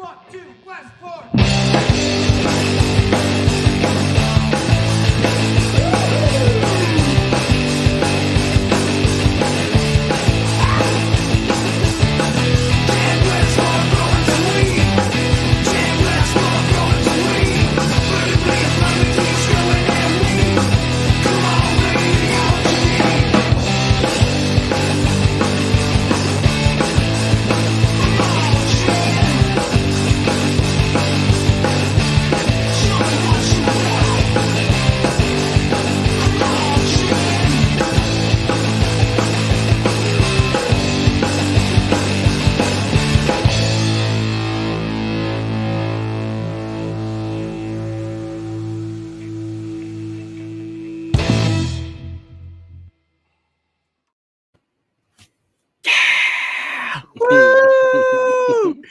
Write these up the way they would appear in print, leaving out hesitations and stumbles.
Fuck to Westport! Woo!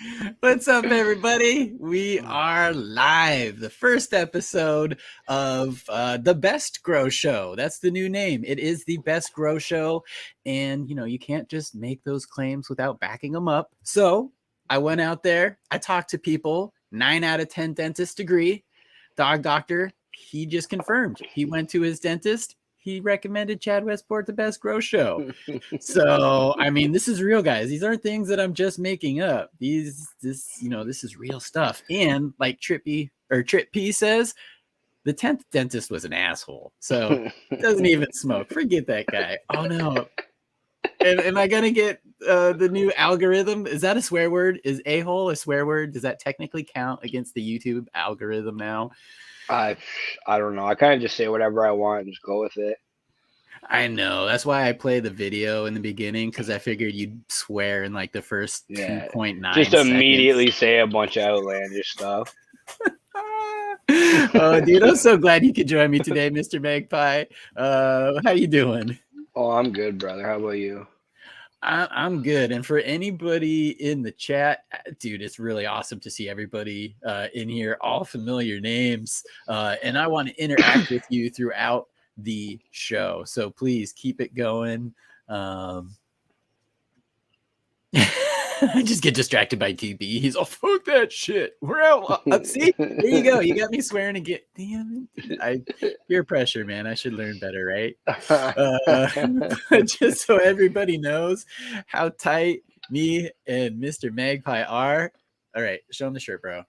What's up, everybody? We are live. The first episode of the Best Grow Show. That's the new name. It is the Best Grow Show. And, you know, you can't just make those claims without backing them up. So I went out there. I talked to people. 9 out of 10 dentists agree. Dog Doctor, he just confirmed. He went to his dentist. He recommended Chad Westport the Best Grow Show. So, I mean, this is real, guys. These aren't things that I'm just making up. This is real stuff. And like Trip P says, the 10th dentist was an asshole. So doesn't even smoke. Forget that guy. Oh no. Am I gonna get the new algorithm? Is that a swear word? Is a-hole a swear word? Does that technically count against the YouTube algorithm now? I don't know. I kind of just say whatever I want and just go with it. I know. That's why I play the video in the beginning, because I figured you'd swear in like the first 2.9 Just seconds. Immediately say a bunch of outlandish stuff. Oh, dude, I'm so glad you could join me today, Mr. Magpie. How you doing? Oh, I'm good, brother. How about you? I'm good. And for anybody in the chat, dude, it's really awesome to see everybody in here, all familiar names. And I want to interact with you throughout the show. So please keep it going. I just get distracted by TB. He's all, fuck that shit. We're out. See, there you go. You got me swearing again. Damn it. Peer pressure, man. I should learn better, right? But just so everybody knows how tight me and Mr. Magpie are. All right, show him the shirt, bro.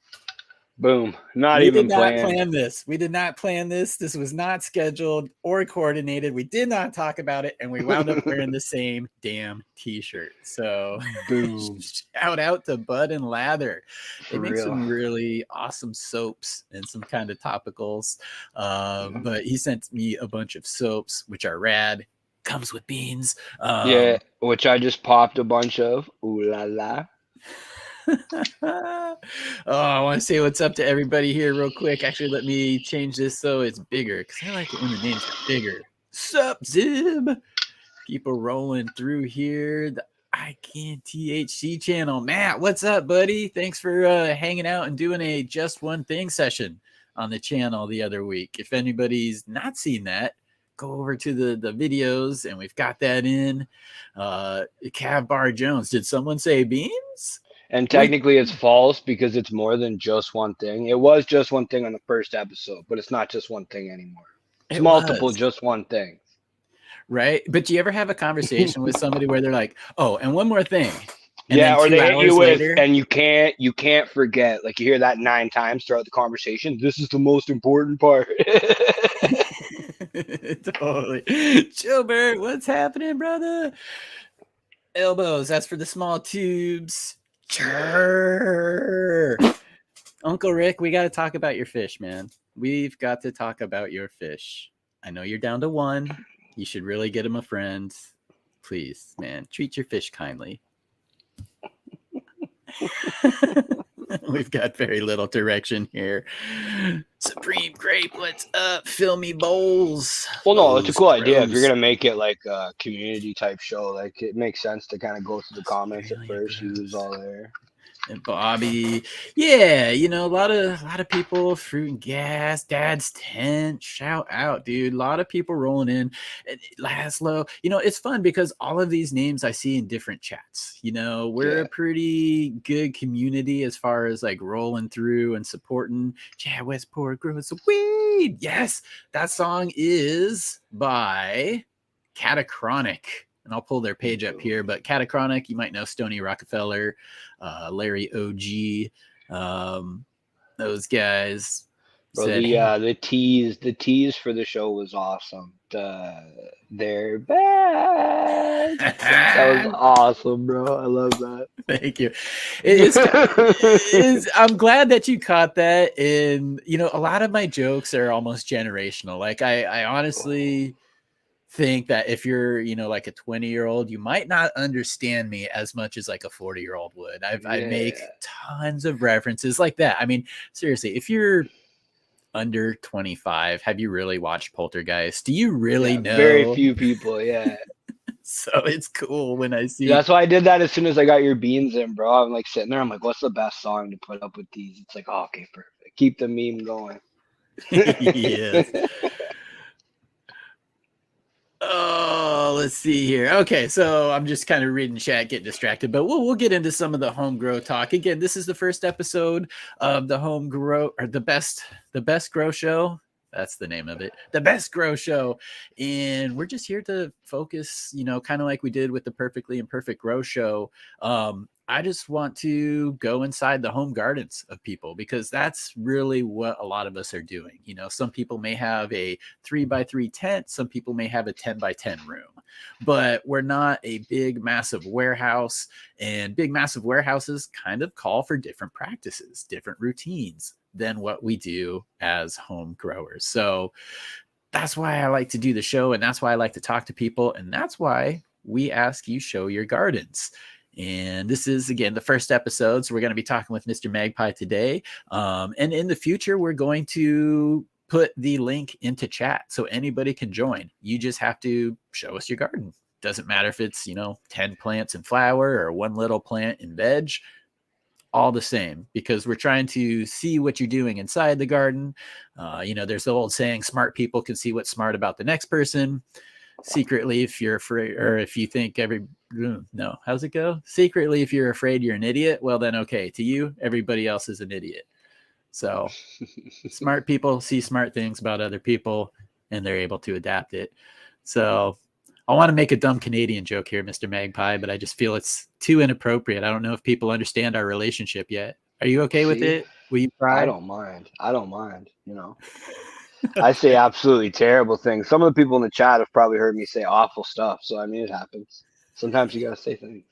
Boom. Not We even did not planned. plan this. We did not plan this. This was not scheduled or coordinated. We did not talk about it, and we wound up wearing the same damn t-shirt. So Boom. shout out to Bud and Lather. They For make real. some really awesome soaps and some kind of topicals. But he sent me a bunch of soaps, which are rad. Comes with beans. Yeah, which I just popped a bunch of. Ooh la la. Oh, I want to say what's up to everybody here real quick. Actually, let me change this so it's bigger, because I like it when the names are bigger. Sup, Zib? People rolling through here. The I Can THC channel. Matt, what's up, buddy? Thanks for hanging out and doing a Just One Thing session on the channel the other week. If anybody's not seen that, go over to the videos, and we've got that in. Cav Bar Jones, did someone say beans? And technically it's false because it's more than just one thing. It was just one thing on the first episode, but it's not just one thing anymore. It's multiple just one thing. Right? But do you ever have a conversation with somebody where they're like, oh, and one more thing? And yeah, or then 2 they hit hours you with, later, and you can't forget. Like you hear that 9 times throughout the conversation. This is the most important part. Totally. Gilbert, what's happening, brother? Elbows, that's for the small tubes. Churr. Uncle Rick, we got to talk about your fish, man. We've got to talk about your fish. I know you're down to 1. You should really get him a friend. Please, man, treat your fish kindly. We've got very little direction here. Supreme Grape, what's up? Fill me bowls. Well, no, it's a cool idea. If Rose. you're gonna make it like a community type show, like it makes sense to kind of go through the comments really at first. gross. Who's all there? And Bobby, yeah, you know, a lot of people, Fruit and Gas, Dad's Tent, shout out, dude. A lot of people rolling in. And Laszlo, you know, it's fun because all of these names I see in different chats. You know, we're Yeah. a pretty good community as far as like rolling through and supporting. Yeah, Westport grows some weed. Yes, that song is by Catachronic. And I'll pull their page up here, but Catachronic, you might know Stony Rockefeller, Larry OG, those guys Bro, said, "Hey, the tease for the show was awesome. They're back. That was awesome, bro. I love that. thank you." It's I'm glad that you caught that. And you know, a lot of my jokes are almost generational. Like I honestly think that if you're, you know, like a 20-year-old, you might not understand me as much as like a 40-year-old would. I make Yeah. tons of references like that. I mean, seriously, if you're under 25, have you really watched Poltergeist? Do you really Yeah, very know? few people, yeah. So it's cool when I see. That's why I did that as soon as I got your beans in, bro. I'm like sitting there, I'm like, what's the best song to put up with these? It's like, oh, okay, perfect. Keep the meme going. Yes. Oh, let's see here. Okay, so I'm just kind of reading chat, get distracted, but we'll get into some of the home grow talk. Again, this is the first episode of the home grow or the best grow show. That's the name of it. The best grow show. And we're just here to focus, you know, kind of like we did with the perfectly imperfect grow show. I just want to go inside the home gardens of people because that's really what a lot of us are doing. You know, some people may have a 3x3 tent, some people may have a 10x10 room, but we're not a big, massive warehouse. And big, massive warehouses kind of call for different practices, different routines than what we do as home growers. So that's why I like to do the show. And that's why I like to talk to people. And that's why we ask you show your gardens. And this is, again, the first episode. So we're going to be talking with Mr. Magpie today. And in the future, we're going to put the link into chat so anybody can join. You just have to show us your garden. Doesn't matter if it's, you know, 10 plants in flower or one little plant in veg, all the same, because we're trying to see what you're doing inside the garden. You know, there's the old saying, smart people can see what's smart about the next person. Secretly, if you're afraid, or if you think no, how's it go? Secretly, if you're afraid you're an idiot, well, then okay, to you, everybody else is an idiot. So smart people see smart things about other people and they're able to adapt it. So I want to make a dumb Canadian joke here, Mr. Magpie, but I just feel it's too inappropriate. I don't know if people understand our relationship yet. Are you okay with it? Will you I try? don't mind. I don't mind, you know. I say absolutely terrible things. Some of the people in the chat have probably heard me say awful stuff. So I mean, it happens. Sometimes you gotta say things.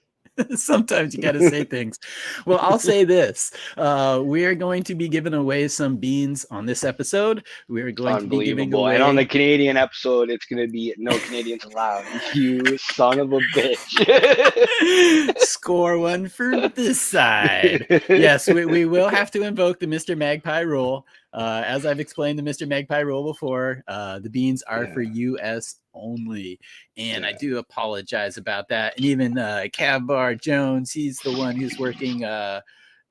Sometimes you got to say things. Well, I'll say this. We are going to be giving away some beans on this episode. We are going to be giving Unbelievable. And on the away. Canadian episode, it's gonna be no Canadians allowed. You son of a bitch. Score one for this side. Yes, we will have to invoke the Mr. Magpie rule. As I've explained the Mr. Magpie rule before, the beans are for US only. And I do apologize about that. And even Cav Bar Jones, he's the one who's working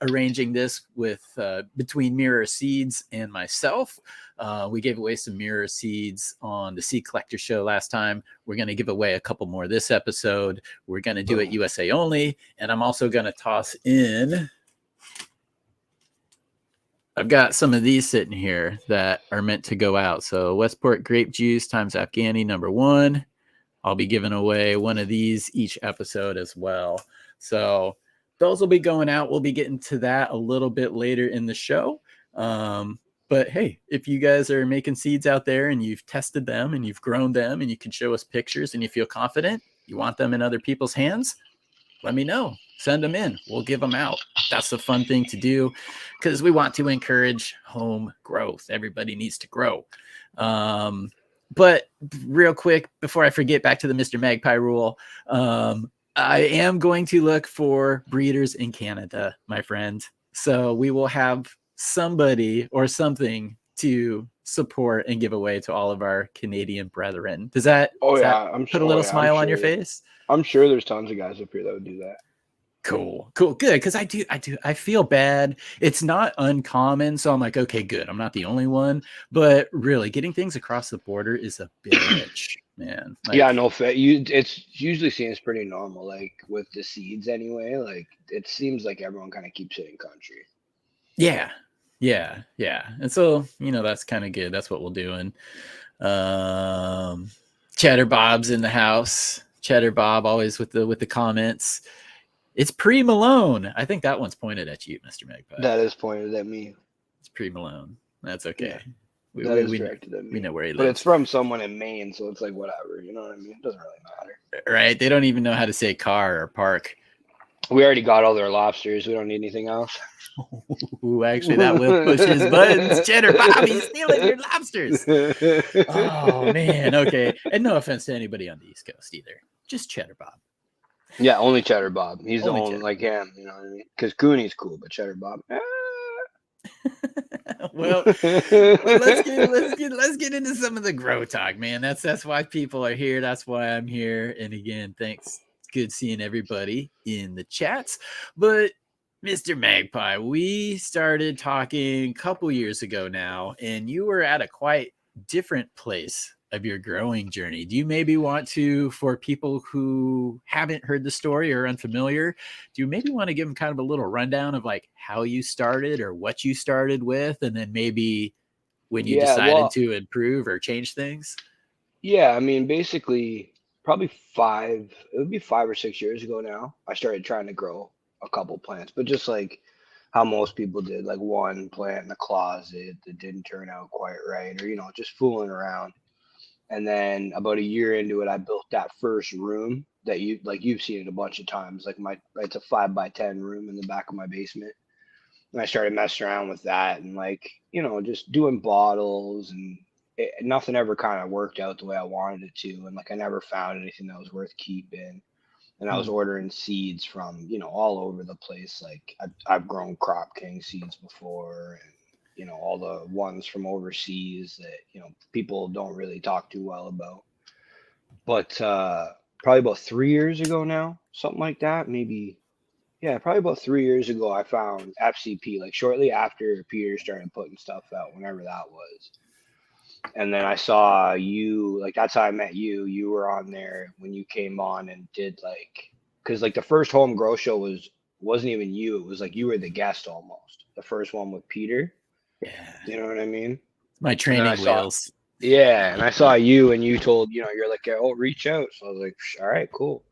arranging this with between Mirror Seeds and myself. We gave away some Mirror Seeds on the Seed Collector Show last time. We're going to give away a couple more this episode. We're going to do it USA only. And I'm also going to toss in, I've got some of these sitting here that are meant to go out. So Westport Grape Juice times Afghani #1. I'll be giving away one of these each episode as well. So those will be going out. We'll be getting to that a little bit later in the show. But hey, if you guys are making seeds out there and you've tested them and you've grown them and you can show us pictures and you feel confident, you want them in other people's hands, let me know. Send them in. We'll give them out. That's the fun thing to do because we want to encourage home growth. Everybody needs to grow. But real quick, before I forget, back to the Mr. Magpie rule, I am going to look for breeders in Canada, my friend. So we will have somebody or something to support and give away to all of our Canadian brethren. Does that I'm put a little smile on your face? I'm sure there's tons of guys up here that would do that. Cool, good. Because I feel bad. It's not uncommon, so I'm like, okay, good. I'm not the only one. But really, getting things across the border is a bitch, man. Yeah, Like, no, it's usually seems pretty normal. Like with the seeds anyway. Like it seems like everyone kind of keeps it in country. yeah, and so that's kind of good. That's what we'll do. And Cheddar Bob's in the house. Cheddar Bob always with the comments. It's pre Malone. I think that one's pointed at you, Mr. Magpie. That is pointed at me. It's pre Malone. That's okay. Yeah, We, that we, is we, directed at we me. know where he But it's lives. from someone in Maine, so it's like whatever. You know what I mean? It doesn't really matter. Right? They don't even know how to say car or park. We already got all their lobsters. We don't need anything else. Ooh, actually, that will push his buttons. Cheddar Bobby's stealing your lobsters. Oh, man. Okay. And no offense to anybody on the East Coast either. Just Cheddar Bob. Yeah, only Cheddar Bob. He's Only the only Cheddar. like him. You know what I mean? Because Cooney's cool, but Cheddar Bob. well, let's get into some of the grow talk, man. That's why people are here. That's why I'm here. And again, thanks. It's good seeing everybody in the chats. But Mr. Magpie, we started talking a couple years ago now, and you were at a quite different place of your growing journey. Do you maybe want to, for people who haven't heard the story or unfamiliar, do you maybe want to give them kind of a little rundown of like how you started or what you started with, and then maybe when you Yeah, decided well, to improve or change things? yeah. I mean, basically, probably five. It would be 5 or 6 years ago now. I started trying to grow a couple plants, but just like how most people did, like one plant in the closet that didn't turn out quite right, or just fooling around. And then about a year into it, I built that first room that you've seen it a bunch of times. Like it's a 5x10 room in the back of my basement. And I started messing around with that and like, just doing bottles and nothing ever kind of worked out the way I wanted it to. And like, I never found anything that was worth keeping. And I was ordering seeds from, all over the place. Like I've grown Crop King seeds before and, all the ones from overseas that, people don't really talk too well about. But probably about 3 years ago now, something like that, maybe. Yeah, probably about 3 years ago, I found FCP, like shortly after Peter started putting stuff out, whenever that was. And then I saw you, like that's how I met you. You were on there when you came on and did like, because like the first home grow show wasn't even you. It was like you were the guest almost. The first one with Peter. Yeah. You know what I mean? My And then I training saw, wheels. yeah, and I saw you and you told, you're like, oh, reach out. So I was like, all right, cool.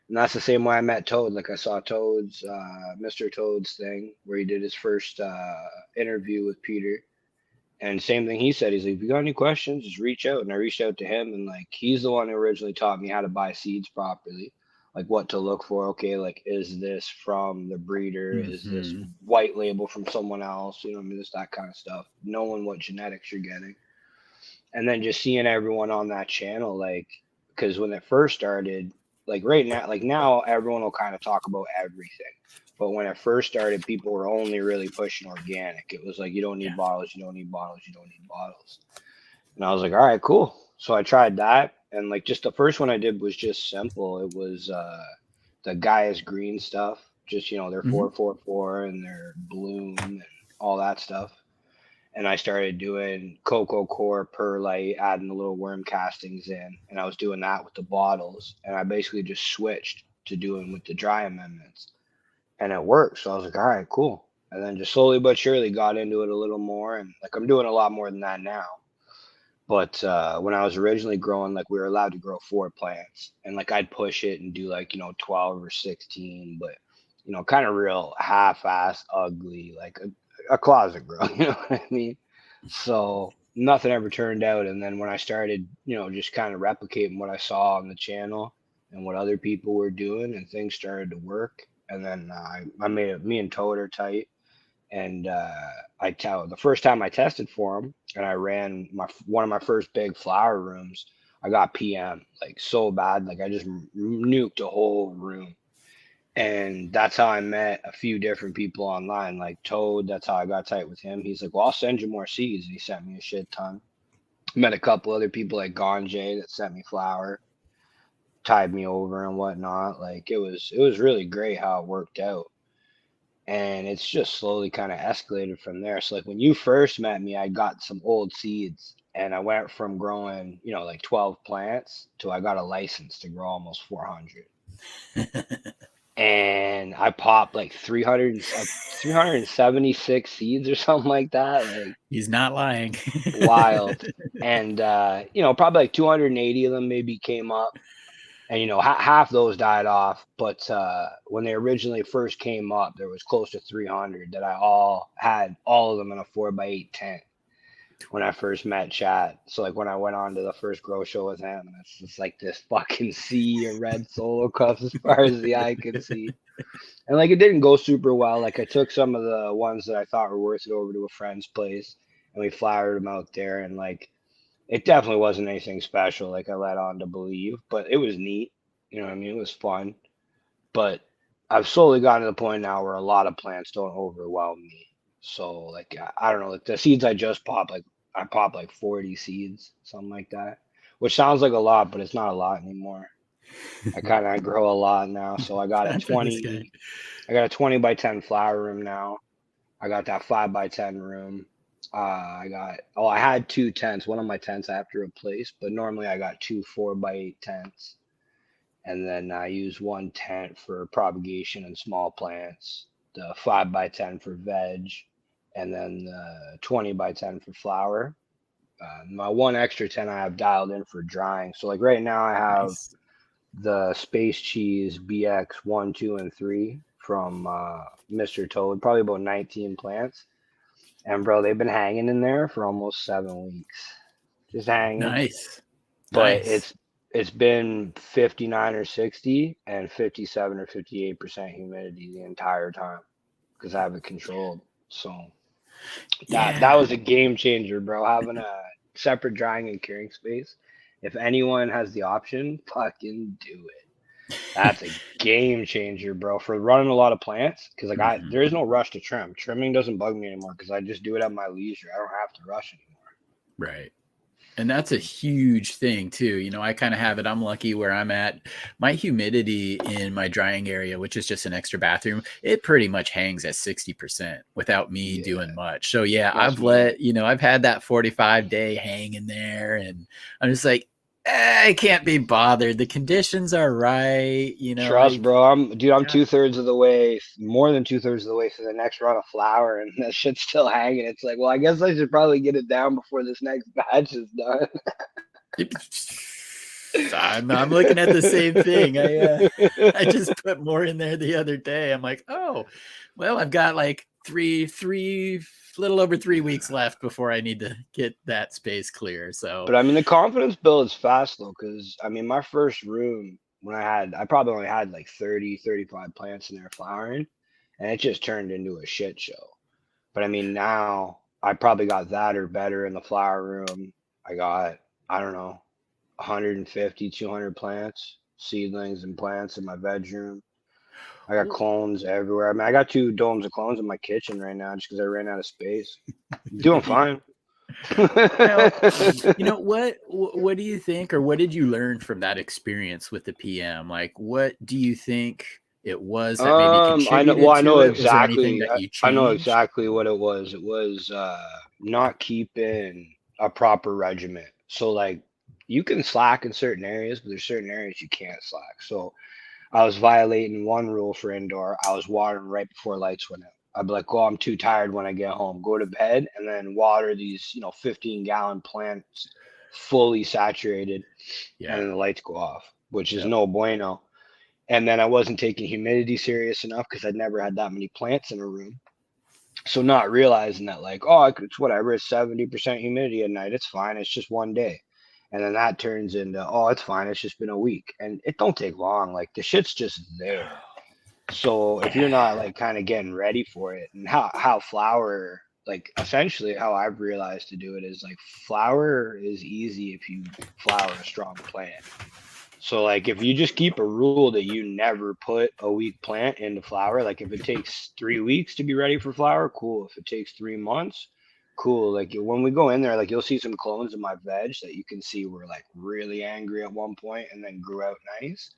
And that's the same way I met Toad. Like I saw Toad's, Mr. Toad's thing where he did his first interview with Peter. And same thing he said. He's like, if you got any questions, just reach out. And I reached out to him, and like he's the one who originally taught me how to buy seeds properly, like what to look for. Okay, like is this from the breeder? Is this Mm-hmm. white label from someone else? I mean, just that kind of stuff. Knowing what genetics you're getting, and then just seeing everyone on that channel, like, because when it first started, like right now, like now, everyone will kind of talk about everything. But when it first started, people were only really pushing organic. It was like, you don't need Yeah. bottles, you don't need bottles, you don't need bottles. And I was like, all right, cool. So I tried that. And like just the first one I did was just simple. It was the Gaia's Green stuff, just, their Mm-hmm. 444 and their bloom and all that stuff. And I started doing cocoa core perlite, adding the little worm castings in, and I was doing that with the bottles. And I basically just switched to doing with the dry amendments, and it worked. So I was like, all right, cool. And then just slowly but surely got into it a little more, and like I'm doing a lot more than that now. But when I was originally growing, like we were allowed to grow 4 plants, and like I'd push it and do like 12 or 16, but kind of real half-ass ugly, like a closet grow. You know what I mean? So nothing ever turned out. And then when I started, just kind of replicating what I saw on the channel and what other people were doing, and things started to work. And then I made it. Me and Toad are tight. And I tell the first time I tested for him, and I ran one of my first big flower rooms. I got PM like so bad, like I just nuked a whole room. And that's how I met a few different people online, like Toad. That's how I got tight with him. He's like, "Well, I'll send you more seeds," and he sent me a shit ton. Met a couple other people like Ganje that sent me flower. tied me over and whatnot. Like it was really great how it worked out. And it's just slowly kind of escalated from there. So like when you first met me, I got some old seeds and I went from growing, like 12 plants to I got a license to grow almost 400. And I popped like 376 seeds or something like that. Like He's not lying. wild. And probably like 280 of them maybe came up. And half those died off, but when they originally first came up, there was close to 300 that I had all of them in a 4x8 tent when I first met Chad. So like when I went on to the first grow show with him, it's just like this fucking sea of red solo cups as far as the eye could see. And like it didn't go super well. Like I took some of the ones that I thought were worth it over to a friend's place, and we flowered them out there, and like it definitely wasn't anything special like I let on to believe, but it was neat. You know what I mean? It was fun. But I've slowly gotten to the point now where a lot of plants don't overwhelm me. So like I don't know, like the seeds I just popped, like I popped like 40 seeds, something like that. Which sounds like a lot, but it's not a lot anymore. I grow a lot now. So I got a 20 by 10 flower room now. I got that 5x10 room. I had 2 tents. One of my tents I have to replace, but normally I got 2 4x8 tents. And then I use 1 tent for propagation and small plants, the 5x10 for veg, and then the 20x10 for flower. My 1 extra tent I have dialed in for drying. So like right now I have the Space Cheese BX 1, 2, and 3 from Mr. Toad, probably about 19 plants. And bro, they've been hanging in there for almost 7 weeks. Just hanging. Nice. But it's been 59 or 60 and 57 or 58% humidity the entire time because I have it controlled. So that was a game changer, bro. Having a separate drying and curing space. If anyone has the option, fucking do it. That's a game changer, bro, for running a lot of plants. Because like there is no rush to trim. Trimming doesn't bug me anymore because I just do it at my leisure. I don't have to rush anymore. Right. And that's a huge thing too. I kind of have it. I'm lucky where I'm at. My humidity in my drying area, which is just an extra bathroom, it pretty much hangs at 60% without me doing much. So I've had that 45-day hang in there, and I'm just like, I can't be bothered. The conditions are right. Trust, bro. I'm 2/3 of the way, more than 2/3 of the way through the next run of flower, and that shit's still hanging. It's like, well, I guess I should probably get it down before this next batch is done. I'm looking at the same thing. I just put more in there the other day. I'm like, oh, well, I've got like little over 3 weeks left before I need to get that space clear. So, but I mean, the confidence builds fast though, because I mean, my first room when I probably only had like 30, 35 plants in there flowering, and it just turned into a shit show. But I mean, now I probably got that or better in the flower room. I got, I don't know, 150, 200 plants, seedlings and plants in my bedroom. I got clones everywhere. I mean, I got 2 domes of clones in my kitchen right now just because I ran out of space. Doing fine. What do you think, or what did you learn from that experience with the PM? Like, what do you think it was that maybe contributed I know exactly. that you changed? I know exactly what it was. It was not keeping a proper regiment. So like, you can slack in certain areas, but there's certain areas you can't slack. So I was violating one rule for indoor. I was watering right before lights went out. I'd be like, oh, I'm too tired when I get home. Go to bed and then water these, 15-gallon plants fully saturated. Yeah. And then the lights go off, which is no bueno. And then I wasn't taking humidity serious enough because I'd never had that many plants in a room. So not realizing that like, oh, it's whatever, it's 70% humidity at night. It's fine. It's just one day. And then that turns into, oh, it's fine. It's just been a week. And it don't take long. Like the shit's just there. So if you're not like kind of getting ready for it, and how flower, like essentially how I've realized to do it is like flower is easy if you flower a strong plant. So like if you just keep a rule that you never put a weak plant into flower, like if it takes 3 weeks to be ready for flower, cool. If it takes 3 months, cool. Like when we go in there, like you'll see some clones of my veg that you can see were like really angry at one point and then grew out nice.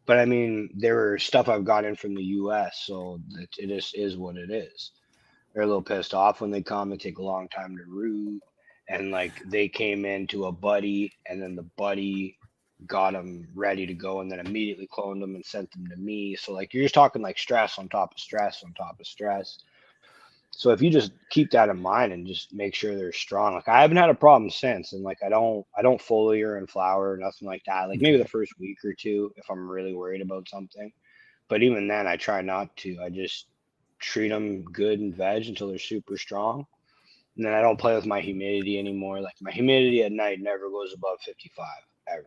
But I mean, there were stuff I've got in from the U.S., so it just is what it is. They're a little pissed off when they come. It take a long time to root, and like they came into a buddy, and then the buddy got them ready to go, and then immediately cloned them and sent them to me. So like you're just talking like stress on top of stress on top of stress. So if you just keep that in mind and just make sure they're strong, like I haven't had a problem since, and like I don't foliar and flower or nothing like that. Like maybe the Okay. first week or two if I'm really worried about something, but even then I try not to. I just treat them good and veg until they're super strong, and then I don't play with my humidity anymore. Like my humidity at night never goes above 55 ever.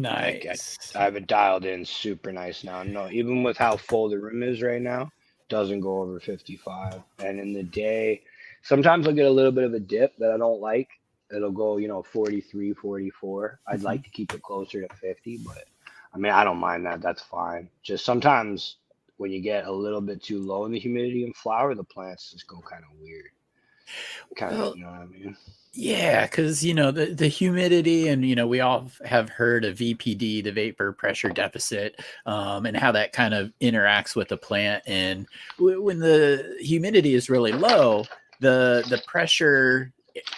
Like Nice. I have it dialed in super nice now. No, even with how full the room is right now, doesn't go over 55. And in the day, sometimes I'll get a little bit of a dip that I don't like. It'll go, 43, 44. I'd Mhm. like to keep it closer to 50, but I mean, I don't mind that. That's fine. Just sometimes when you get a little bit too low in the humidity and flower, the plants just go kind of weird. Kind of, Well, you know what I mean? yeah, because the humidity, and we all have heard of VPD, the vapor pressure deficit, and how that kind of interacts with the plant. And when the humidity is really low, the pressure,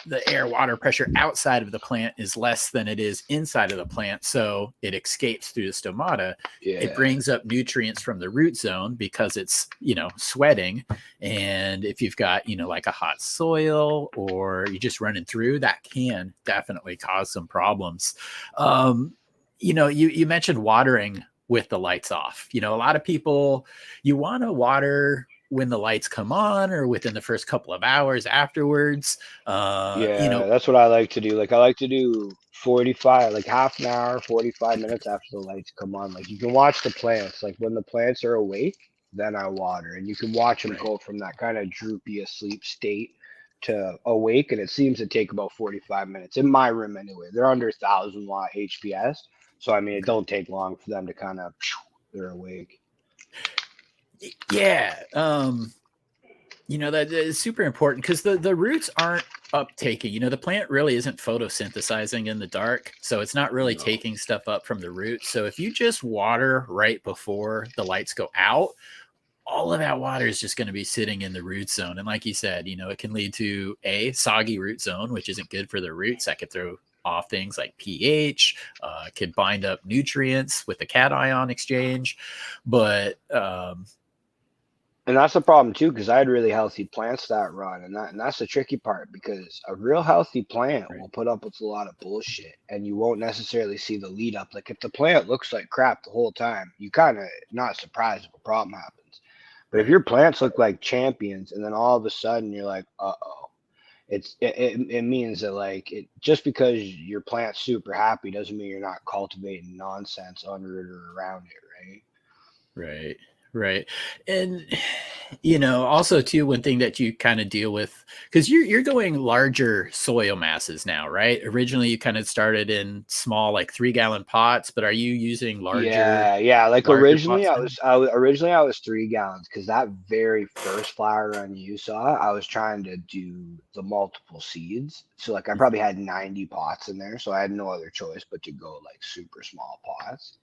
the air water pressure outside of the plant is less than it is inside of the plant, so it escapes through the stomata. It Yeah. brings up nutrients from the root zone because it's sweating. And if you've got, like a hot soil, or you're just running through, that can definitely cause some problems. You mentioned watering with the lights off. A lot of people, you want to water when the lights come on or within the first couple of hours afterwards. Uh, you Yeah, know, that's what I like to do. Like I like to do 45, like half an hour, 45 minutes after the lights come on. Like you can watch the plants. Like when the plants are awake, then I water. And you can watch them right. go from that kind of droopy asleep state to awake. And it seems to take about 45 minutes in my room anyway. They're under 1,000 watt HPS. So I mean it Okay. don't take long for them to kind of they're awake. Yeah. That is super important because the roots aren't uptaking. The plant really isn't photosynthesizing in the dark, so it's not really No. taking stuff up from the roots. So if you just water right before the lights go out, all of that water is just going to be sitting in the root zone. And like you said, it can lead to a soggy root zone, which isn't good for the roots. That could throw off things like pH, could bind up nutrients with the cation exchange. But And that's the problem too, because I had really healthy plants that run, and that's the tricky part because a real healthy plant right, will put up with a lot of bullshit, and you won't necessarily see the lead up. Like if the plant looks like crap the whole time, you kind of not surprised if a problem happens. But if right. your plants look like champions, and then all of a sudden you're like, uh-oh, it means that like it just because your plant's super happy doesn't mean you're not cultivating nonsense under it or around it, right? Right. Right. And also too, one thing that you kind of deal with, because you're going larger soil masses now, right? Originally you kind of started in small, like 3 gallon pots, but are you using Yeah, yeah. Like larger originally, pots now? originally I was 3 gallons because that very first flower run you saw, I was trying to do the multiple seeds. So like I probably had 90 pots in there, so I had no other choice but to go like super small pots.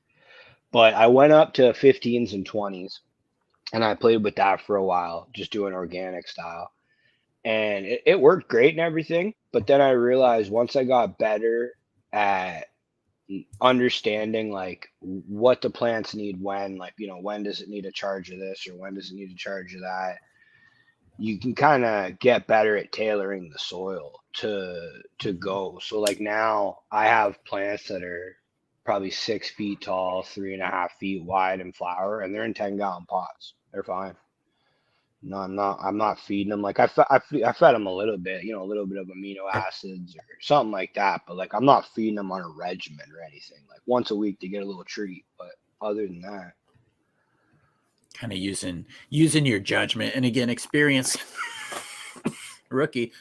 But I went up to 15s and 20s, and I played with that for a while, just doing organic style, and it worked great and everything. But then I realized once I got better at understanding like what the plants need when, like when does it need a charge of this or when does it need a charge of that, you can kind of get better at tailoring the soil to go. So like now I have plants that are probably 6 feet tall, 3.5 feet wide in flower, and they're in 10-gallon pots. They're fine. No, I'm not feeding them. Like I fed them a little bit, a little bit of amino acids or something like that. But like I'm not feeding them on a regimen or anything. Like once a week to get a little treat. But other than that, Kind of using your judgment, and again, experience, rookie,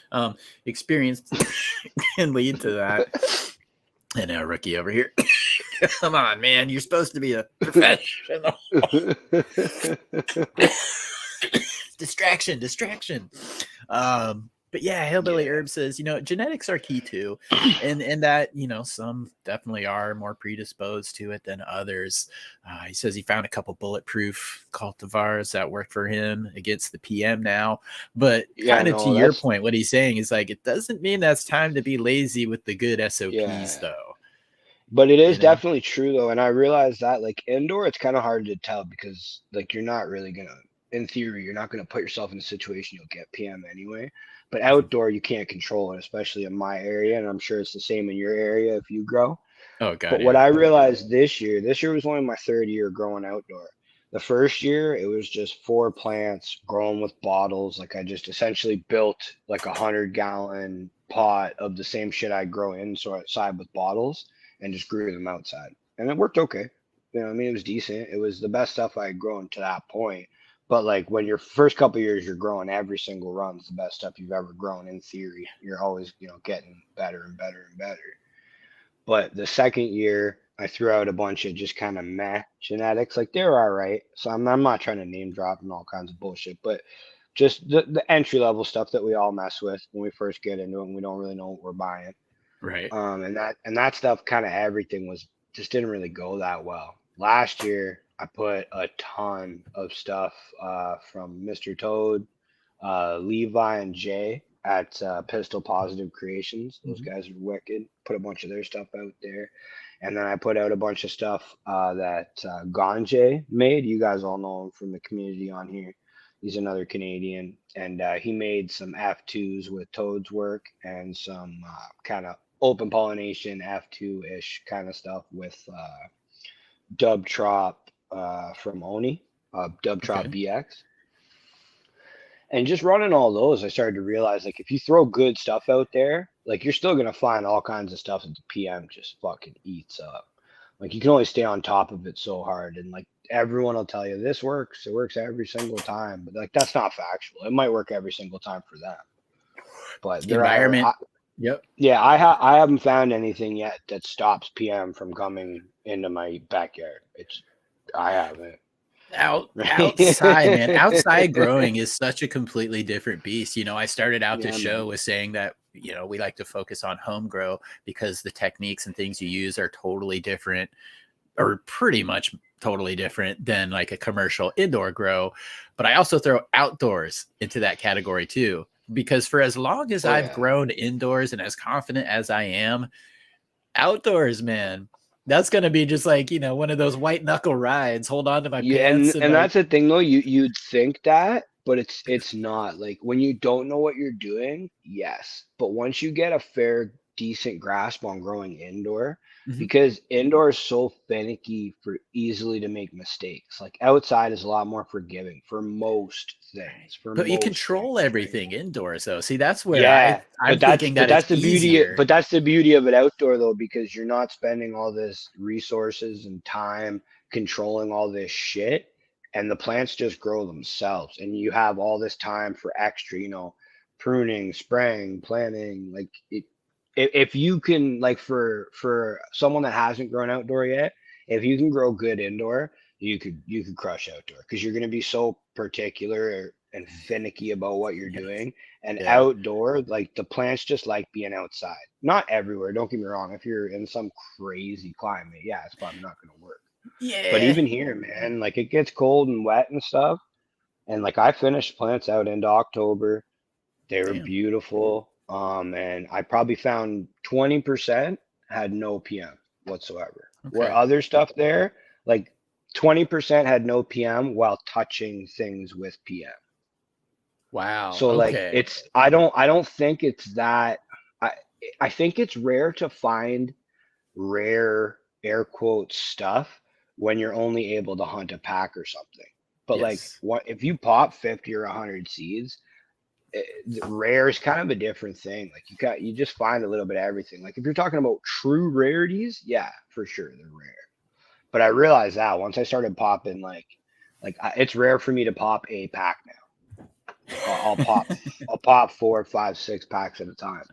experience can lead to that. And now rookie over here. Come on, man. You're supposed to be a professional. Distraction. But yeah, Hillbilly Yeah. Herb says, genetics are key too. And that, some definitely are more predisposed to it than others. He says he found a couple bulletproof cultivars that work for him against the PM now. But Yeah, kind of to no, your that's point, what he's saying is like, it doesn't mean that's time to be lazy with the good SOPs yeah. though, But it you is know? definitely true though, and I realize that like indoor, it's kind of hard to tell because like you're not really gonna, in theory, you're not gonna put yourself in a situation you'll get PM anyway. But outdoor, you can't control it, especially in my area, and I'm sure it's the same in your area if you grow. Oh But God, what yeah. I realized this year was only my third year growing outdoor. The first year, it was just four plants growing with bottles. Like I just essentially built like 100-gallon pot of the same shit I grow inside with bottles and just grew them outside. And it worked okay. You know, what I mean, it was decent. It was the best stuff I had grown to that point. But like when your first couple years, you're growing every single run's the best stuff you've ever grown in theory. You're always, getting better and better and better. But the second year, I threw out a bunch of just kind of meh genetics. Like they're all right. So I'm not trying to name drop and all kinds of bullshit, but just the entry level stuff that we all mess with when we first get into it and we don't really know what we're buying. Right. And that stuff kind of everything was just didn't really go that well. Last year, I put a ton of stuff from Mr. Toad, Levi, and Jay at Pistol Positive Creations. Those Mhm. guys are wicked. Put a bunch of their stuff out there. And then I put out a bunch of stuff that Ganje made. You guys all know him from the community on here. He's another Canadian. And he made some F2s with Toad's work and some kind of open pollination F2 ish kind of stuff with Dub Trop from Oni, Dub Trop Okay. BX. And just running all those, I started to realize like if you throw good stuff out there, like you're still gonna find all kinds of stuff that the PM just fucking eats up. Like you can only stay on top of it so hard, and like everyone will tell you this works. It works every single time, but like that's not factual. It might work every single time for them, but there are. Environment. Yep. Yeah, I haven't found anything yet that stops PM from coming into my backyard. I haven't. Outside, man, outside Right? growing is such a completely different beast. I started out the Yeah, show man. with saying that we like to focus on home grow because the techniques and things you use are totally different, or pretty much totally different than like a commercial indoor grow. But I also throw outdoors into that category too, because for as long as Oh I've yeah. grown indoors and as confident as I am, outdoors, man, that's gonna be just like, one of those white knuckle rides. Hold on to my Yeah, pants and and my that's the thing though. You'd think that, but it's not. Like when you don't know what you're doing, yes. But once you get a fair, decent grasp on growing indoor, Mhm. because indoor is so finicky for easily to make mistakes. Like outside is a lot more forgiving for most things. For But you most control things, right? everything indoors though. See, that's where Yeah, I'm thinking but that it's that's the beauty. easier. But that's the beauty of it outdoor though, because you're not spending all this resources and time controlling all this shit, and the plants just grow themselves, and you have all this time for extra, pruning, spraying, planting. Like it, if you can, like for someone that hasn't grown outdoor yet, if you can grow good indoor, you could crush outdoor because you're gonna be so particular and finicky about what you're doing and Yeah. outdoor, like the plants just like being outside. Not everywhere, don't get me wrong. If you're in some crazy climate, yeah, it's probably not going to work. But Yeah. even here, man, like it gets cold and wet and stuff. And like I finished plants out into October. They were Damn. beautiful. And I probably found 20% had no PM whatsoever. Where Okay. other stuff there, like 20% had no PM while touching things with PM. Wow. So like Okay. it's I don't think it's that I I think it's rare to find rare air quote stuff when you're only able to hunt a pack or something. But like Yes. what if you pop 50 or 100 seeds, rare is kind of a different thing. Like you just find a little bit of everything. Like if you're talking about true rarities, yeah, for sure they're rare. But I realized that once I started popping it's rare for me to pop a pack now. Like I'll pop 4, 5, 6 packs at a time.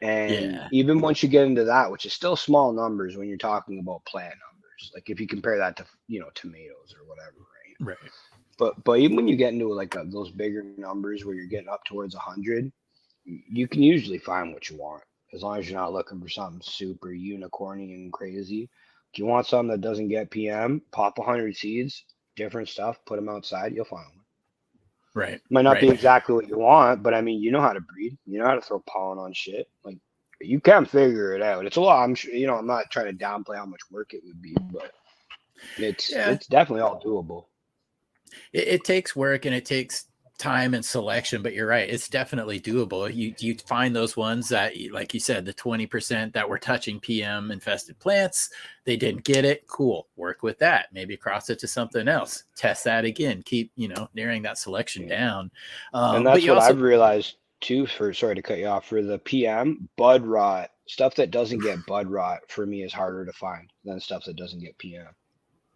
And Yeah. even once you get into that, which is still small numbers when you're talking about plant numbers, like if you compare that to tomatoes or whatever, right? Right. But even when you get into like those bigger numbers where you're getting up towards 100, you can usually find what you want as long as you're not looking for something super unicorny and crazy. If you want something that doesn't get PM, pop 100 seeds, different stuff, put them outside, you'll find one. Right. Might not be Right. exactly what you want, but I mean, you know how to breed, you know how to throw pollen on shit. Like you can figure it out. It's a lot. I'm sure, I'm not trying to downplay how much work it would be, but Yeah. it's definitely all doable. It takes work and it takes time and selection, but you're right. It's definitely doable. You find those ones that, like you said, the 20% that were touching PM infested plants, they didn't get it. Cool. Work with that. Maybe cross it to something else. Test that again. Keep, narrowing that selection down. And But that's you what also, I've realized too, sorry to cut you off, for the PM, bud rot, stuff that doesn't get bud rot for me is harder to find than stuff that doesn't get PM.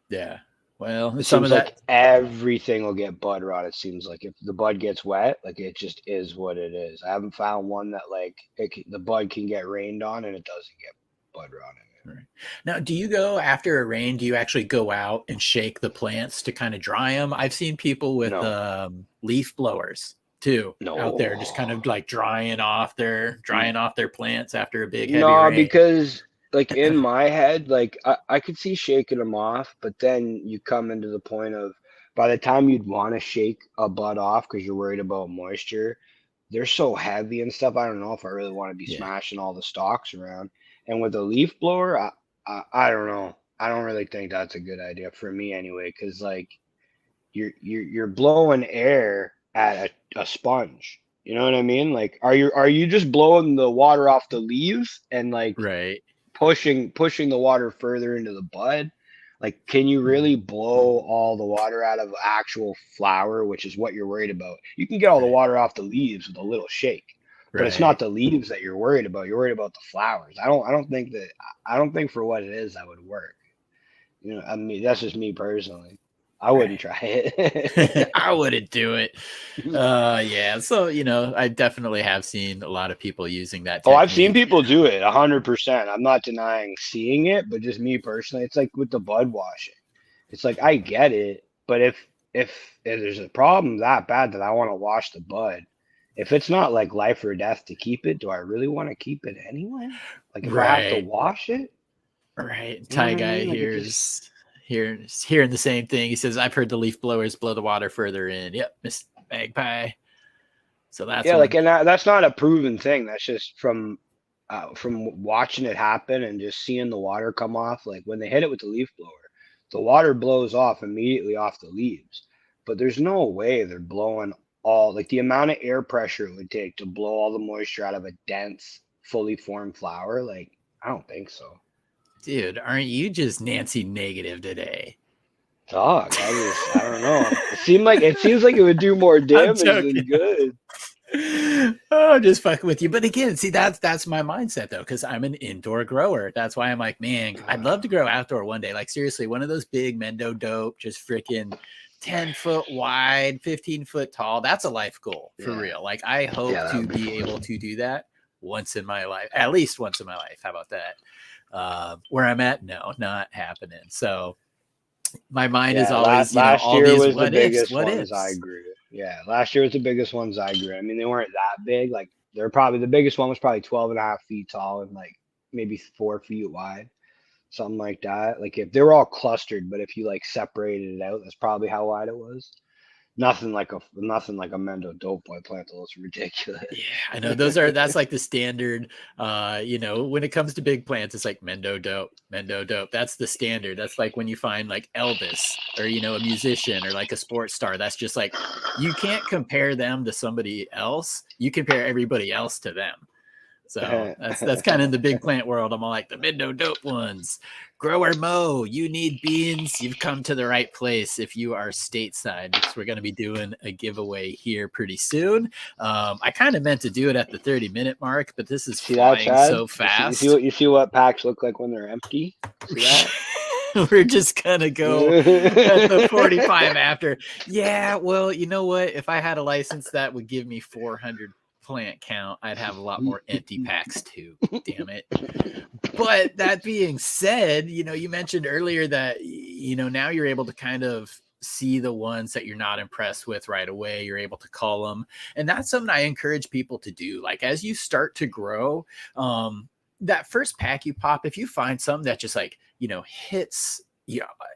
yeah. Well, It some of seems like that, everything will get bud rot. It seems like if the bud gets wet, like it just is what it is. I haven't found one that like the bud can get rained on and it doesn't get bud rot in it. right. Now, do you go after a rain? Do you actually go out and shake the plants to kind of dry them? I've seen people with No, leaf blowers too out there, just kind no, of like drying off their plants after a big heavy no, rain. because like in my head, like I could see shaking them off, but then you come into the point of by the time you'd want to shake a bud off because you're worried about moisture, they're so heavy and stuff. I don't know if I really want to be Yeah, smashing all the stalks around. And with a leaf blower, I don't know. I don't really think that's a good idea for me anyway, because like you're blowing air at a sponge. You know what I mean? Like, are you just blowing the water off the leaves and like right. pushing the water further into the bud? Like, can you really blow all the water out of actual flower, which is what you're worried about? You can get all the Right, water off the leaves with a little shake, but it's not right. the leaves that you're worried about. You're worried about the flowers. I don't think for what it is that would work. I mean, that's just me personally. I wouldn't Right. try it. I wouldn't do it. Yeah. So, I definitely have seen a lot of people using that Oh, I've seen technique. people do it 100%. I'm not denying seeing it, but just me personally, it's like with the bud washing. It's like I get it, but if there's a problem that bad that I want to wash the bud, if it's not like life or death to keep it, do I really want to keep it anyway? Like if I have to Right. wash it, Right. you know Ty what I guy mean? Like it just hearing the same thing. He says, I've heard the leaf blowers blow the water further in. Yep, Miss Magpie. So that's yeah, like one. and that's not a proven thing. That's just from watching it happen and just seeing the water come off. Like when they hit it with the leaf blower, the water blows off immediately off the leaves. But there's no way they're blowing all like the amount of air pressure it would take to blow all the moisture out of a dense, fully formed flower. Like I don't think so. Dude, aren't you just Nancy negative today? Dog, I don't know. It seems like it would do more I'm damage than joking. good. Oh, just fucking with you. But again, see, that's my mindset though, because I'm an indoor grower. That's why I'm like, man, I'd love to grow outdoor one day. Like seriously, one of those big Mendo dope, just freaking 10-foot wide, 15-foot tall. That's a life goal for Yeah, real. Like I yeah, hope that to would be be able fun. to do that once in my life, at least once in my life. How about that? Where I'm at, no, not happening. So my mind is Yeah, always, last all year these was the what ifs, biggest what ones I ifs. grew. Yeah, last year was the biggest ones I grew. I mean, they weren't that big. Like they're probably the biggest one was probably 12 and a half feet tall and like maybe 4 feet wide, something like that. Like if they were all clustered, but if you like separated it out, that's probably how wide it was. Nothing like a Mendo dope boy plant. Those ridiculous. Yeah, I know that's like the standard. When it comes to big plants, it's like Mendo dope, Mendo dope. That's the standard. That's like when you find like Elvis or a musician or like a sports star. That's just like you can't compare them to somebody else. You compare everybody else to them. So that's kind of in the big plant world. I'm all like the Mendo dope ones. Grower Mo, you need beans. You've come to the right place if you are stateside because we're going to be doing a giveaway here pretty soon. I kind of meant to do it at the 30-minute mark, but this is See that, flying Chad? so You see fast. what packs look like when they're empty. See that? We're just going to go at the 45 after. Yeah, well, you know what? If I had a license that would give me 400 plant count, I'd have a lot more empty packs too. Damn it. But that being said, you mentioned earlier that now you're able to kind of see the ones that you're not impressed with right away. You're able to call them. And that's something I encourage people to do. Like as you start to grow, that first pack you pop, if you find something that just like, hits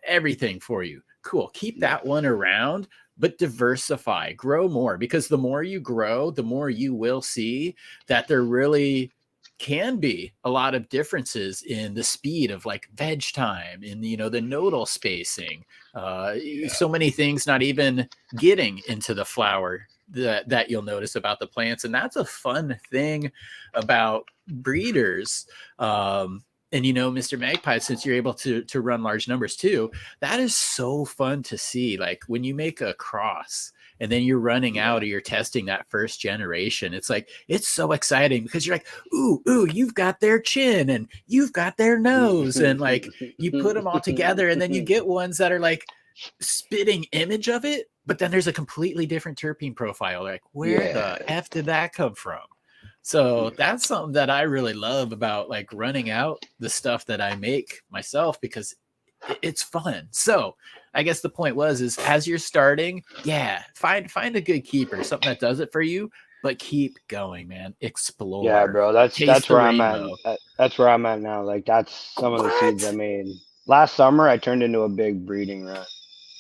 everything for you, cool. Keep that one around, but diversify, grow more, because the more you grow, the more you will see that there really can be a lot of differences in the speed of like veg time, in the nodal spacing, so many things not even getting into the flower that you'll notice about the plants. And that's a fun thing about breeders. And Mr. Magpie, since you're able to run large numbers too, that is so fun to see. Like when you make a cross and then you're running out or you're testing that first generation, it's like, it's so exciting because you're like, ooh, you've got their chin and you've got their nose. And like you put them all together and then you get ones that are like spitting image of it, but then there's a completely different terpene profile. Like where the F did that come from? So that's something that I really love about like running out the stuff that I make myself, because it's fun. So I guess the point is as you're starting, find a good keeper, something that does it for you, but keep going, man. Explore. Yeah, bro. That's where I'm at. That's where I'm at now. Like that's some of the seeds I made last summer. I turned into a big breeding run.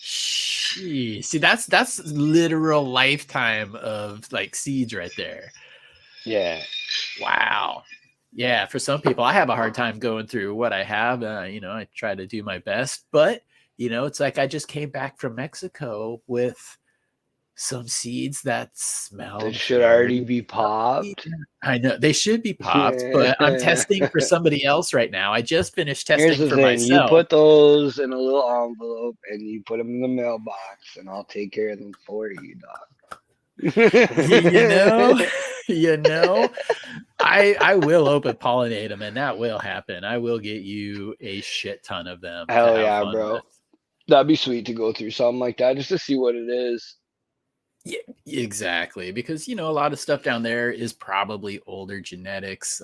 Jeez. See, that's literal lifetime of like seeds right there. Yeah. Wow. Yeah. For some people, I have a hard time going through what I have. I try to do my best, but it's like I just came back from Mexico with some seeds that smell. They should already be popped. I know they should be popped, but I'm testing for somebody else right now. I just finished testing for myself. You put those in a little envelope and you put them in the mailbox, and I'll take care of them for you, dog. I will open pollinate them, and that will happen. I will get you a shit ton of them. Hell yeah, bro. That'd be sweet to go through something like that just to see what it is. Yeah, exactly. Because a lot of stuff down there is probably older genetics.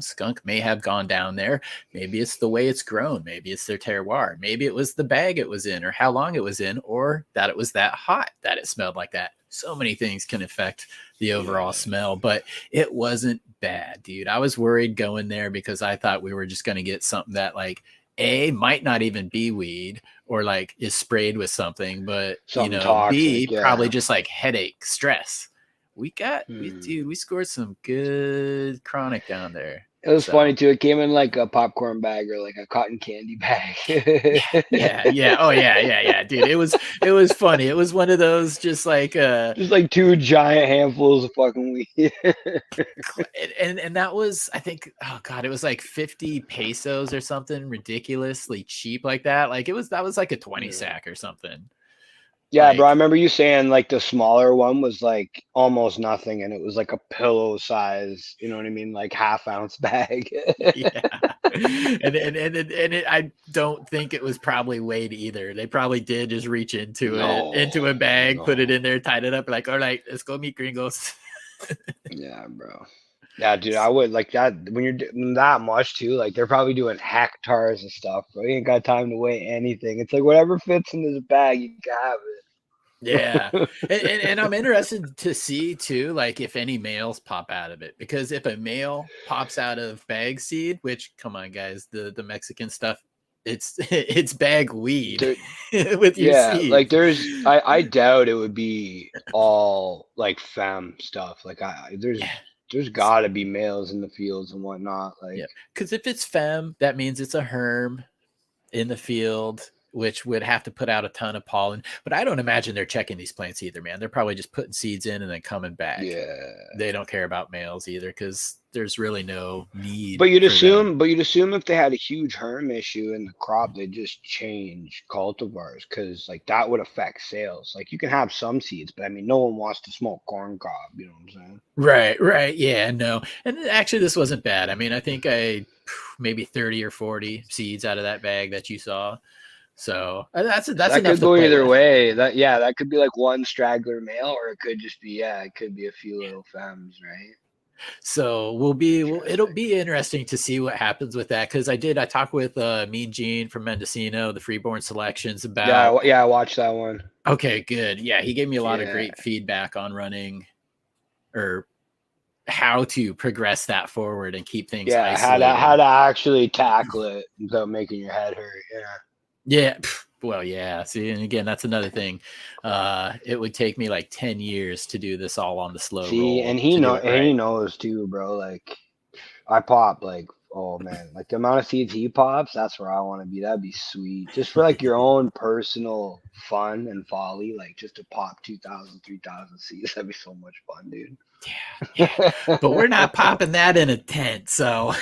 Skunk may have gone down there. Maybe it's the way it's grown. Maybe it's their terroir. Maybe it was the bag it was in, or how long it was in, or that it was that hot that it smelled like that. So many things can affect the overall smell, but it wasn't bad, dude. I was worried going there because I thought we were just going to get something that like might not even be weed, or like is sprayed with something, but something toxic, B probably just like headache, stress. We scored some good chronic down there. It was funny too. It came in like a popcorn bag or like a cotton candy bag. Yeah. Oh yeah, dude. It was funny. It was one of those just like two giant handfuls of fucking weed. and that was, I think, oh god, it was like 50 pesos or something ridiculously cheap like that. Like that was like a 20 sack or something. Yeah, bro. I remember you saying like the smaller one was like almost nothing, and it was like a pillow size. You know what I mean? Like half-ounce bag. Yeah, and I don't think it was probably weighed either. They probably did just reach into a bag, put it in there, tied it up, like, all right, let's go meet gringos. Yeah, bro. Yeah, dude, I would like that when you're doing that much too. Like they're probably doing hectares of stuff, bro. You ain't got time to weigh anything. It's like whatever fits in this bag, you can have it. Yeah, and I'm interested to see too, like if any males pop out of it, because if a male pops out of bag seed, which come on guys, the Mexican stuff, it's bag weed with your seed. Like I doubt it would be all like femme stuff. Like there's got to be males in the fields and whatnot. Like, because if it's femme, that means it's a herm in the field, which would have to put out a ton of pollen. But I don't imagine they're checking these plants either, man. They're probably just putting seeds in and then coming back. Yeah, they don't care about males either because there's really no need. But you'd assume if they had a huge herm issue in the crop, they'd just change cultivars, because like that would affect sales. Like you can have some seeds, but I mean, no one wants to smoke corn cob. You know what I'm saying? Right. Yeah, no. And actually, this wasn't bad. I mean, I think I maybe 30 or 40 seeds out of that bag that you saw. So that's that enough could go either way. That could be like one straggler male, or it could just be it could be a few little femmes, right? So it'll be interesting to see what happens with that, because I talked with Mean Gene from Mendocino, the Freeborn Selections, about. Yeah, I watched that one. Okay, good. Yeah, he gave me a lot of Yeah. great feedback on running, or how to progress that forward and keep things Yeah, isolated. how to actually tackle it without making your head hurt. Yeah. Well, yeah. See, and again, that's another thing. It would take me like 10 years to do this all on the slow See, roll and to do it right. he knows too, bro. Like I pop like, oh man, like the amount of seeds he pops, that's where I want to be. That'd be sweet. Just for like your own personal fun and folly, like just to pop 2,000, 3,000 seeds. That'd be so much fun, dude. Yeah. But we're not popping that in a tent. So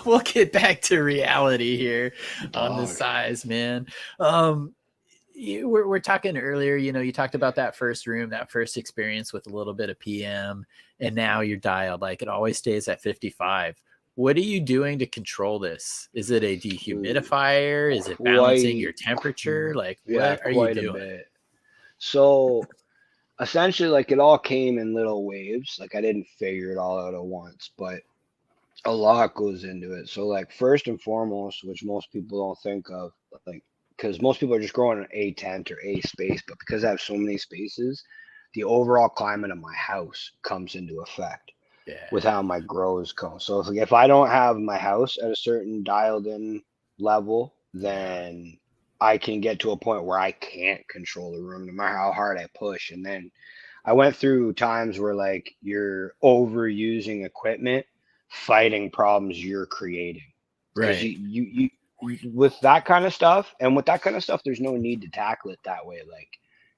we'll get back to reality here on the size, man. We're talking earlier, you talked about that first room, that first experience with a little bit of PM, and now you're dialed. Like, it always stays at 55. What are you doing to control this? Is it a dehumidifier? Is it balancing your temperature? Like, Yeah, what are you quite a doing? bit. So essentially, like it all came in little waves. Like I didn't figure it all out at once, but a lot goes into it. So like first and foremost, which most people don't think of, like because most people are just growing an A tent or A space, but because I have so many spaces, the overall climate of my house comes into effect with how my grows come. So if I don't have my house at a certain dialed in level, then I can get to a point where I can't control the room no matter how hard I push. And then I went through times where like you're overusing equipment, fighting problems you're creating. Because Right. you with that kind of stuff, and with that kind of stuff, there's no need to tackle it that way. Like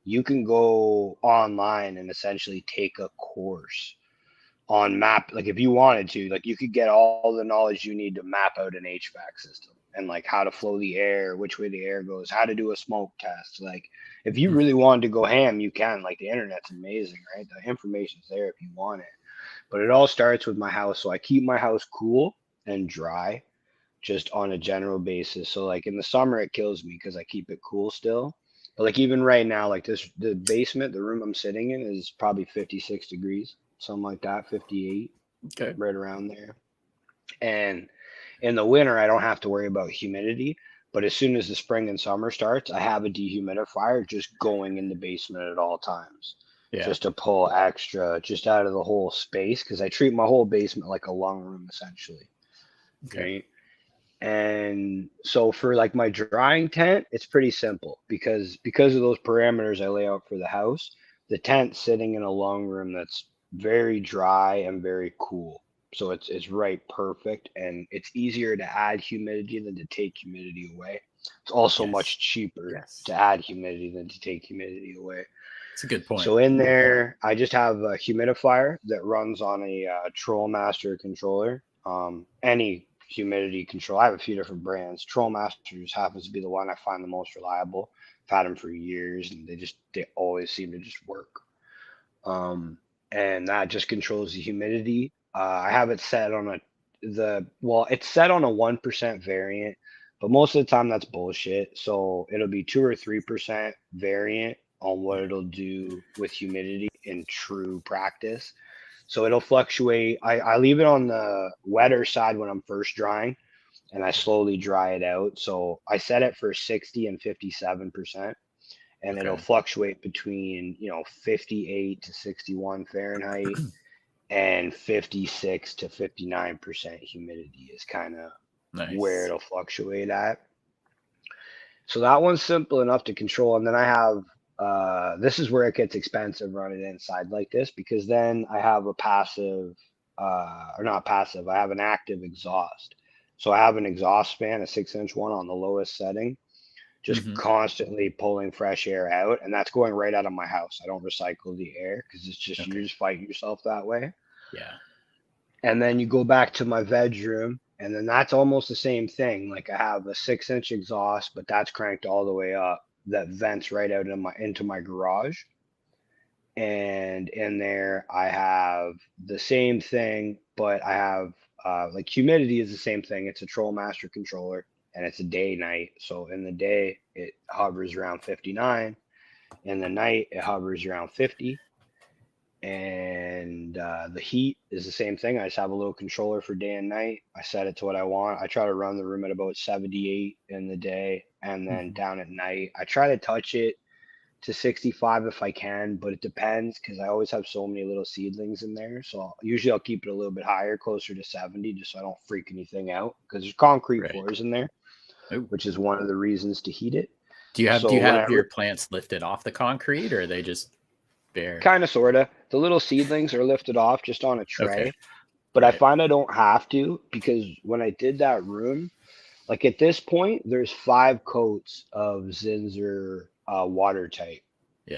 you can go online and essentially take a course on map, like if you wanted to, like you could get all the knowledge you need to map out an HVAC system and like how to flow the air, which way the air goes, how to do a smoke test. Like if you really wanted to go ham, you can. Like the internet's amazing, right? The information's there if you want it. But it all starts with my house. So I keep my house cool and dry just on a general basis. So like in the summer it kills me because I keep it cool still. But like even right now, like the basement, the room I'm sitting in is probably 56 degrees, something like that, 58, Okay. right around there. And in the winter, I don't have to worry about humidity. But as soon as the spring and summer starts, I have a dehumidifier just going in the basement at all times, Yeah. just to pull extra just out of the whole space because I treat my whole basement like a lung room essentially. Okay. Right. And so for like my drying tent, it's pretty simple because of those parameters I lay out for the house. The tent's sitting in a long room that's very dry and very cool. So it's right perfect, and it's easier to add humidity than to take humidity away. It's also much cheaper to add humidity than to take humidity away. It's a good point. So in there, I just have a humidifier that runs on a Trollmaster controller. Any humidity control. I have a few different brands. Trollmaster just happens to be the one I find the most reliable. I've had them for years, and they always seem to just work. And that just controls the humidity. I have it set on it's set on a 1% variant, but most of the time that's bullshit. So it'll be 2 or 3% variant on what it'll do with humidity in true practice. So it'll fluctuate. I leave it on the wetter side when I'm first drying, and I slowly dry it out. So I set it for 60 and 57%, and it'll fluctuate between 58 to 61 Fahrenheit and 56 to 59% humidity is kind of where it'll fluctuate at. So that one's simple enough to control. And then I have this is where it gets expensive running inside like this, because then I have a passive or not passive, I have an active exhaust. So I have an exhaust fan, a 6-inch one on the lowest setting, just constantly pulling fresh air out, and that's going right out of my house. I don't recycle the air because it's just you're just fighting yourself that way. Yeah. And then you go back to my bedroom, and then that's almost the same thing. Like I have a 6-inch exhaust, but that's cranked all the way up that vents right out into my garage. And in there I have the same thing, but I have like humidity is the same thing. It's a Trollmaster controller, and it's a day night. So in the day it hovers around 59. In the night it hovers around 50. And the heat is the same thing. I just have a little controller for day and night. I set it to what I want. I try to run the room at about 78 in the day, and then down at night, I try to touch it to 65 if I can, but it depends because I always have so many little seedlings in there. So usually I'll keep it a little bit higher, closer to 70, just so I don't freak anything out, because there's concrete floors in there, which is one of the reasons to heat it. Do you have your plants lifted off the concrete, or are they just bare? Kind of, sort of. The little seedlings are lifted off just on a tray. Okay. But I find I don't have to, because when I did that room, like at this point, there's 5 coats of Zinsser watertight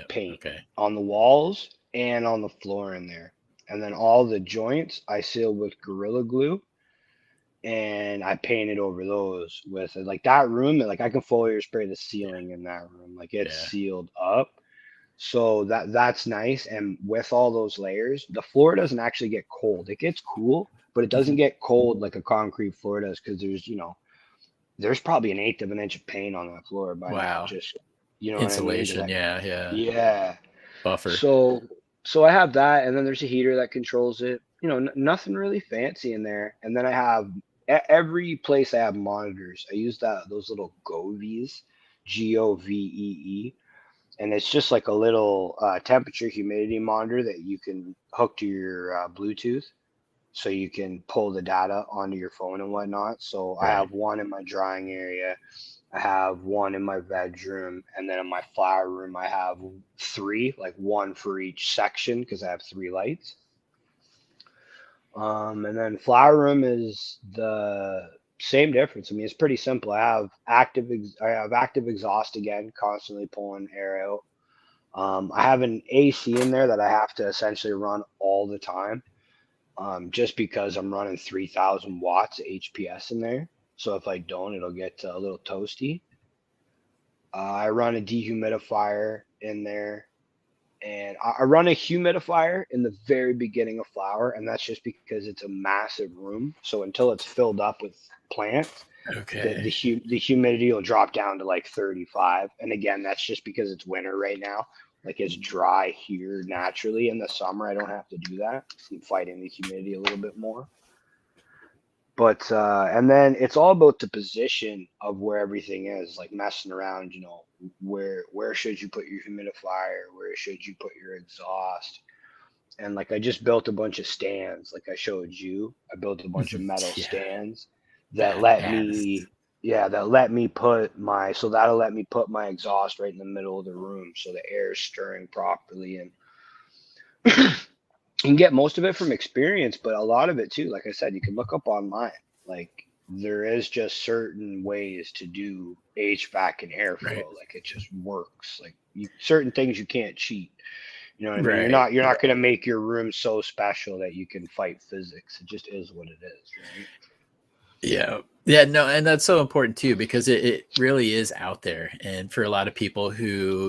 paint on the walls and on the floor in there. And then all the joints I sealed with Gorilla Glue, and I painted over those with it. Like that room, like I can foliar spray the ceiling in that room. Like it's sealed up. So that's nice. And with all those layers, the floor doesn't actually get cold. It gets cool, but it doesn't get cold like a concrete floor does, because there's probably 1/8 of an inch of paint on that floor by now. Just insulation. What I mean? Yeah. Buffer. So I have that, and then there's a heater that controls it. Nothing really fancy in there. And then I have every place I have monitors. I use those little Govees, Govee. And it's just like a little temperature humidity monitor that you can hook to your Bluetooth, so you can pull the data onto your phone and whatnot. So I have one in my drying area, I have one in my bedroom, and then in my flower room I have 3, like one for each section, because I have 3 lights. And then flower room is the same difference. I mean, it's pretty simple. I have active exhaust again, constantly pulling air out. I have an AC in there that I have to essentially run all the time, just because I'm running 3,000 watts of HPS in there. So if I don't, it'll get a little toasty. I run a dehumidifier in there, and I run a humidifier in the very beginning of flower, and that's just because it's a massive room. So until it's filled up with plants, the humidity will drop down to like 35. And again, that's just because it's winter right now. Like it's dry here naturally. In the summer, I don't have to do that. I'm fighting the humidity a little bit more. But and then it's all about the position of where everything is, like messing around, where should you put your humidifier, where should you put your exhaust. And like I just built a bunch of stands, like I showed you. I built a bunch of metal stands that let me put my exhaust right in the middle of the room, so the air is stirring properly. And you can get most of it from experience, but a lot of it too, like I said, you can look up online. Like there is just certain ways to do HVAC and airflow. Like it just works. Like certain things you can't cheat. You know what I mean? You're not going to make your room so special that you can fight physics. It just is what it is, right? Yeah, no, and that's so important too, because it really is out there. And for a lot of people who,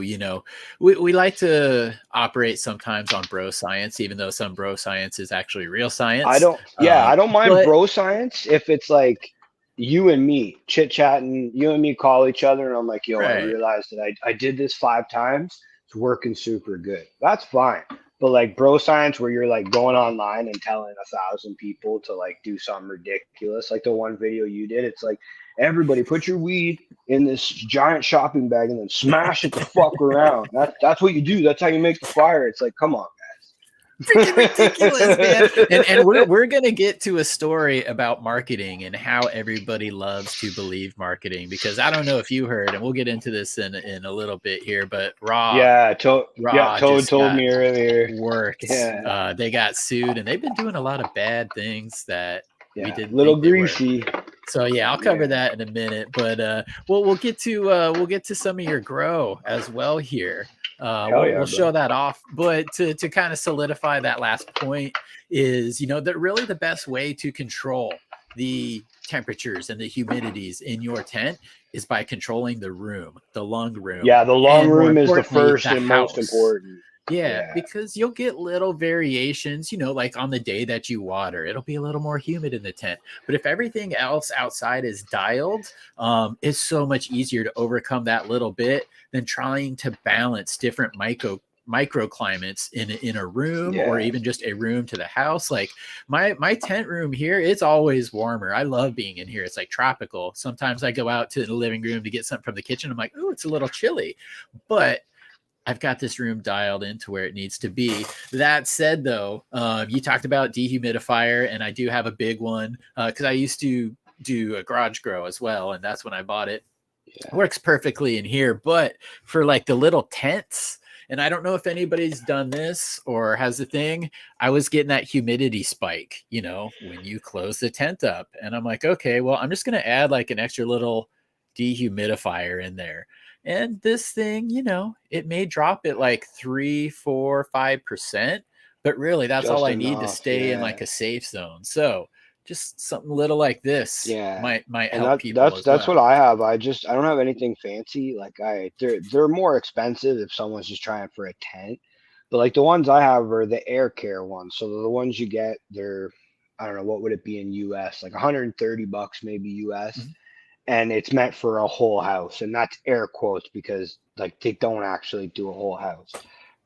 we like to operate sometimes on bro science, even though some bro science is actually real science. I don't mind bro science if it's like you and me chit-chatting, you and me call each other, and I'm like, yo, I realized that I did this 5 times. It's working super good. That's fine. But like bro science, where you're like going online and telling 1,000 people to like do something ridiculous, like the one video you did, it's like, everybody put your weed in this giant shopping bag and then smash it the fuck around. That's what you do. That's how you make the fire. It's like, come on, guys. Freaking ridiculous, man. And we're gonna get to a story about marketing and how everybody loves to believe marketing, because I don't know if you heard, and we'll get into this in a little bit here, but Toad told me earlier. Worked. Yeah. They got sued, and they've been doing a lot of bad things that we didn't. Little greasy. So I'll cover that in a minute, but we'll get to some of your grow as well here. We'll show that off, but to kind of solidify that last point is, that really the best way to control the temperatures and the humidities in your tent is by controlling the lung room. Yeah, the lung room is the first and most important. Yeah, because you'll get little variations, like on the day that you water, it'll be a little more humid in the tent. But if everything else outside is dialed, it's so much easier to overcome that little bit than trying to balance different microclimates in a room or Yeah. even just a room to the house. Like my tent room here, it's always warmer. I love being in here. It's like tropical. Sometimes I go out to the living room to get something from the kitchen. I'm like, oh, it's a little chilly, but I've got this room dialed into where it needs to be. That said, though, you talked about dehumidifier, and I do have a big one because I used to do a garage grow as well, and that's when I bought it. Yeah. It works perfectly in here, but for like the little tents, and I don't know if anybody's done this or has a thing, I was getting that humidity spike, you know, when you close the tent up. And I'm like, okay, well, I'm just going to add like an extra little dehumidifier in there. And this thing, you know, it may drop it like 3, 4, 5%, but really that's all Just I need to enough. stay in Yeah. like a safe zone. So just something little like this Yeah. might And help people as that's what well. I have. I don't have anything fancy. Like they're more expensive if someone's just trying for a tent. But like the ones I have are the air care ones. So the ones you get, they're, I don't know, what would it be in US? Like $130 maybe US. Mhm. And it's meant for a whole house. And that's air quotes because like they don't actually do a whole house.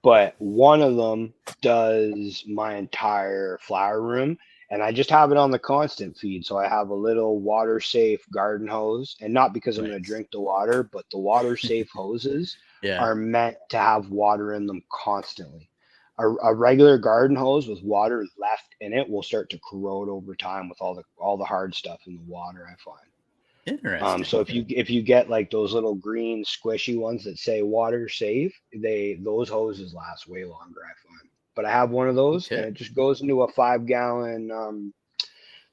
But one of them does my entire flower room, and I just have it on the constant feed. So I have a little water safe garden hose, and not because I'm going to Nice. drink the water, but the water safe hoses Yeah. are meant to have water in them constantly. A regular garden hose with water left in it will start to corrode over time with all the hard stuff in the water, I find. Interesting. So if you get like those little green squishy ones that say water safe, those hoses last way longer, I find. But I have one of those, and Okay. it just goes into a 5 gallon.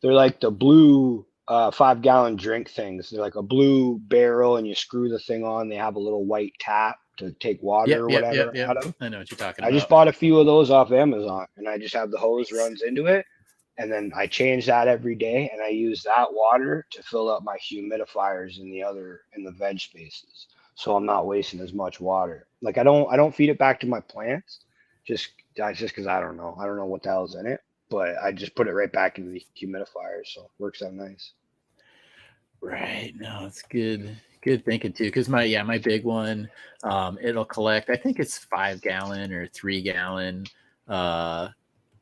They're like the blue 5 gallon drink things. They're like a blue barrel, and you screw the thing on. They have a little white tap to take water Yep, or yep, yep, whatever yep. out of. I know what you're talking I just about. bought a few of those off Amazon, and I just have the hose Nice. runs into it, and then I change that every day, and I use that water to fill up my humidifiers in the veg spaces, so I'm not wasting as much water. Like I don't feed it back to my plants, just that's just because I don't know what the hell's in it, but I just put it right back into the humidifier, so it works out nice. Right. No, it's good. Good thinking too. Because my big one, it'll collect. I think it's 5 gallon or 3 gallon, uh,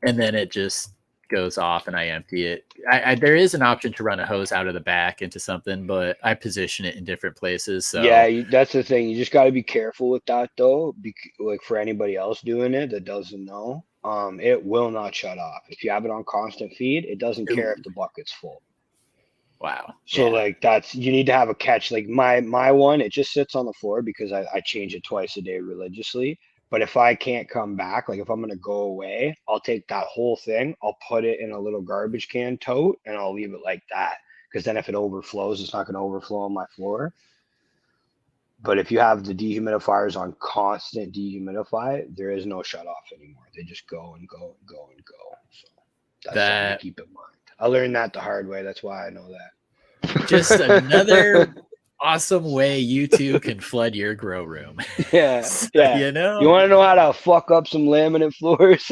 and then it just goes off, and I empty it. There is an option to run a hose out of the back into something, but I position it in different places. Yeah, So that's the thing. You just got to be careful with that though. Like for anybody else doing it that doesn't know, it will not shut off. If you have it on constant feed, it doesn't care if ooh, the bucket's full. wow, So yeah, like you need to have a catch. Like my one, it just sits on the floor because I change it twice a day religiously. But if I can't come back, like if I'm gonna go away, I'll take that whole thing, I'll put it in a little garbage can tote, and I'll leave it like that. Because then if it overflows, it's not gonna overflow on my floor. But if you have the dehumidifiers on constant dehumidify, there is no shut off anymore. They just go and go and go and go. So that's something to that keep in mind. I learned that the hard way. That's why I know just another that. awesome way you two can flood your grow room. Yeah, So, yeah. you know, You want to know how to fuck up some laminate floors?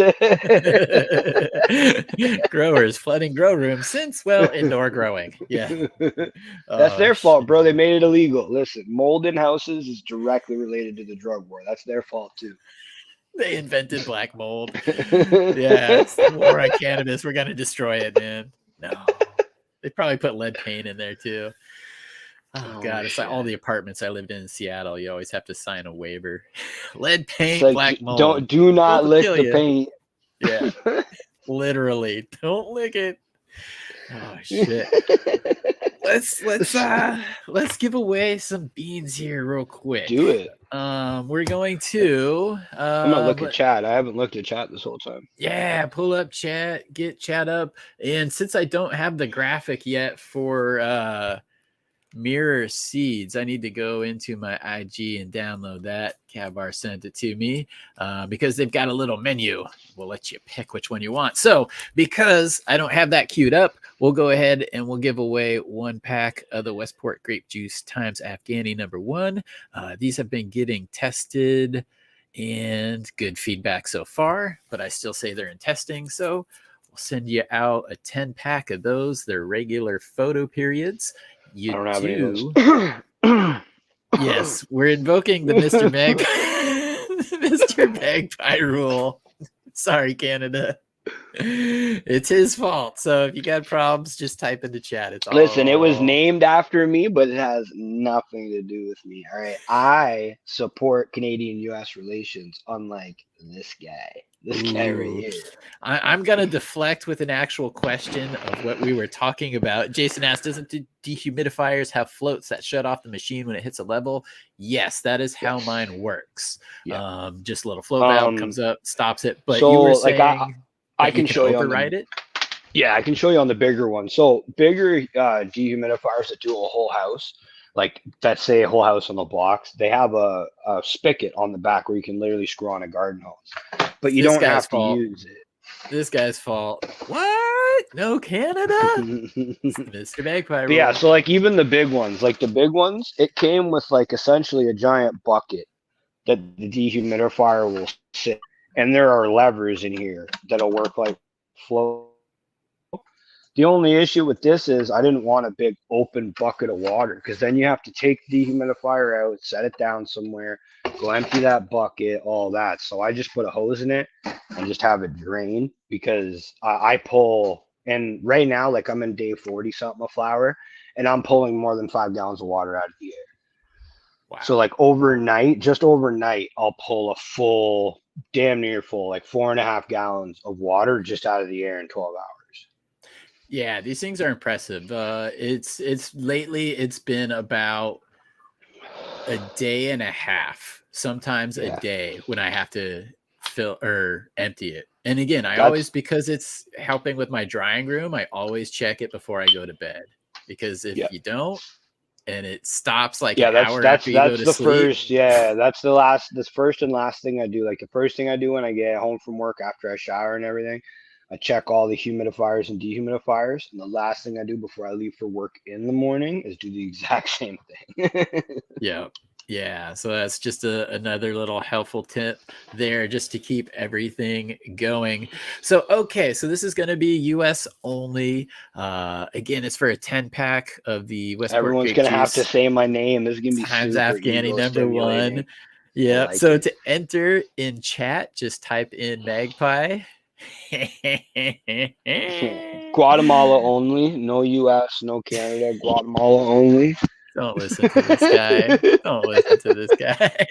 growers flooding grow rooms since, well, indoor growing. Yeah. That's Oh their fault, shit. bro. They made it illegal. Listen, mold in houses is directly related to the drug war. That's their fault too. They invented black mold. Yeah, it's the war on cannabis. We're gonna destroy it, man. No. They probably put lead paint in there too. Oh Oh god, it's like all shit. the apartments I lived in Seattle. You always have to sign a waiver. Lead It's paint, like black mold. do Both not will lick kill the you. paint. Yeah, literally. Don't lick it. Oh shit. Let's give away some beans here real quick. Do it. We're going to I'm gonna look at chat. I haven't looked at chat this whole time. yeah, pull up chat, get chat up. And since I don't have the graphic yet for Mirror Seeds, I need to go into my IG and download that. Cabar sent it to me because they've got a little menu. We'll let you pick which one you want. So because I don't have that queued up, we'll go ahead and we'll give away 1 pack of the Westport Grape Juice times Afghani #1. These have been getting tested and good feedback so far, but I still say they're in testing. So we'll send you out a 10 pack of those. They're regular photo periods. I You don't have any of do. those. Yes, we're invoking the Mr. Magpie. Mr. Magpie rule. Sorry, Canada. It's his fault. So if you got problems, just type in the chat. It's all. Listen, it was named after me, but it has nothing to do with me. All right. I support Canadian-US relations, unlike this guy. This guy right here. I'm going to deflect with an actual question of what we were talking about. Jason asked, doesn't dehumidifiers have floats that shut off the machine when it hits a level? Yes, that is how mine works. Yeah. Just a little float valve comes up, stops it. But so, you were saying I can show you override it? Yeah, I can show you on the bigger one. So bigger dehumidifiers that do a whole house, like that say a whole house on the blocks, they have a spigot on the back where you can literally screw on a garden hose. But you don't have to use it. This guy's fault. What? No Canada? Mr. Magpie rule. Yeah, so like even the big ones, it came with like essentially a giant bucket that the dehumidifier will sit. And there are levers in here that'll work like flow. The only issue with this is I didn't want a big open bucket of water because then you have to take the dehumidifier out, set it down somewhere, go empty that bucket, all that. So I just put a hose in it and just have it drain because I pull. And right now, like I'm in day 40 something of flower, and I'm pulling more than 5 gallons of water out of the air. Wow. So like just overnight, I'll pull a full, damn near full, like 4.5 gallons of water just out of the air in 12 hours. Yeah, these things are impressive. It's lately it's been about a day and a half, sometimes a day when I have to fill or empty it. And again, always, because it's helping with my drying room, I always check it before I go to bed. Because if you don't, and it stops like an hour after you go to sleep. That's the first and last thing I do. Like the first thing I do when I get home from work after I shower and everything, I check all the humidifiers and dehumidifiers. And the last thing I do before I leave for work in the morning is do the exact same thing. Yeah. So that's just another little helpful tip there just to keep everything going. So, okay. So this is going to be US only. Again, it's for a 10-pack of the Westport. Everyone's going to have to say my name. This is going to be times super Afghani #1. Yeah. Like so to enter in chat, just type in Magpie. Guatemala only, no US, no Canada, Guatemala only. Don't listen to this guy. Don't listen to this guy.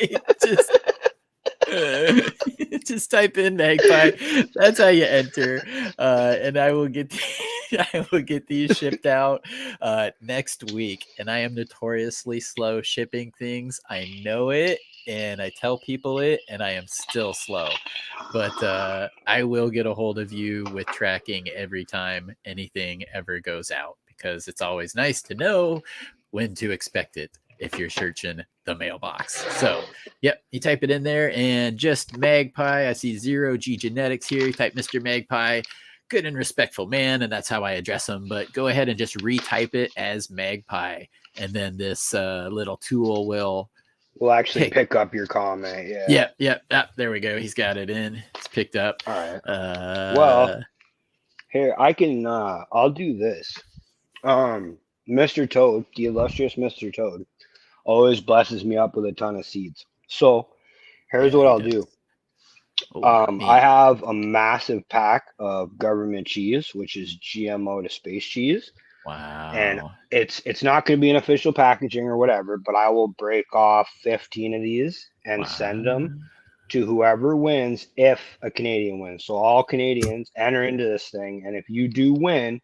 Just type in Magpie. That's how you enter. And I will get these shipped out next week. And I am notoriously slow shipping things. I know it. And I tell people it, and I am still slow. But I will get a hold of you with tracking every time anything ever goes out, because it's always nice to know when to expect it if you're searching the mailbox. So, yep, you type it in there, and just Magpie. I see 0G Genetics here. You type Mr. Magpie. Good and respectful man, and that's how I address him. But go ahead and just retype it as Magpie, and then this little tool will... We'll actually pick up your comment. Yeah. There we go. He's got it in. It's picked up. All right. Well, here I can. I'll do this. Mr. Toad, the illustrious Mr. Toad, always blesses me up with a ton of seeds. So here's what I'll do. I have a massive pack of government cheese, which is GMO to space cheese. Wow. And it's not going to be an official packaging or whatever, but I will break off 15 of these and send them to whoever wins if a Canadian wins. So all Canadians enter into this thing, and if you do win,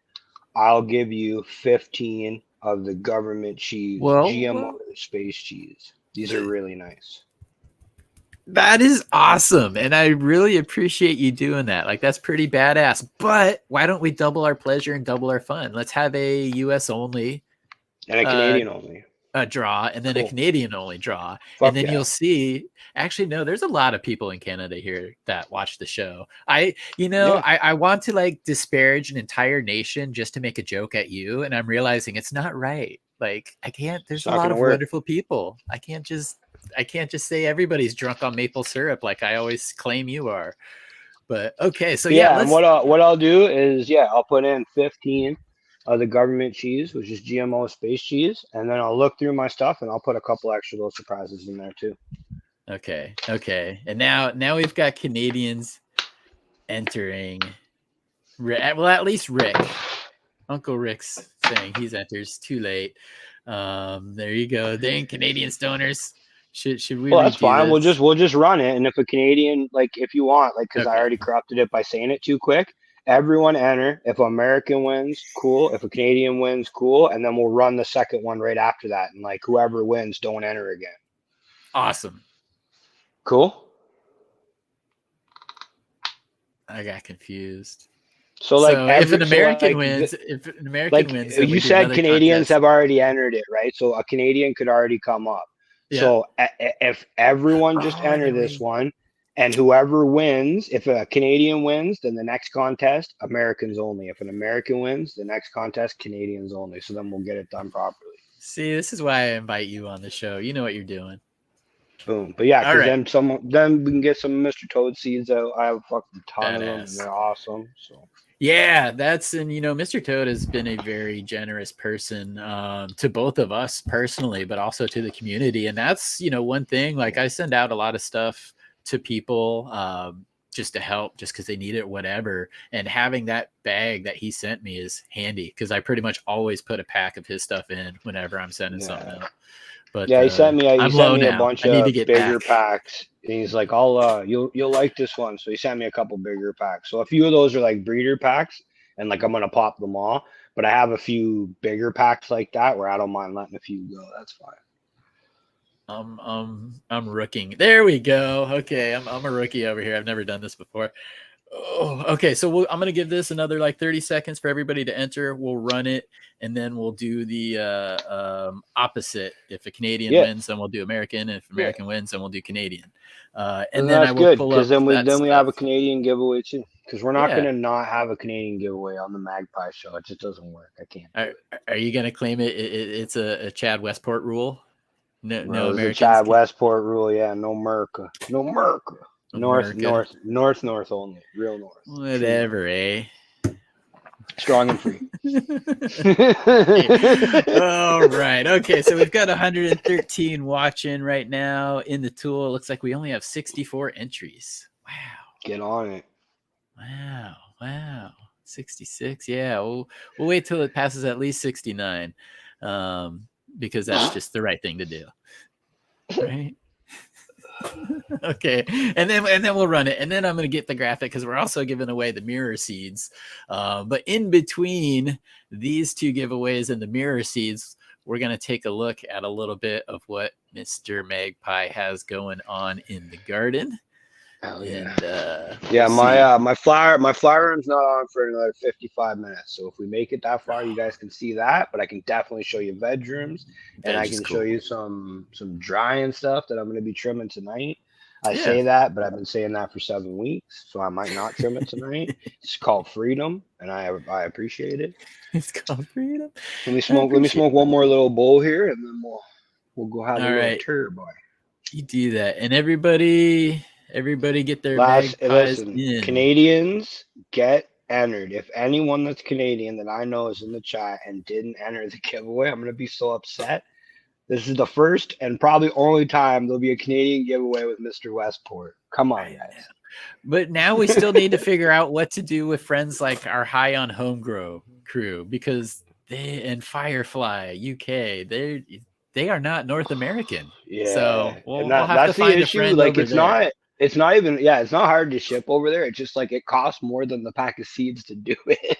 I'll give you 15 of the government cheese, GMO space cheese. These are really nice. That is awesome. And I really appreciate you doing that. Like, that's pretty badass. But why don't we double our pleasure and double our fun? Let's have a US only and a Canadian only draw, and then a Canadian only draw. And then you'll see, actually, no, there's a lot of people in Canada here that watch the show. I want to like disparage an entire nation just to make a joke at you. And I'm realizing it's not right. Like, I can't, there's a lot of wonderful people. I can't just say everybody's drunk on maple syrup like I always claim you are. But okay, so and what I'll do is I'll put in 15 of the government cheese, which is GMO space cheese, and then I'll look through my stuff and I'll put a couple extra little surprises in there too. Okay. And now we've got Canadians entering. Well, at least Rick. Uncle Rick's saying he's enters too late. There you go. Dang, Canadian stoners. Should we Well, that's redo fine. this? We'll just run it, and if a Canadian, like, if you want, like, because I Okay. already corrupted it by saying it too quick. Everyone enter. If an American wins, cool. If a Canadian wins, cool. And then we'll run the second one right after that. And like whoever wins, don't enter again. Awesome. Cool. I got confused. So like if an American like, wins, then you we do said another Canadians contest. have already entered it, right? So a Canadian could already come up. Yeah. So if everyone just enter this one, and whoever wins, if a Canadian wins, then the next contest, Americans only. If an American wins, the next contest, Canadians only. So then we'll get it done properly. See, this is why I invite you on the show. You know what you're doing. Boom. But yeah, because right. then we can get some Mr. Toad seeds out. I have a fucking ton of them, and Badass. they're awesome. So yeah, Mr. Toad has been a very generous person to both of us personally, but also to the community. And that's, one thing, like I send out a lot of stuff to people just to help, just because they need it, whatever. And having that bag that he sent me is handy because I pretty much always put a pack of his stuff in whenever I'm sending something out. But yeah, he sent me a now. bunch I need to of get bigger back. packs. And he's like, you'll like this one. So he sent me a couple bigger packs. So a few of those are like breeder packs, and like I'm gonna pop them all. But I have a few bigger packs like that where I don't mind letting a few go. That's fine. I'm rooking. There we go. Okay, I'm a rookie over here. I've never done this before. Oh, okay. So I'm gonna give this another like 30 seconds for everybody to enter. We'll run it, and then we'll do the opposite. If a Canadian wins, then we'll do American. And if American wins, then we'll do Canadian. And then that's I will good pull up because then we stuff. have a Canadian giveaway too. Because we're not gonna not have a Canadian giveaway on the Magpie show. It just doesn't work. I can't. Are you gonna claim it's a Chad Westport rule? No Americans. The Chad Westport rule. Yeah, no Merca. No Merca. North only. Real north. Whatever, eh? Strong and free. All right. Okay. So we've got 113 watching right now in the tool. It looks like we only have 64 entries. Wow. Get on it. Wow. 66. Yeah. We'll wait till it passes at least 69. Because that's just the right thing to do. Right. Okay, and then we'll run it, and then I'm going to get the graphic because we're also giving away the mirror seeds. But in between these two giveaways and the mirror seeds, we're going to take a look at a little bit of what Mr. Magpie has going on in the garden. Hell yeah. And, my flower room's not on for another 55 minutes. So if we make it that far, you guys can see that. But I can definitely show you bedrooms, and I can show you some drying stuff that I'm going to be trimming tonight. I say that, but I've been saying that for 7 weeks, so I might not trim it tonight. It's called freedom, and I appreciate it. It's called freedom. Let me smoke one more little bowl here, and then we'll go have a little tour, boy. You do that, and everybody get their magpies in. Canadians get entered. If anyone that's Canadian that I know is in the chat and didn't enter the giveaway, I'm gonna be so upset. This is the first and probably only time there'll be a Canadian giveaway with Mr. Westport. Come on, guys. But now we still need to figure out what to do with friends like our High on Homegrow crew, because and Firefly UK, they are not North American. Yeah. So we'll have to find the issue. Like it's not even it's not hard to ship over there. It's just like it costs more than the pack of seeds to do it.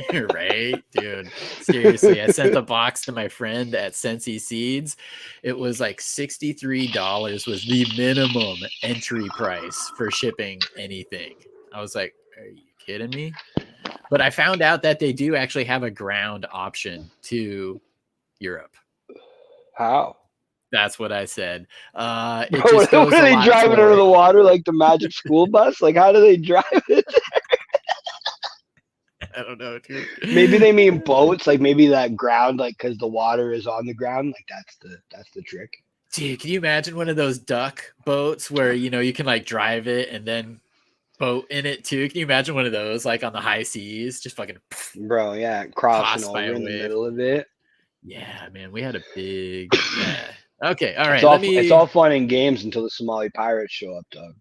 Right, dude. Seriously, I sent the box to my friend at Sensi Seeds. It was like $63 was the minimum entry price for shipping anything. I was like, are you kidding me? But I found out that they do actually have a ground option to Europe. How? That's what I said. What are they driving under the water like the Magic School Bus? Like, how do they drive it? I don't know, dude. Maybe they mean boats, like maybe that ground, like because the water is on the ground, like that's the trick. Dude, can you imagine one of those duck boats where you can like drive it and then boat in it too? Can you imagine one of those like on the high seas, just fucking crossing over in the middle of it? Yeah, man, we had a big Okay, all right. It's all fun and games until the Somali pirates show up, Doug.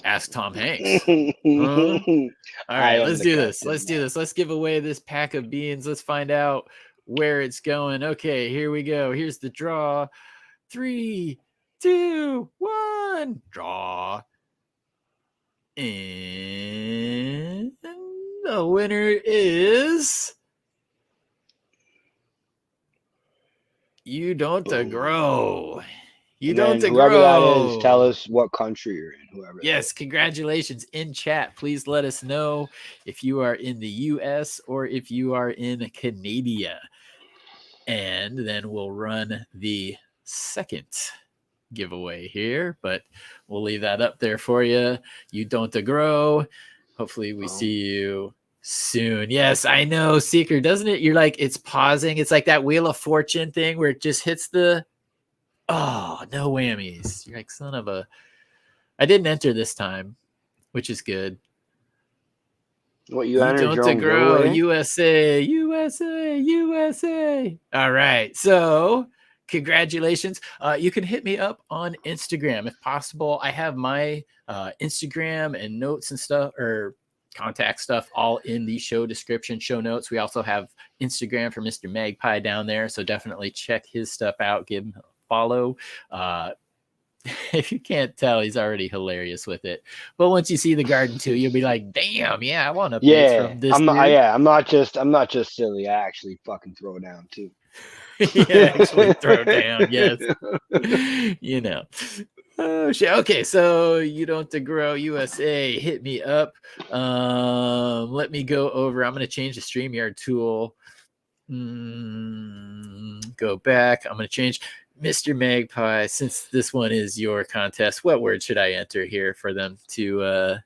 Ask Tom Hanks. I Huh? All right, am let's the do this. captain Let's do now. this. Let's give away this pack of beans. Let's find out where it's going. Okay, here we go. Here's the draw. 3, 2, 1. Draw. And the winner is You Don't Grow. You And Don't then whoever that is, Grow. tell us what country you're in. Whoever. Yes, congratulations in chat. Please let us know if you are in the US or if you are in Canada. And then we'll run the second giveaway here, but we'll leave that up there for you. You Don't Grow. Hopefully we see you soon. Yes, I know, Seeker, doesn't it? You're like, it's pausing. It's like that Wheel of Fortune thing where it just hits the, oh, no whammies. You're like, son of a, I didn't enter this time, which is good. What you entered your Don't own Grow, giveaway? USA, USA, USA. All right, so congratulations. You can hit me up on Instagram if possible. I have my Instagram and notes and stuff, or contact stuff, all in the show description, show notes. We also have Instagram for Mr. Magpie down there, so definitely check his stuff out. Give him a follow. If you can't tell, he's already hilarious with it. But once you see the garden too, you'll be like, "Damn, yeah, I want updates from this." I'm not just silly. I actually fucking throw down too. Yeah, actually throw down. Yes, you know. Oh shit. Okay, so You Don't Grow USA. Hit me up. Let me go over. I'm gonna change the StreamYard tool. Go back. I'm gonna change. Mr. Magpie, since this one is your contest, what word should I enter here for them to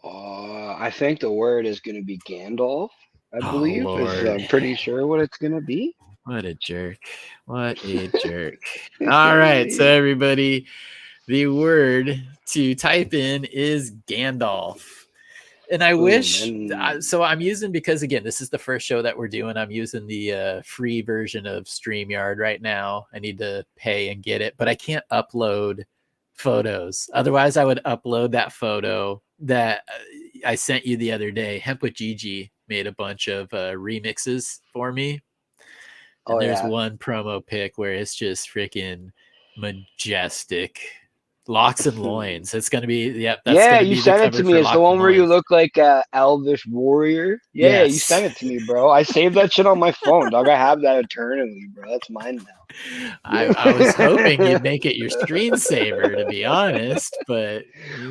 I think the word is going to be Gandalf, I believe. I'm pretty sure what it's going to be. What a jerk. What a jerk. All right, so everybody, the word to type in is Gandalf. And I wish, so I'm using, because again, this is the first show that we're doing. I'm using the free version of StreamYard right now. I need to pay and get it, but I can't upload photos. Otherwise, I would upload that photo that I sent you the other day. Hemp with Gigi made a bunch of remixes for me. And there's one promo pic where it's just freaking majestic. Locks and Loins. It's gonna be, yep. That's yeah, gonna you be sent it to me. It's the one where you look like a Elvish warrior. Yeah, yes. You sent it to me, bro. I saved that shit on my phone, dog. I have that eternally, bro. That's mine now. I was hoping you'd make it your screensaver, to be honest, but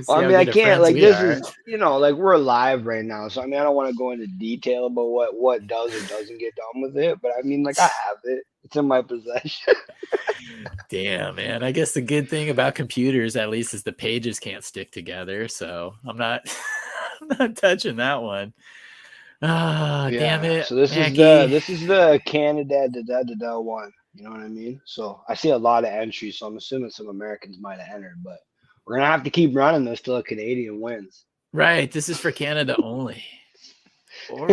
I mean, I can't. Like, this is, like, we're live right now, so I mean, I don't want to go into detail about what does or doesn't get done with it, but I mean, like, I have it. It's in my possession. Damn, man. I guess the good thing about computers, at least, is the pages can't stick together. So I'm not touching that one. Ah, damn it. So this is the Canada one. You know what I mean? So I see a lot of entries, so I'm assuming some Americans might have entered, but we're gonna have to keep running this till a Canadian wins. Right. This is for Canada only. Or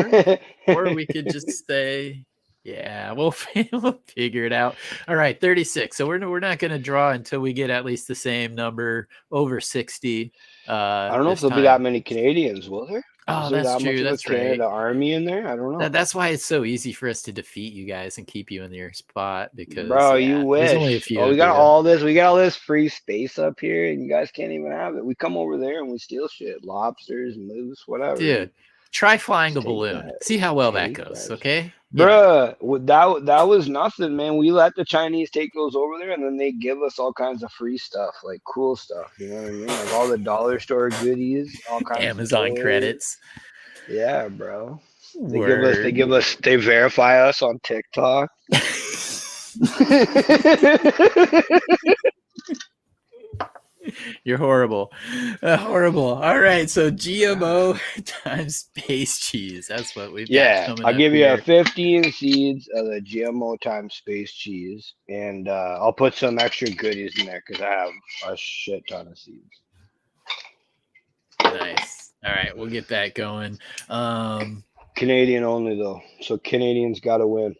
we could just say, yeah, we'll figure it out. All right, 36. So we're not going to draw until we get at least the same number, over 60. I don't know if there'll be that many Canadians, will there? Oh, that's true. That's right. Canada Army in there. I don't know. That's why it's so easy for us to defeat you guys and keep you in your spot, because bro, you wish. There's only a few. We got all this. We got all this free space up here, and you guys can't even have it. We come over there and we steal shit, lobsters, moose, whatever. Dude, try flying the balloon. See how well that goes. Okay. Bruh, that was nothing, man. We let the Chinese take those over there, and then they give us all kinds of free stuff, like cool stuff. You know what I mean? Like all the dollar store goodies, all kinds of Amazon credits. Yeah, bro. They verify us on TikTok. You're horrible. Horrible. All right. So GMO times space cheese. That's what we've got coming I'll give you here. 15 seeds of the GMO times space cheese. And I'll put some extra goodies in there because I have a shit ton of seeds. Nice. All right. We'll get that going. Canadian only, though. So Canadians got to win.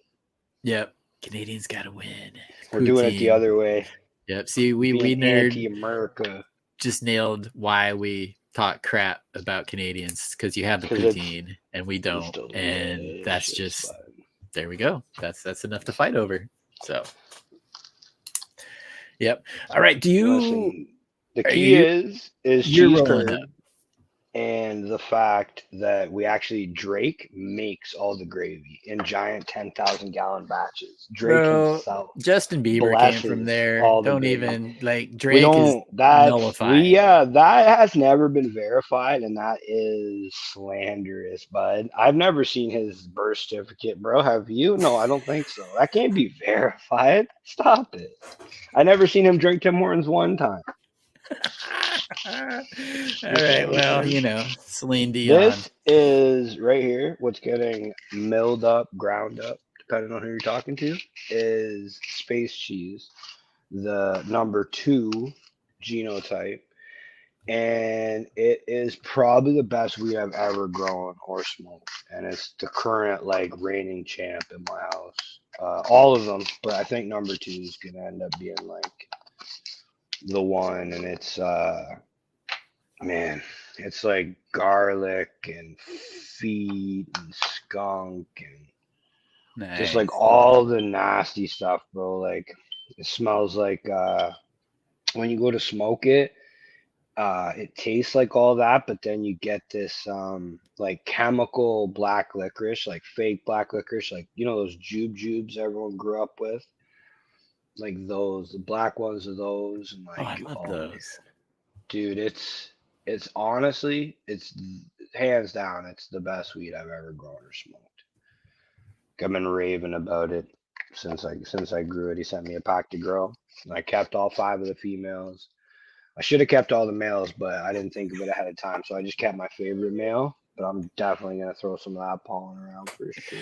Yep. Canadians got to win. We're doing it the other way. Yep. See, we Being nerd anti-America. just nailed why we talk crap about Canadians, because you have the poutine and we don't, and that's just there we go. That's enough to fight over. So, yep. All right. Do you? Listen, the key is cheese curd. And the fact that Drake makes all the gravy in giant 10,000 gallon batches. Drake himself. Justin Bieber came from there. Don't even like Drake is nullified. That has never been verified, and that is slanderous, bud. I've never seen his birth certificate, bro. Have you? No, I don't think so. That can't be verified. Stop it. I never seen him drink Tim Hortons one time. All right, well, Celine Dion. This is right here. What's getting milled up, ground up, depending on who you're talking to, is space cheese, the number 2 genotype, and it is probably the best we have ever grown or smoked, and it's the current reigning champ in my house. All of them, but I think number 2 is gonna end up being the one, and it's man, it's like garlic and feet and skunk and just all the nasty stuff, bro. It smells like when you go to smoke it, it tastes like all that, but then you get this chemical black licorice, fake black licorice, those jubes everyone grew up with. Those, the black ones are those, and I love those. Dude, it's honestly, it's hands down, it's the best weed I've ever grown or smoked. I've been raving about it since I grew it. He sent me a pack to grow, and I kept all 5 of the females. I should have kept all the males, but I didn't think of it ahead of time, so I just kept my favorite male. But I'm definitely gonna throw some of that pollen around for sure.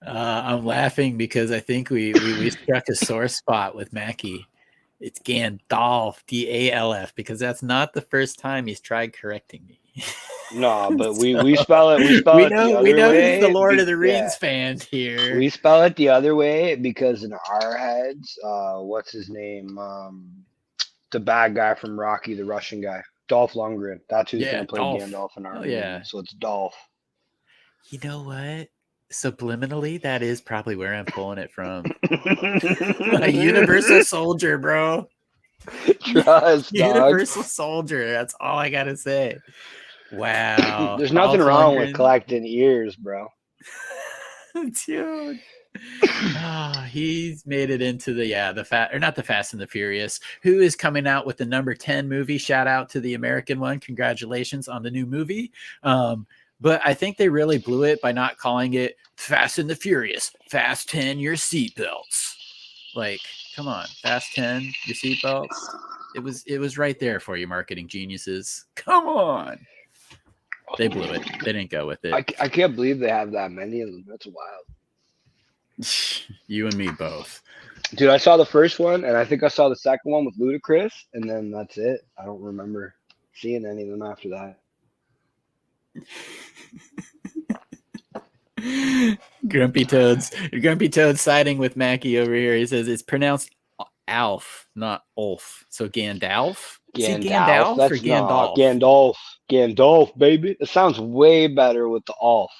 I'm laughing because I think we struck a sore spot with Mackie. It's Gandalf, DALF, because that's not the first time he's tried correcting me. No, but we spell it. We spell it the other way. We know he's the Lord of the Rings fan here. We spell it the other way because in our heads, what's his name? The bad guy from Rocky, the Russian guy, Dolph Lundgren. That's who's gonna play Gandalf in our movie. So it's Dolph. You know what? Subliminally, that is probably where I'm pulling it from. A universal soldier, bro. Trust, universal soldier. That's all I gotta say. Wow. There's nothing wrong with collecting ears, bro. Dude. He's made it into the Fast and the Furious, who is coming out with the number 10 movie. Shout out to the American one. Congratulations on the new movie. But I think they really blew it by not calling it Fast and the Furious. Fast 10 your seatbelts. Come on, Fast 10 your seatbelts. It was right there for you, marketing geniuses. Come on. They blew it. They didn't go with it. I can't believe they have that many of them. That's wild. You and me both. Dude, I saw the first one, and I think I saw the second one with Ludacris, and then that's it. I don't remember seeing any of them after that. Grumpy Toads siding with Mackie over here. He says it's pronounced Alf, not Ulf. So Gandalf? Gandalf or Gandalf? Gandalf, baby. It sounds way better with the Ulf.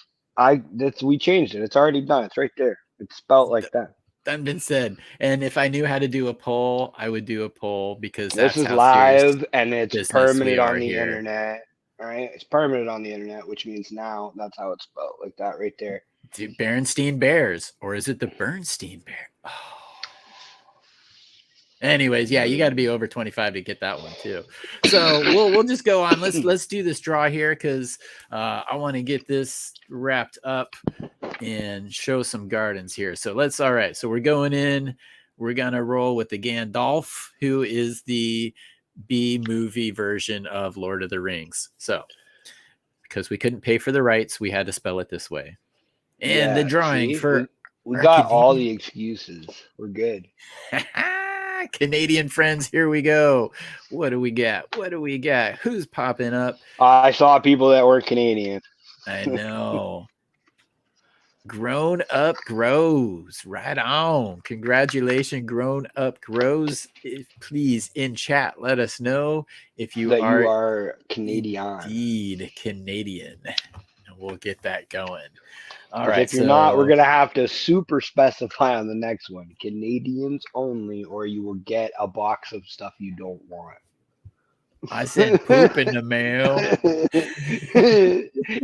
We changed it. It's already done. It's right there. It's spelled like that. That been said. And if I knew how to do a poll, I would do a poll, because this is live and it's permanent on the internet. All right, it's permanent on the internet, which means now that's how it's spelled, like that right there. Dude, Berenstein Bears, or is it the Bernstein Bear? Oh. Anyways, yeah, you got to be over 25 to get that one too. So we'll just go on. Let's do this draw here, because I want to get this wrapped up and show some gardens here. So all right. So we're going in. We're gonna roll with the Gandalf, who is the B movie version of Lord of the Rings. So because we couldn't pay for the rights, we had to spell it this way. And the drawing we got all the excuses. We're good. Canadian friends, here we go. What do we got? Who's popping up? I saw people that were Canadian. I know. Grown Up Grows. Right on. Congratulations, Grown Up Grows. Please, in chat, let us know if you That you are are Canadian. indeed Canadian. And we'll get that going. All Because right. if you're not, we're So gonna have to super specify on the next one. Canadians only, or you will get a box of stuff you don't want. I sent poop in the mail.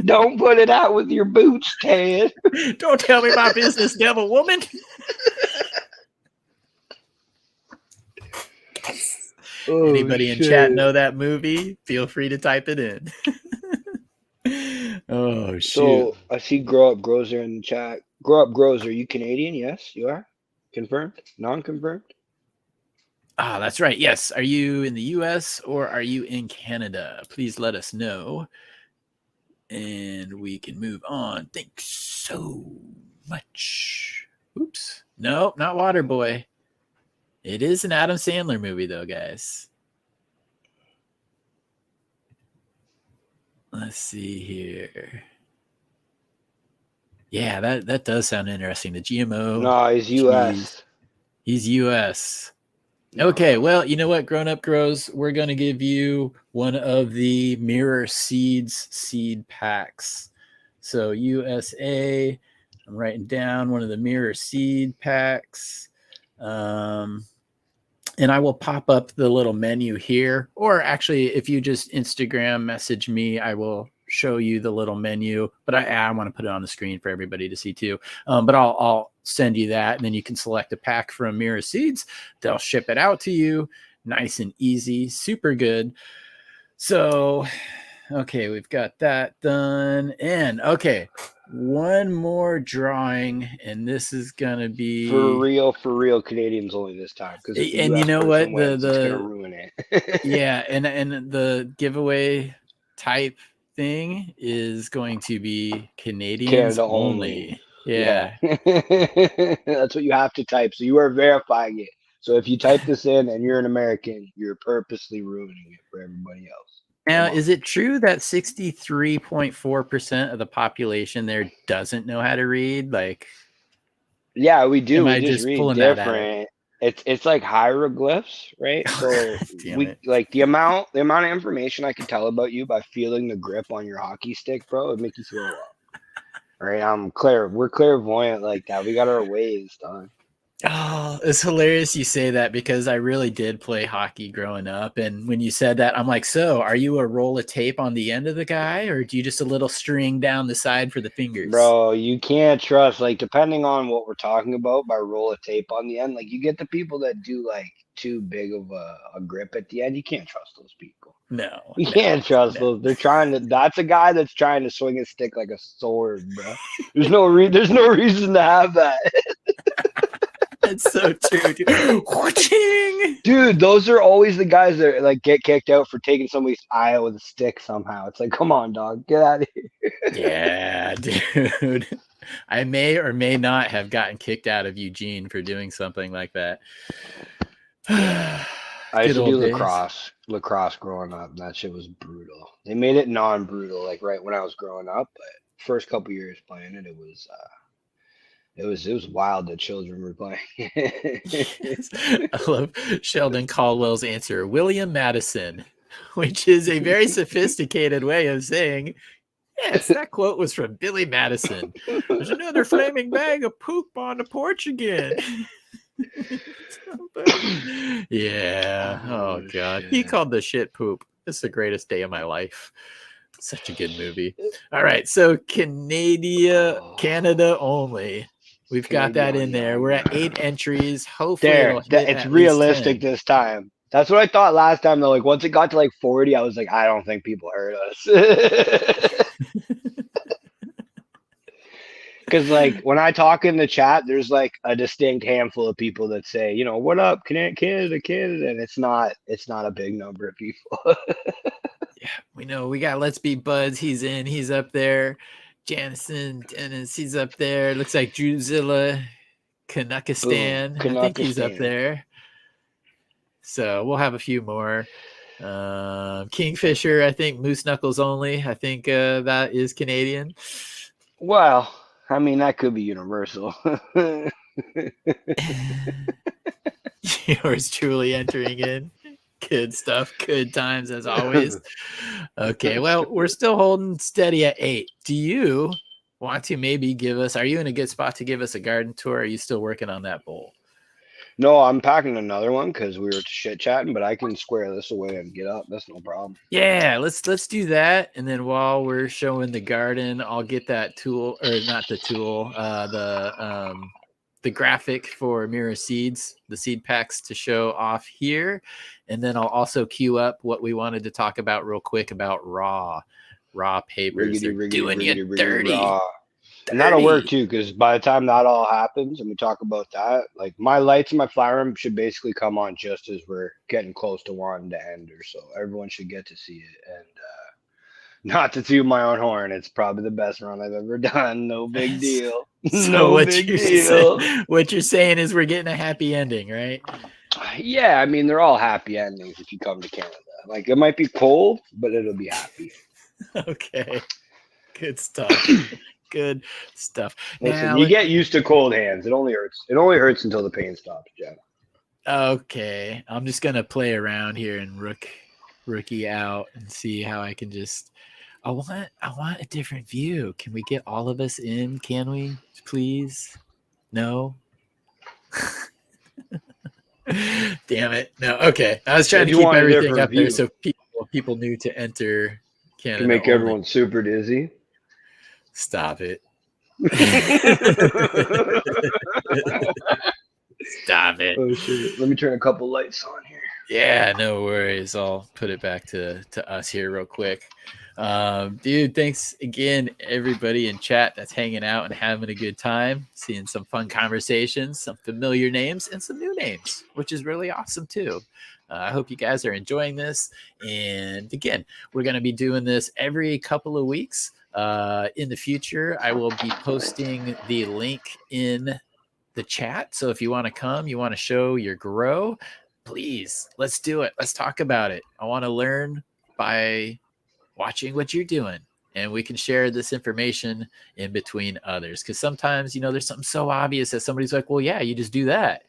Don't put it out with your boots, Ted. Don't tell me my business, devil woman. Oh, Anybody in chat know that movie? Feel free to type it in. Oh, shoot. So I see Grow Up Grows are in the chat. Grow Up Grows, are you Canadian? Yes, you are. Confirmed? Non-confirmed? Ah, that's right. Yes. Are you in the US or are you in Canada? Please let us know. And we can move on. Thanks so much. Oops. No, not Waterboy. It is an Adam Sandler movie, though, guys. Let's see here. Yeah, that does sound interesting. The GMO. No, he's US. Cheese. He's US. Okay, well, you know what, Grown Up Grows? We're going to give you one of the Mirror Seeds seed packs. So USA, I'm writing down one of the Mirror Seed packs. And I will pop up the little menu here. Or actually, if you just Instagram message me, I will show you the little menu. But I want to put it on the screen for everybody to see too. But I'll send you that, and then you can select a pack from Mirror Seeds. They'll ship it out to you. Nice and easy. Super good. So, okay, we've got that done. And okay, one more drawing, and this is gonna be for real Canadians only this time. Because and you know what, wins, it's gonna ruin it. yeah, and the giveaway type thing is going to be Canadians Canada only. Yeah. That's what you have to type. So you are verifying it. So if you type this in and you're an American, you're purposely ruining it for everybody else. Now, is it true that 63.4% of the population there doesn't know how to read? Like, yeah, we do. I We just read different. It's like hieroglyphs, right? So like the amount of information I can tell about you by feeling the grip on your hockey stick, bro, it'd make you throw up. All right, we're clairvoyant like that. We got our ways done. Oh, it's hilarious you say that, because I really did play hockey growing up. And when you said that, I'm like, so are you a roll of tape on the end of the guy, or do you just a little string down the side for the fingers? Bro, you can't trust, like, depending on what we're talking about by roll of tape on the end, like you get the people that do like too big of a grip at the end. You can't trust those people. No. You can't trust those. That's a guy that's trying to swing his stick like a sword, bro. There's no reason to have that. That's so true, dude. Dude, those are always the guys that like get kicked out for taking somebody's eye with a stick somehow. It's like, come on, dog, get out of here. Yeah, dude. I may or may not have gotten kicked out of Eugene for doing something like that. I used to do lacrosse growing up, and that shit was brutal. They made it non-brutal, like right when I was growing up, but first couple years playing it, it was wild that children were playing. I love Sheldon Caldwell's answer, William Madison, which is a very sophisticated way of saying, yes, that quote was from Billy Madison. There's another flaming bag of poop on the porch again. Yeah. Oh God. Shit. He called the shit poop. It's the greatest day of my life. Such a good movie. All right. So Canada only. We've got that in there. We're at 8 entries. Hopefully it's realistic this time. That's what I thought last time though. Like once it got to like 40, I was like, I don't think people heard us. Because like when I talk in the chat, there's like a distinct handful of people that say, you know, what up, Canada, and it's not a big number of people. Yeah, we know. We got Let's Be Buds. He's up there. Janison Dennis, he's up there. Looks like Drewzilla, Canuckistan. I think he's up there. So we'll have a few more. Kingfisher, I think Moose Knuckles only. I think that is Canadian. Well, I mean, that could be universal. Yours truly entering in. Good stuff. Good times as always. Okay, well, we're still holding steady at 8. Do you want to maybe give us, are you in a good spot to give us a garden tour? Or are you still working on that bowl? No, I'm packing another one because we were chit chatting, but I can square this away and get up. That's no problem. Yeah, let's do that. And then while we're showing the garden, I'll get that tool, or not the tool, the graphic for Mirror Seeds, the seed packs to show off here. And then I'll also queue up what we wanted to talk about real quick about raw papers. They're doing you dirty. Raw. And that'll work too, because by the time that all happens and we talk about that, like my lights in my flower room should basically come on just as we're getting close to wanting to end, or so everyone should get to see it. And not to toot my own horn, it's probably the best run I've ever done. No big deal. So no what big you're deal. What you're saying is we're getting a happy ending, right? Yeah, I mean they're all happy endings if you come to Canada. Like it might be cold, but it'll be happy. Okay. Good stuff. Good stuff. Listen, now, you get used to cold hands. It only hurts. It only hurts until the pain stops, Jeff. Okay. I'm just gonna play around here and rookie out and see how I can just I want a different view. Can we get all of us in? Can we please? No. Damn it. No. Okay. I was trying to keep everything up there so people knew to enter Canada. To make everyone super dizzy. Stop it. Stop it. Oh shit. Let me turn a couple lights on here. Yeah, no worries. I'll put it back to us here real quick. Dude, thanks again, everybody in chat that's hanging out and having a good time, seeing some fun conversations, some familiar names, and some new names, which is really awesome too. I hope you guys are enjoying this. And again, we're going to be doing this every couple of weeks. In the future, I will be posting the link in the chat. So if you want to come, you want to show your grow, please, let's do it. Let's talk about it. I want to learn by watching what you're doing, and we can share this information in between others. Because sometimes, there's something so obvious that somebody's like, well, yeah, you just do that.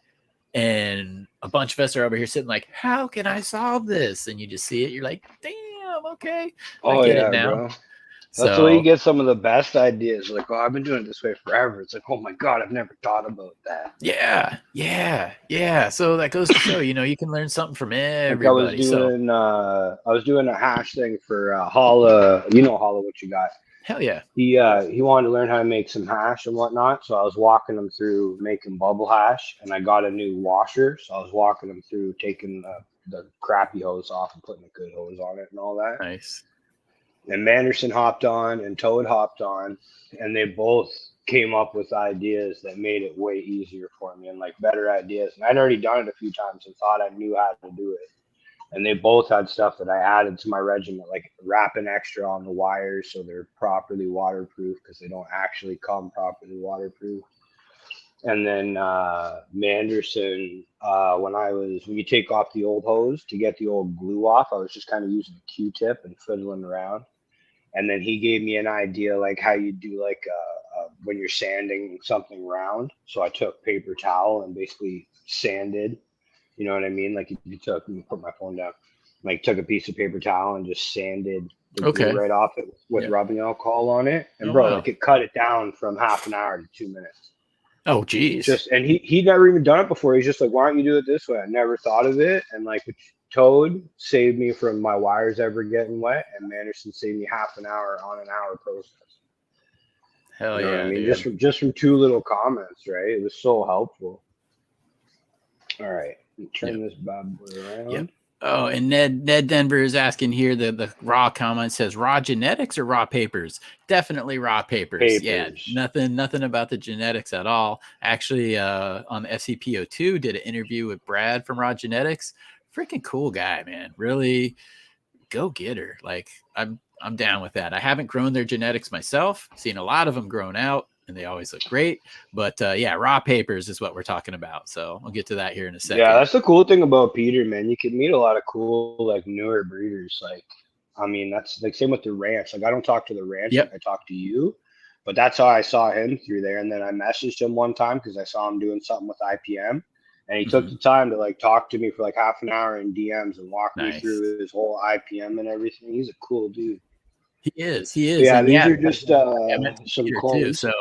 And a bunch of us are over here sitting like, how can I solve this? And you just see it. You're like, damn, okay. I get it now. Bro. That's the way you get some of the best ideas. Like, oh, I've been doing it this way forever. It's like, oh my God, I've never thought about that. Yeah. So that goes to show, you can learn something from everybody. I was doing a hash thing for Holla. Holla, what you got? Hell yeah. He wanted to learn how to make some hash and whatnot. So I was walking him through making bubble hash, and I got a new washer. So I was walking him through taking the crappy hose off and putting a good hose on it and all that. Nice. And Manderson hopped on and Toad hopped on, and they both came up with ideas that made it way easier for me and like better ideas. And I'd already done it a few times and thought I knew how to do it. And they both had stuff that I added to my regiment, like wrapping extra on the wires so they're properly waterproof, because they don't actually come properly waterproof. And then Manderson, when you take off the old hose to get the old glue off, I was just kind of using a Q-tip and fiddling around. And then he gave me an idea like how you do like when you're sanding something round. So I took paper towel and basically sanded. You know what I mean? Like you put my phone down, like took a piece of paper towel and just sanded the glue right off it with rubbing alcohol on it. And like it cut it down from half an hour to 2 minutes. Oh, geez. And he'd never even done it before. He's just like, why don't you do it this way? I never thought of it. And like Toad saved me from my wires ever getting wet, and Manderson saved me half an hour on an hour process. Hell yeah. I mean, just from two little comments, right? It was so helpful. All right. Turn this bad boy around. Yep. Oh, and Ned Denver is asking here, the raw comment says raw genetics or raw papers? Definitely raw papers. Yeah, nothing about the genetics at all. Actually, on the FCPO2 did an interview with Brad from Raw Genetics. Freaking cool guy, man. Really go getter. Like I'm down with that. I haven't grown their genetics myself. Seen a lot of them grown out, and they always look great. But raw papers is what we're talking about. So I'll get to that here in a second. Yeah, that's the cool thing about Peter, man. You can meet a lot of cool, like newer breeders. Like, I mean, that's like same with the ranch. Like, I don't talk to the ranch. Like I talk to you. But that's how I saw him through there. And then I messaged him one time because I saw him doing something with IPM. And he took the time to like talk to me for like half an hour in DMs and walk me through his whole IPM and everything. He's a cool dude. He is. But yeah, And these are just some Peter clones. Too. So,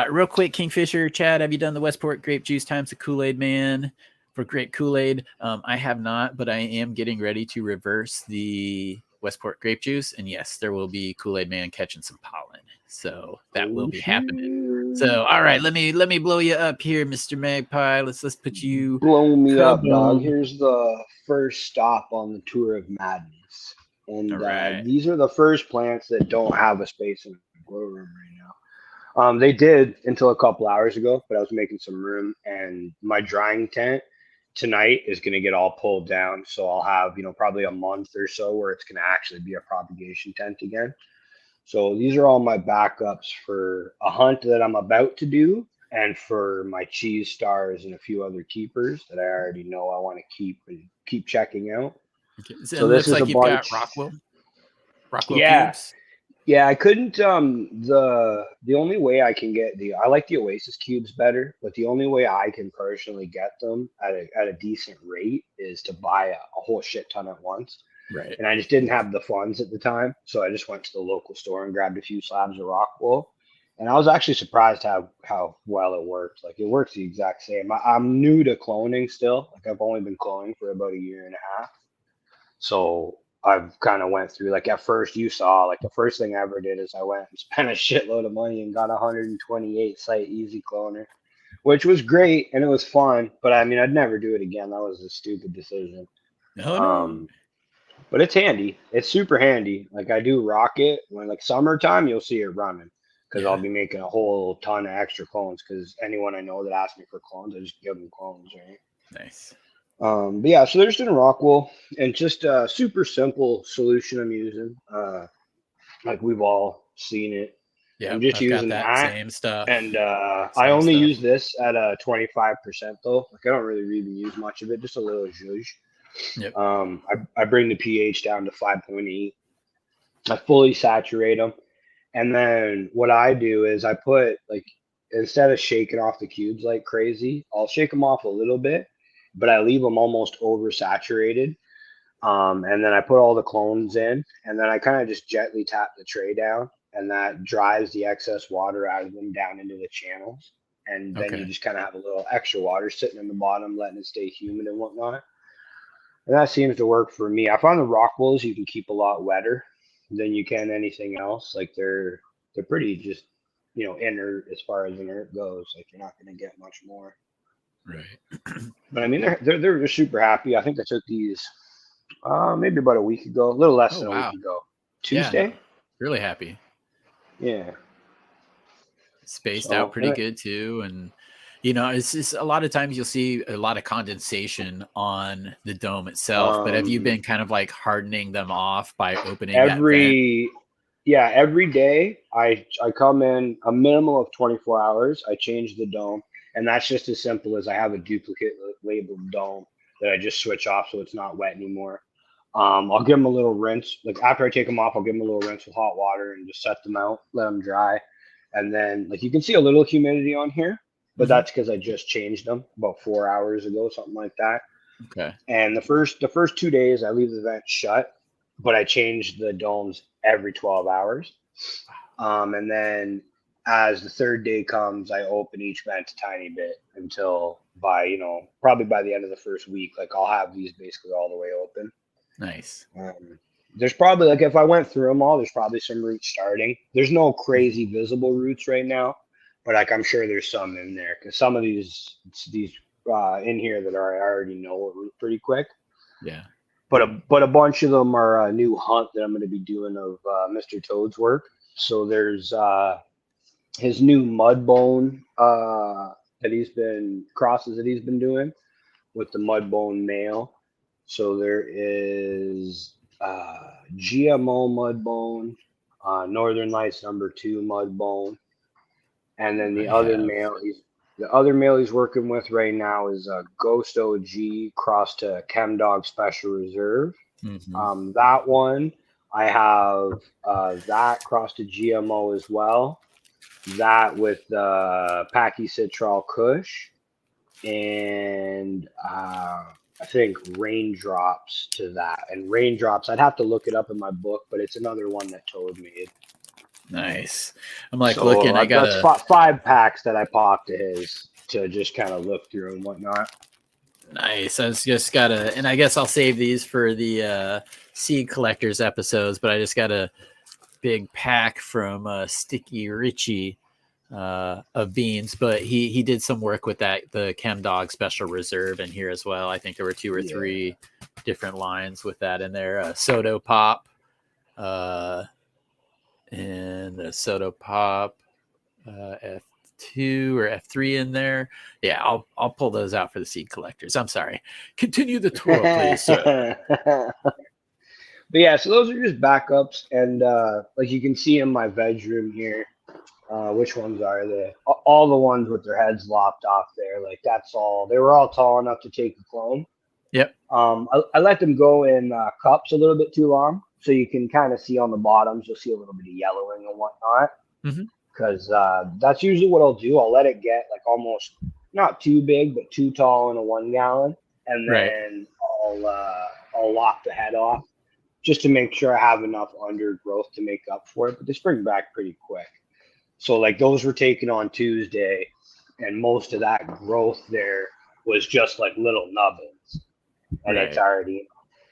real quick, Kingfisher, Chad, have you done the Westport Grape Juice times the Kool-Aid Man for Grape Kool-Aid? I have not, but I am getting ready to reverse the Westport Grape Juice, and yes, there will be Kool-Aid Man catching some pollen. So that will be happening. So, all right, let me blow you up here, Mr. Magpie. Let's put you blow me up, dog. Here's the first stop on the tour of madness. And these are the first plants that don't have a space in the grow room right now. They did until a couple hours ago, but I was making some room, and my drying tent tonight is going to get all pulled down. So I'll have, probably a month or so where it's going to actually be a propagation tent again. So these are all my backups for a hunt that I'm about to do, and for my cheese stars and a few other keepers that I already know I want to keep checking out. Okay. So this is like you've got Rockwell cubes. Yeah, I couldn't. The only way I can get I like the Oasis cubes better, but the only way I can personally get them at a decent rate is to buy a whole shit ton at once. Right. And I just didn't have the funds at the time, so I just went to the local store and grabbed a few slabs of Rockwell. And I was actually surprised how well it worked. Like, it works the exact same. I'm new to cloning still. Like, I've only been cloning for about a year and a half. So I've kind of went through, like, at first you saw, like, the first thing I ever did is I went and spent a shitload of money and got a 128 site easy cloner, which was great and it was fun. But I mean, I'd never do it again. That was a stupid decision. No. But it's handy. It's super handy. Like, I do rock it when, like, summertime, you'll see it running because I'll be making a whole ton of extra clones, because anyone I know that asks me for clones, I just give them clones, right? Nice. But yeah, so there's been Rockwell, and just a super simple solution I'm using. Like, we've all seen it. Yeah, I'm just using that same stuff. And I only use this at a 25% though. Like, I don't really use much of it, just a little zhuzh. Yep. I bring the pH down to 5.8. I fully saturate them. And then what I do is I put, like, instead of shaking off the cubes like crazy, I'll shake them off a little bit, but I leave them almost oversaturated. And then I put all the clones in, and then I kind of just gently tap the tray down, and that drives the excess water out of them down into the channels. And then you just kind of have a little extra water sitting in the bottom, letting it stay humid and whatnot. And that seems to work for me. I find the Rockwells you can keep a lot wetter than you can anything else. Like, they're pretty just, inert as far as inert goes. Like, you're not going to get much more. Right. But I mean, they're super happy. I think I took these maybe about a week ago, a little less than a week ago. Tuesday. Yeah, really happy. Yeah. Spaced out pretty good too, and it's just a lot of times you'll see a lot of condensation on the dome itself. But have you been kind of like hardening them off by opening every day? I come in a minimum of 24 hours. I change the dome, and that's just as simple as I have a duplicate labeled dome that I just switch off so it's not wet anymore. I'll give them a little rinse. Like, after I take them off, I'll give them a little rinse with hot water and just set them out, let them dry. And then, like, you can see a little humidity on here, but that's because I just changed them about 4 hours ago, something like that. Okay. And the first 2 days I leave the vent shut, but I change the domes every 12 hours. And then as the third day comes, I open each vent a tiny bit until probably by the end of the first week, like, I'll have these basically all the way open. Nice. There's probably, like, if I went through them all, there's probably some roots starting. There's no crazy visible roots right now, but, like, I'm sure there's some in there, because some of these in here that I already know will root pretty quick. Yeah. But a bunch of them are a new hunt that I'm going to be doing of Mr. Toad's work. So there's his new mudbone crosses that he's been doing with the mudbone male. So there is GMO mudbone, Northern Lights #2 mudbone, and then the other male he's working with right now is a Ghost OG crossed to Chemdog Special Reserve. That one I have that crossed to GMO as well. That with Pachycitral Kush and I think Raindrops to that. And Raindrops, I'd have to look it up in my book, but it's another one that Toad made. Nice. I'm like So looking. I got that's 5 packs that I popped to his to just kind of look through and whatnot. Nice. I just gotta, and I guess I'll save these for the seed collectors episodes. But I just got a big pack from Sticky Richie of beans. But he did some work with the Chem Dog Special Reserve in here as well. I think there were 2 or 3 different lines with that in there. Soto Pop, and the Soto Pop F2 or F3 in there. Yeah, I'll pull those out for the seed collectors. I'm sorry. Continue the tour, please, sir. But yeah, so those are just backups, and like you can see in my veg room here, which ones are they? All the ones with their heads lopped off there. Like that's all. They were all tall enough to take the clone. Yep. I let them go in cups a little bit too long, so you can kind of see on the bottoms. You'll see a little bit of yellowing and whatnot. Because that's usually what I'll do. I'll let it get like almost not too big, but too tall in a 1 gallon, and then I'll lock the head off just to make sure I have enough undergrowth to make up for it. But they spring back pretty quick. So like those were taken on Tuesday, and most of that growth there was just like little nubbins, and it's already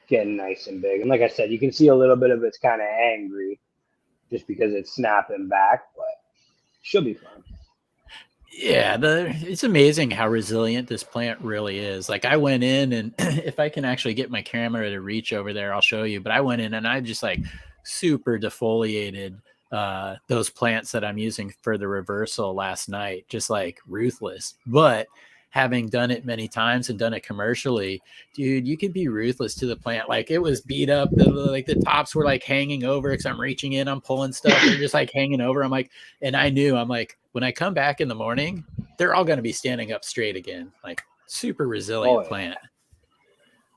getting nice and big. And like I said, you can see a little bit of it's kind of angry just because it's snapping back, but should be fun. Yeah, it's amazing how resilient this plant really is. Like I went in, and if I can actually get my camera to reach over there, I'll show you. But I went in and I just like super defoliated those plants that I'm using for the reversal last night, just like ruthless. But having done it many times and done it commercially, dude, you could be ruthless to the plant. Like it was beat up. The tops were like hanging over because I'm reaching in, I'm pulling stuff. They're just like hanging over. I'm like, and I'm like, when I come back in the morning, they're all going to be standing up straight again. Like super resilient plant.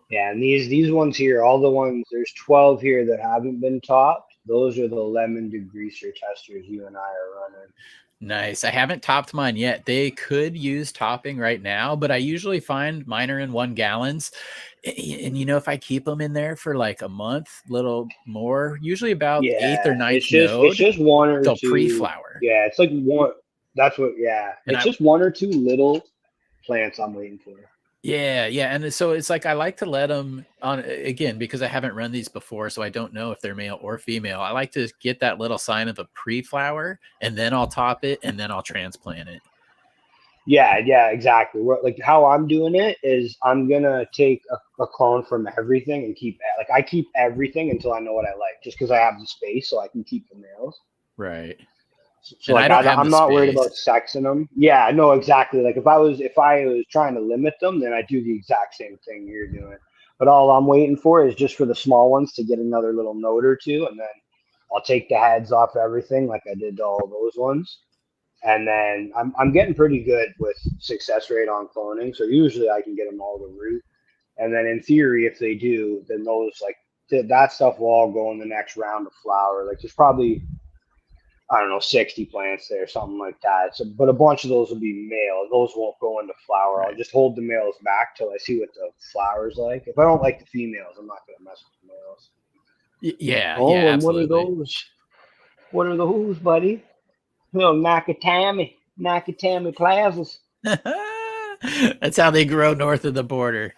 Yeah, and these ones here, all the ones, there's 12 here that haven't been topped. Those are the lemon degreaser testers you and I are running. Nice. I haven't topped mine yet. They could use topping right now, but I usually find mine are in 1 gallons. And if I keep them in there for like a month, little more, usually about 8th or 9th it's just 1 or 2 pre-flower. Yeah, it's like one. That's what. Yeah, and it's just 1 or 2 little plants I'm waiting for. Yeah. And so it's like I like to let them on again because I haven't run these before, so I don't know if they're male or female. I like to get that little sign of a pre-flower, and then I'll top it, and then I'll transplant it. Yeah, exactly. Like how I'm doing it is I'm gonna take a clone from everything and I keep everything until I know what I like, just because I have the space, so I can keep the males. Right. So like I'm not worried about sexing them. Yeah, no, exactly. Like if I was trying to limit them, then I do the exact same thing you're doing. But all I'm waiting for is just for the small ones to get another little note or 2, and then I'll take the heads off everything like I did to all those ones. And then I'm getting pretty good with success rate on cloning. So usually I can get them all to root. And then in theory, if they do, then those that stuff will all go in the next round of flower. Like there's probably, I don't know, 60 plants there, something like that. So, but a bunch of those will be male. Those won't go into flower. Right. I'll just hold the males back till I see what the flower's like. If I don't like the females, I'm not going to mess with the males. Yeah. Oh, yeah, and absolutely. what are those? What are those, buddy? Little Nakatami plazas. That's how they grow north of the border.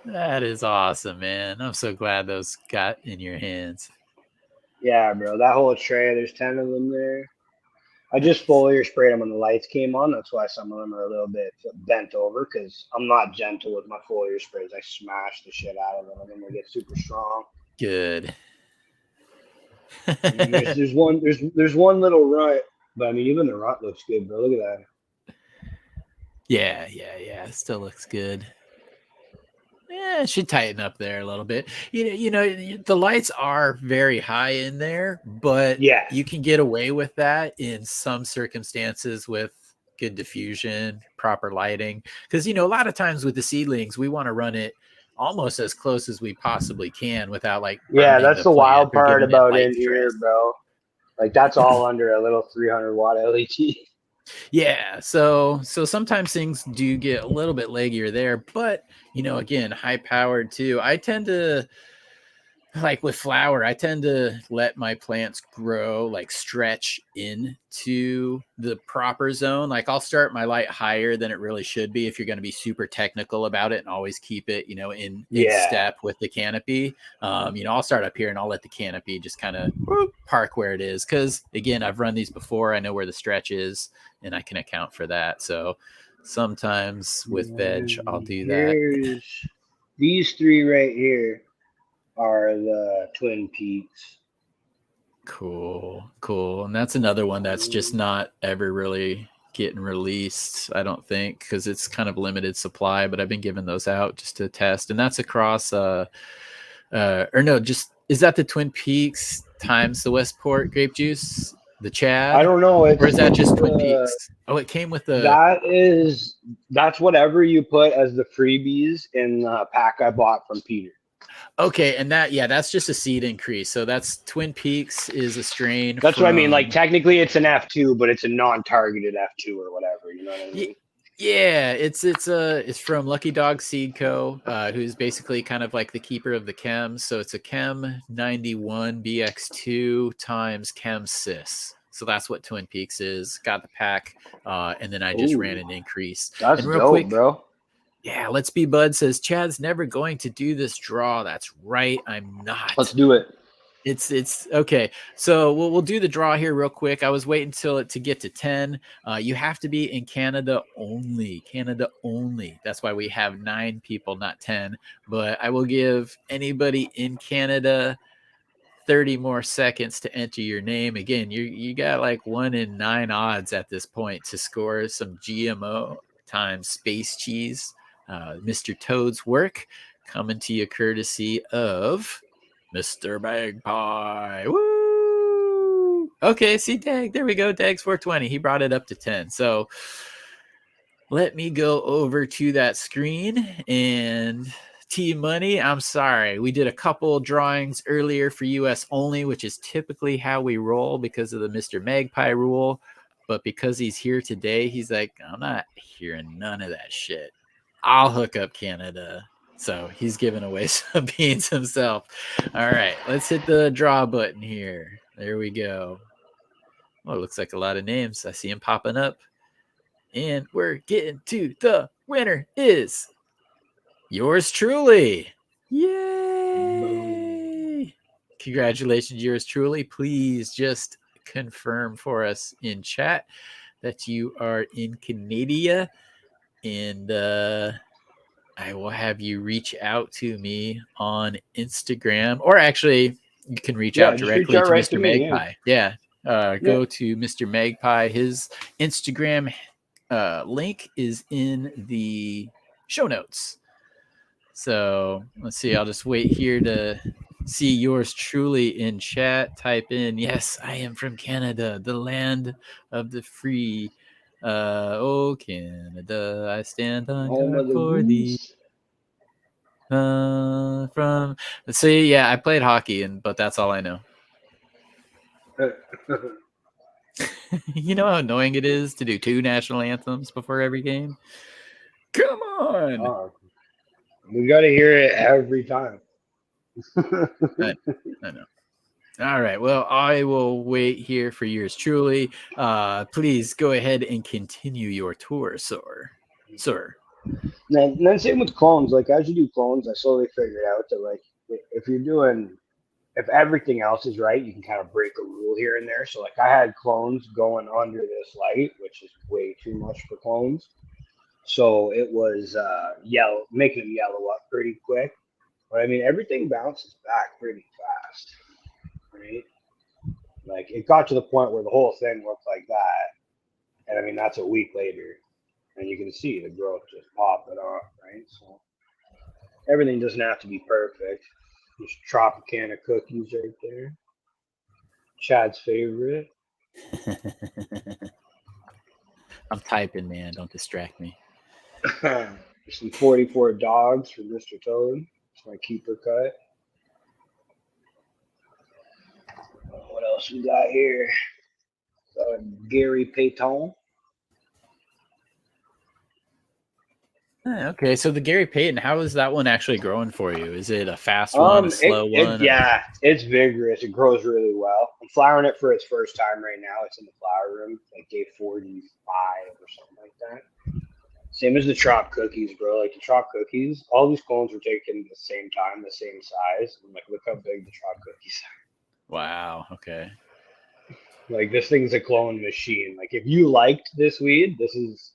That is awesome, man. I'm so glad those got in your hands. Yeah, bro. That whole tray, there's 10 of them there. I just foliar sprayed them when the lights came on. That's why some of them are a little bit bent over, because I'm not gentle with my foliar sprays. I smash the shit out of them, and then they get super strong. Good. There's one little runt, but I mean, even the runt looks good, bro. Look at that. Yeah. It still looks good. Yeah, it should tighten up there a little bit. You know, the lights are very high in there, but you can get away with that in some circumstances with good diffusion, proper lighting. Because, a lot of times with the seedlings, we want to run it almost as close as we possibly can without like that's the wild part about in here, bro. Like that's all under a little 300 watt LED. Yeah, so sometimes things do get a little bit leggier there, but again, high powered too. I tend to like with flower, I tend to let my plants grow, like stretch into the proper zone. Like I'll start my light higher than it really should be if you're going to be super technical about it and always keep it, in step with the canopy. I'll start up here and I'll let the canopy just kind of park where it is. Cause again, I've run these before. I know where the stretch is and I can account for that. So sometimes with veg, I'll do that. These three right here are the Twin Peaks. Cool. And that's another one that's just not ever really getting released, I don't think, because it's kind of limited supply, but I've been giving those out just to test. And that's across is that the Twin Peaks times the Westport grape juice, the Chad? I don't know. Or is that just Twin Peaks? Oh, it came with that's whatever you put as the freebies in the pack I bought from Peter. Okay, and that's just a seed increase. So that's Twin Peaks is a strain. That's what I mean. Like technically it's an F2, but it's a non-targeted F2 or whatever. You know what I mean? Yeah, it's from Lucky Dog Seed Co., who's basically kind of like the keeper of the chems. So it's a Chem 91 BX2 times Chem Cis. So that's what Twin Peaks is. Got the pack, and then I just ran an increase. That's and real dope, quick, bro. Yeah, Let's Be Bud says Chad's never going to do this draw. That's right, I'm not. Let's do it. It's okay. So we'll do the draw here real quick. I was waiting to get to 10. You have to be in Canada only. Canada only. That's why we have 9 people, not 10. But I will give anybody in Canada 30 more seconds to enter your name. Again, you got like 1 in 9 odds at this point to score some GMO times space cheese. Mr. Toad's work coming to you courtesy of Mr. Magpie. Woo! Okay, see Dag. There we go. Dag's 420. He brought it up to 10. So let me go over to that screen and Team Money. I'm sorry. We did a couple drawings earlier for US only, which is typically how we roll because of the Mr. Magpie rule. But because he's here today, he's like, I'm not hearing none of that shit. I'll hook up Canada. So he's giving away some beans himself. All right, let's hit the draw button here. There we go. Well, it looks like a lot of names. I see them popping up. And we're getting to the winner is yours truly. Yay! Congratulations, yours truly. Please just confirm for us in chat that you are in Canada. And I will have you reach out to me on Instagram, or actually, you can reach out directly to Mr. Magpie. Go to Mr. Magpie. His Instagram link is in the show notes. So let's see. I'll just wait here to see yours truly in chat. Type in, yes, I am from Canada, the land of the free. Oh, Canada, I stand on guard for thee. See, yeah, I played hockey, but that's all I know. You know how annoying it is to do 2 national anthems before every game? Come on! We got to hear it every time. I know. All right. Well, I will wait here for yours truly. Please go ahead and continue your tour, sir. And then same with clones. Like as you do clones, I slowly figured out that like if everything else is right, you can kind of break a rule here and there. So like I had clones going under this light, which is way too much for clones. So it was making them yellow up pretty quick. But I mean, everything bounces back pretty fast, right? Like it got to the point where the whole thing looked like that. And I mean, that's a week later. And you can see the growth just popping off, right? So everything doesn't have to be perfect. Just Tropicana cookies right there. Chad's favorite. I'm typing, man. Don't distract me. There's some 44 dogs for Mr. Toad. It's my keeper cut. What else we got here? Gary Payton. Okay, so the Gary Payton, how is that one actually growing for you? Is it a fast one, a slow one? Yeah, it's vigorous. It grows really well. I'm flowering it for its first time right now. It's in the flower room, like day 45 or something like that. Same as the Trop cookies, bro. Like the Trop cookies, all these clones were taken at the same time, the same size. I'm like, look how big the Trop cookies are. Wow. Okay. Like this thing's a clone machine. Like if you liked this weed, this is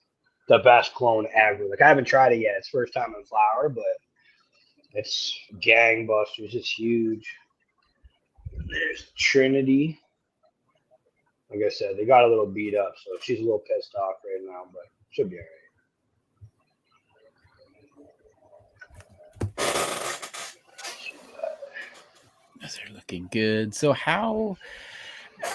the best clone ever. Like I haven't tried it yet. It's first time in flower, but it's gangbusters. It's huge. There's Trinity. Like I said, they got a little beat up, so she's a little pissed off right now, but she'll be all right. They're looking good. So how?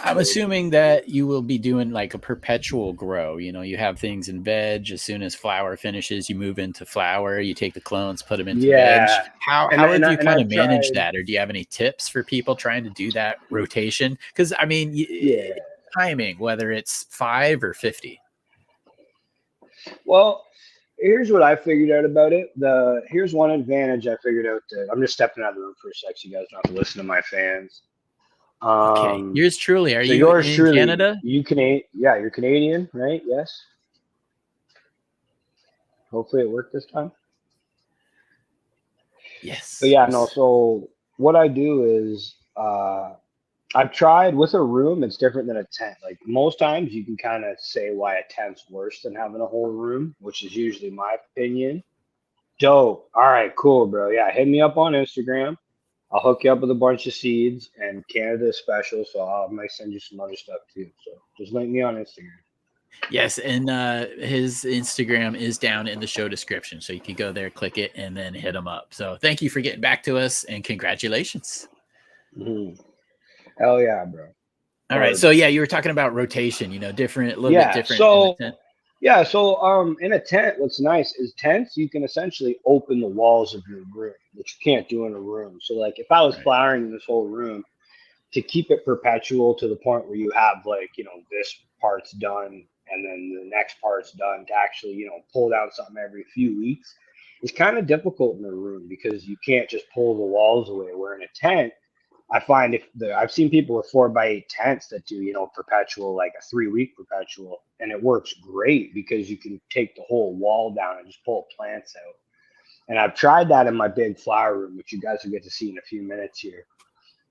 I'm assuming that you will be doing like a perpetual grow. You know, you have things in veg. As soon as flower finishes, you move into flower. You take the clones, put them into veg. How have you kind of managed that, or do you have any tips for people trying to do that rotation? Because I mean, timing, whether it's 5 or 50. Well, here's what I figured out about it. Here's one advantage I figured out. I'm just stepping out of the room for a sec, so you guys don't have to listen to my fans. Okay, yours truly. Are so you yours in truly, Canada? You Canadian? Yeah, you're Canadian, right? Yes. Hopefully it worked this time. Yes. But yeah, no. So what I do is, I've tried with a room. It's different than a tent. Like most times, you can kind of say why a tent's worse than having a whole room, which is usually my opinion. Dope. All right, cool, bro. Yeah, hit me up on Instagram. I'll hook you up with a bunch of seeds, and Canada is special, so I might send you some other stuff too. So just link me on Instagram. Yes, and his Instagram is down in the show description, so you can go there, click it, and then hit him up. So thank you for getting back to us, and congratulations. Mm-hmm. Hell yeah, bro. All right, so yeah, you were talking about rotation, you know, different, a little bit different. So in a tent, what's nice is tents, you can essentially open the walls of your room, which you can't do in a room. So like if I was flowering in this whole room, to keep it perpetual to the point where you have like, you know, this part's done and then the next part's done, to actually, you know, pull down something every few weeks, is kind of difficult in a room because you can't just pull the walls away. Where in a tent, I find I've seen people with 4x8 tents that do, you know, perpetual, like a 3-week perpetual, and it works great because you can take the whole wall down and just pull plants out. And I've tried that in my big flower room, which you guys will get to see in a few minutes here.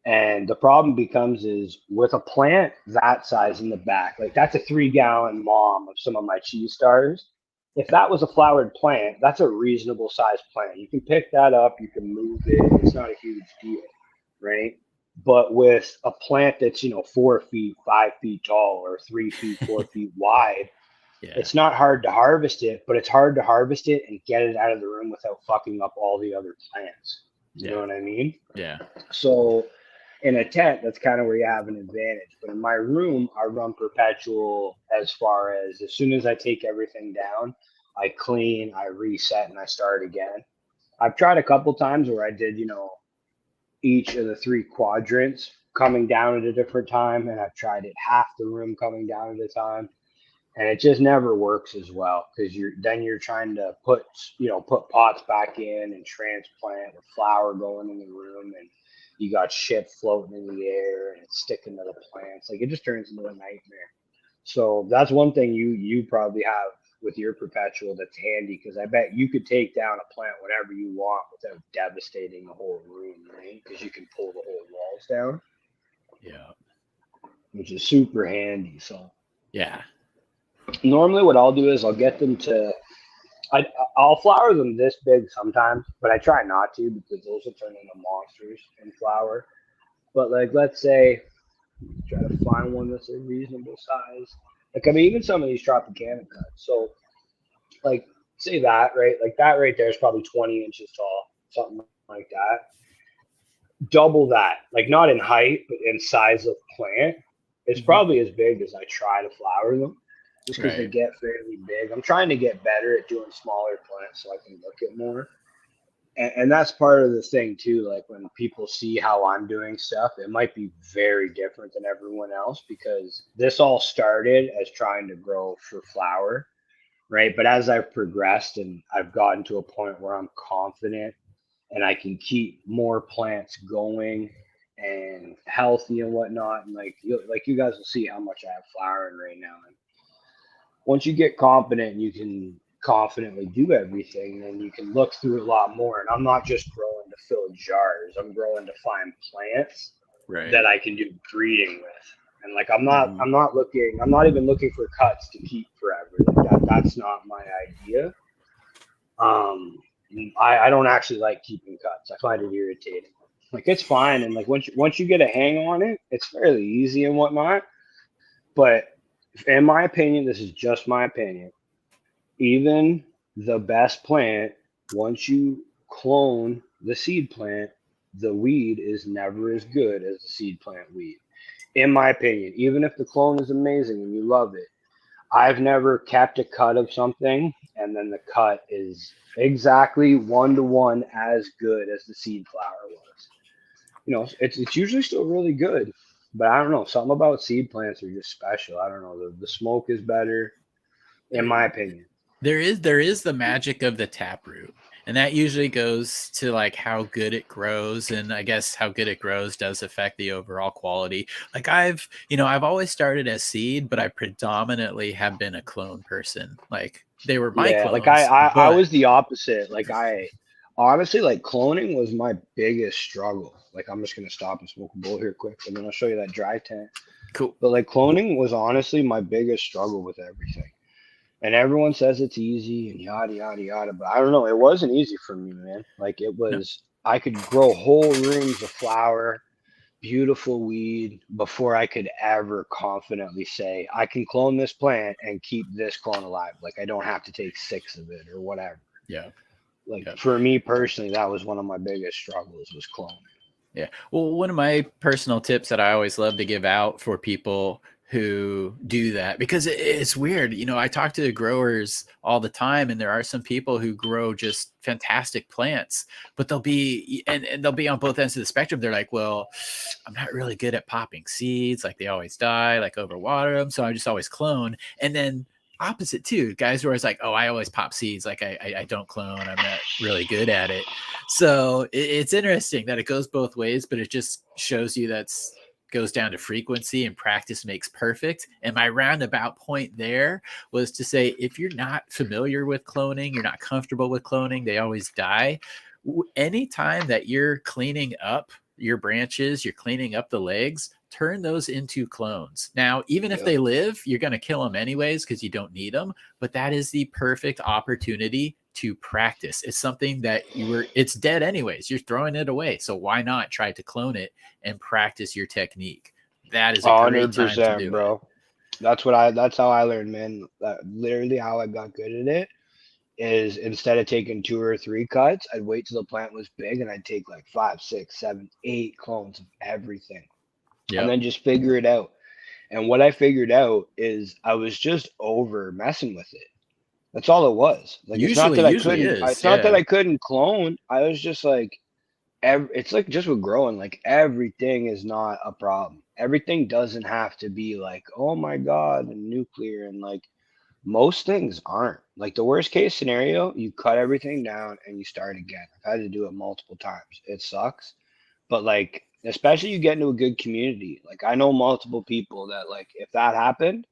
And the problem becomes is with a plant that size in the back, like that's a 3-gallon mom of some of my cheese stars. If that was a flowered plant, that's a reasonable size plant. You can pick that up, you can move it. It's not a huge deal, right? But with a plant that's, you know, 4 feet, 5 feet tall, or 3 feet, 4 feet wide, it's not hard to harvest it, but it's hard to harvest it and get it out of the room without fucking up all the other plants. You know what I mean? Yeah. So in a tent, that's kind of where you have an advantage. But in my room, I run perpetual as far as soon as I take everything down, I clean, I reset, and I start again. I've tried a couple times where I did, you know, each of the 3 quadrants coming down at a different time, and I've tried it half the room coming down at a time, and it just never works as well because you're trying to put pots back in and transplant with flower going in the room, and you got shit floating in the air and it's sticking to the plants. Like it just turns into a nightmare. So that's one thing you probably have with your perpetual that's handy, because I bet you could take down a plant whenever you want without devastating the whole room, right? Because you can pull the whole walls down. Yeah. Which is super handy. So yeah. Normally what I'll do is I'll get them to I'll flower them this big sometimes, but I try not to because those will turn into monsters in flower. But like let's say try to find one that's a reasonable size. Like I mean even some of these Tropicana cuts. So like say that, right? Like that right there is probably 20 inches tall, something like that. Double that, like not in height, but in size of plant. It's probably as big as I try to flower them, just because they get fairly big. I'm trying to get better at doing smaller plants so I can look at more. And that's part of the thing too. Like when people see how I'm doing stuff, it might be very different than everyone else because this all started as trying to grow for flower, right? But as I've progressed and I've gotten to a point where I'm confident and I can keep more plants going and healthy and whatnot, and like you guys will see how much I have flowering right now. And once you get confident, you can confidently do everything, and you can look through a lot more. And I'm not just growing to fill jars; I'm growing to find plants that I can do breeding with. And like I'm not even looking for cuts to keep forever. Like that's not my idea. Um, I don't actually like keeping cuts. I find it irritating. Like it's fine, and like once you get a hang on it, it's fairly easy and whatnot. But in my opinion, this is just my opinion. Even the best plant, once you clone the seed plant, the weed is never as good as the seed plant weed. In my opinion, even if the clone is amazing and you love it, I've never kept a cut of something and then the cut is exactly 1-to-1 as good as the seed flower was. It's usually still really good, but I don't know. Something about seed plants are just special. I don't know. The smoke is better, in my opinion. There is the magic of the taproot, and that usually goes to like how good it grows, and I guess how good it grows does affect the overall quality. Like I've always started as seed, but I predominantly have been a clone person. Like they were my Yeah, clones, like I but was the opposite. Like I honestly like cloning was my biggest struggle. Like I'm just gonna stop and smoke a bowl here quick, and then I'll show you that dry tent. cool. But like cloning was honestly my biggest struggle with everything. And everyone says it's easy and yada yada yada, but I don't know. It wasn't easy for me, man. Like it No. was. I could grow whole rooms of flower, beautiful weed before I could ever confidently say I can clone this plant and keep this clone alive. Like I don't have to take 6 of it or whatever. Yeah. Like Yeah. for me personally, that was one of my biggest struggles was cloning. Yeah. Well, one of my personal tips that I always love to give out for people who do that, because it's weird. I talk to growers all the time, and there are some people who grow just fantastic plants, but they'll be and they'll be on both ends of the spectrum. They're like, well, I'm not really good at popping seeds. Like they always die, like overwater them. So I just always clone. And then opposite too, guys who are always like, oh, I always pop seeds. Like I don't clone. I'm not really good at it. So it's interesting that it goes both ways, but it just shows you that's goes down to frequency, and practice makes perfect. And my roundabout point there was to say, if you're not familiar with cloning, you're not comfortable with cloning, they always die. Anytime that you're cleaning up your branches, you're cleaning up the legs, turn those into clones. Now, even if they live, you're going to kill them anyways because you don't need them. But that is the perfect opportunity to practice. It's something that it's dead anyways. You're throwing it away. So why not try to clone it and practice your technique? That is a great time to 100%, do bro. That's how I learned, man. Literally how I got good at it is instead of taking 2 or 3 cuts, I'd wait till the plant was big and I'd take like 5, 6, 7, 8 clones of everything and then just figure it out. And what I figured out is I was just over messing with it. That's all it was. Like it's not that I Usually couldn't. is. It's not that Yeah. I couldn't clone. I was just like, it's like just with growing. Like everything is not a problem. Everything doesn't have to be like, oh my god, and nuclear and like most things aren't. Like the worst case scenario, you cut everything down and you start again. I've had to do it multiple times. It sucks, but like especially you get into a good community. Like I know multiple people that like if that happened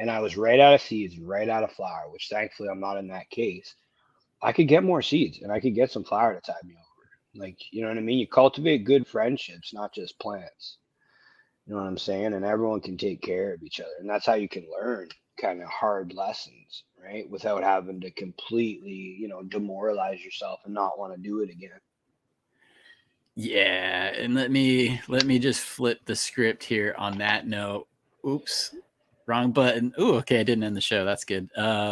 and I was right out of seeds, right out of flower, which thankfully I'm not in that case, I could get more seeds and I could get some flower to tide me over. Like, you know what I mean? You cultivate good friendships, not just plants. You know what I'm saying? And everyone can take care of each other. And that's how you can learn kind of hard lessons, right? Without having to completely, demoralize yourself and not want to do it again. Yeah, and let me just flip the script here on that note. Oops, wrong button. Ooh, okay, I didn't end the show. That's good.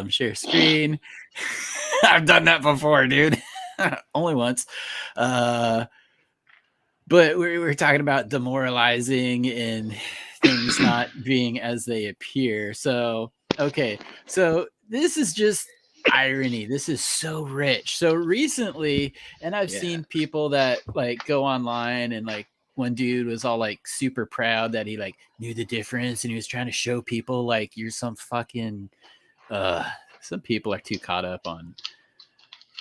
Share screen. I've done that before, dude. Only once. But we're talking about demoralizing and things not being as they appear. So, okay. So this is just irony. This is so rich. So recently, and I've seen people that like go online and like one dude was all like super proud that he like knew the difference and he was trying to show people like you're some fucking some people are too caught up on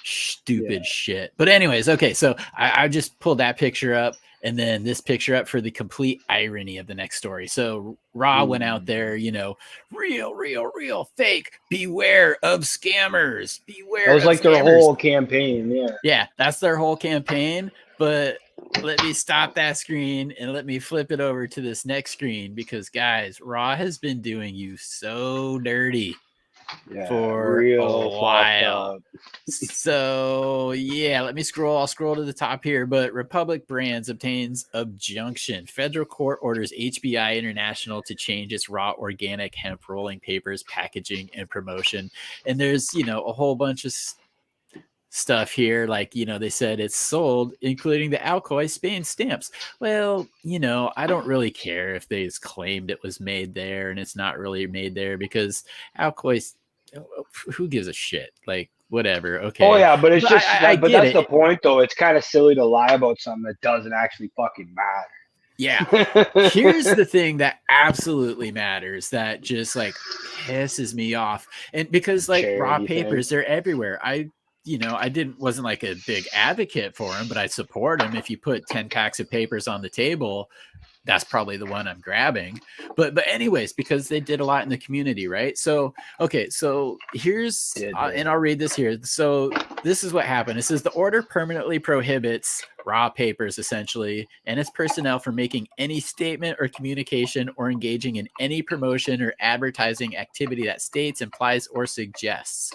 stupid shit. But anyways, okay, so I just pulled that picture up and then this picture up for the complete irony of the next story. So Raw went out there, you know, real, fake, beware of scammers. Beware. That was of like scammers. Their whole campaign. Yeah, that's their whole campaign. But let me stop that screen and let me flip it over to this next screen because guys, Raw has been doing you so dirty. For a while. So yeah, let me scroll. I'll scroll to the top here. But Republic Brands obtains objection. Federal court orders HBI International to change its raw organic hemp rolling papers, packaging, and promotion. And there's, you know, a whole bunch of stuff here. Like, you know, they said it's sold, including the Alcoy Spain stamps. Well, you know, I don't really care if they claimed it was made there and it's not really made there because Alcoy's, who gives a shit? Like, whatever. Okay. Oh yeah, but it's just but that's it. the point though. It's kind of silly to lie about something that doesn't actually fucking matter. Yeah. Here's the thing that absolutely matters that just like pisses me off. And because like raw papers, they're everywhere. Wasn't like a big advocate for them, but I support them. If you put 10 packs of papers on the table, that's probably the one I'm grabbing. But anyways, because they did a lot in the community, right? So, okay, so here's, and I'll read this here. So this is what happened. It says the order permanently prohibits raw papers, essentially, and its personnel from making any statement or communication or engaging in any promotion or advertising activity that states, implies, or suggests.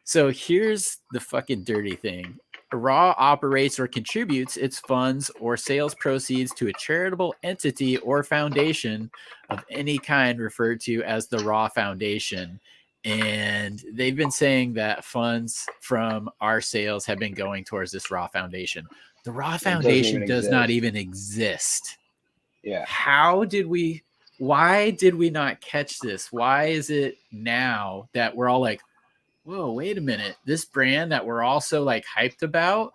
So here's the fucking dirty thing. Raw operates or contributes its funds or sales proceeds to a charitable entity or foundation of any kind referred to as the Raw Foundation. And they've been saying that funds from our sales have been going towards this Raw Foundation. The Raw Foundation does not even exist. Yeah. Why did we not catch this? Why is it now that we're all like, whoa, wait a minute. This brand that we're also like hyped about,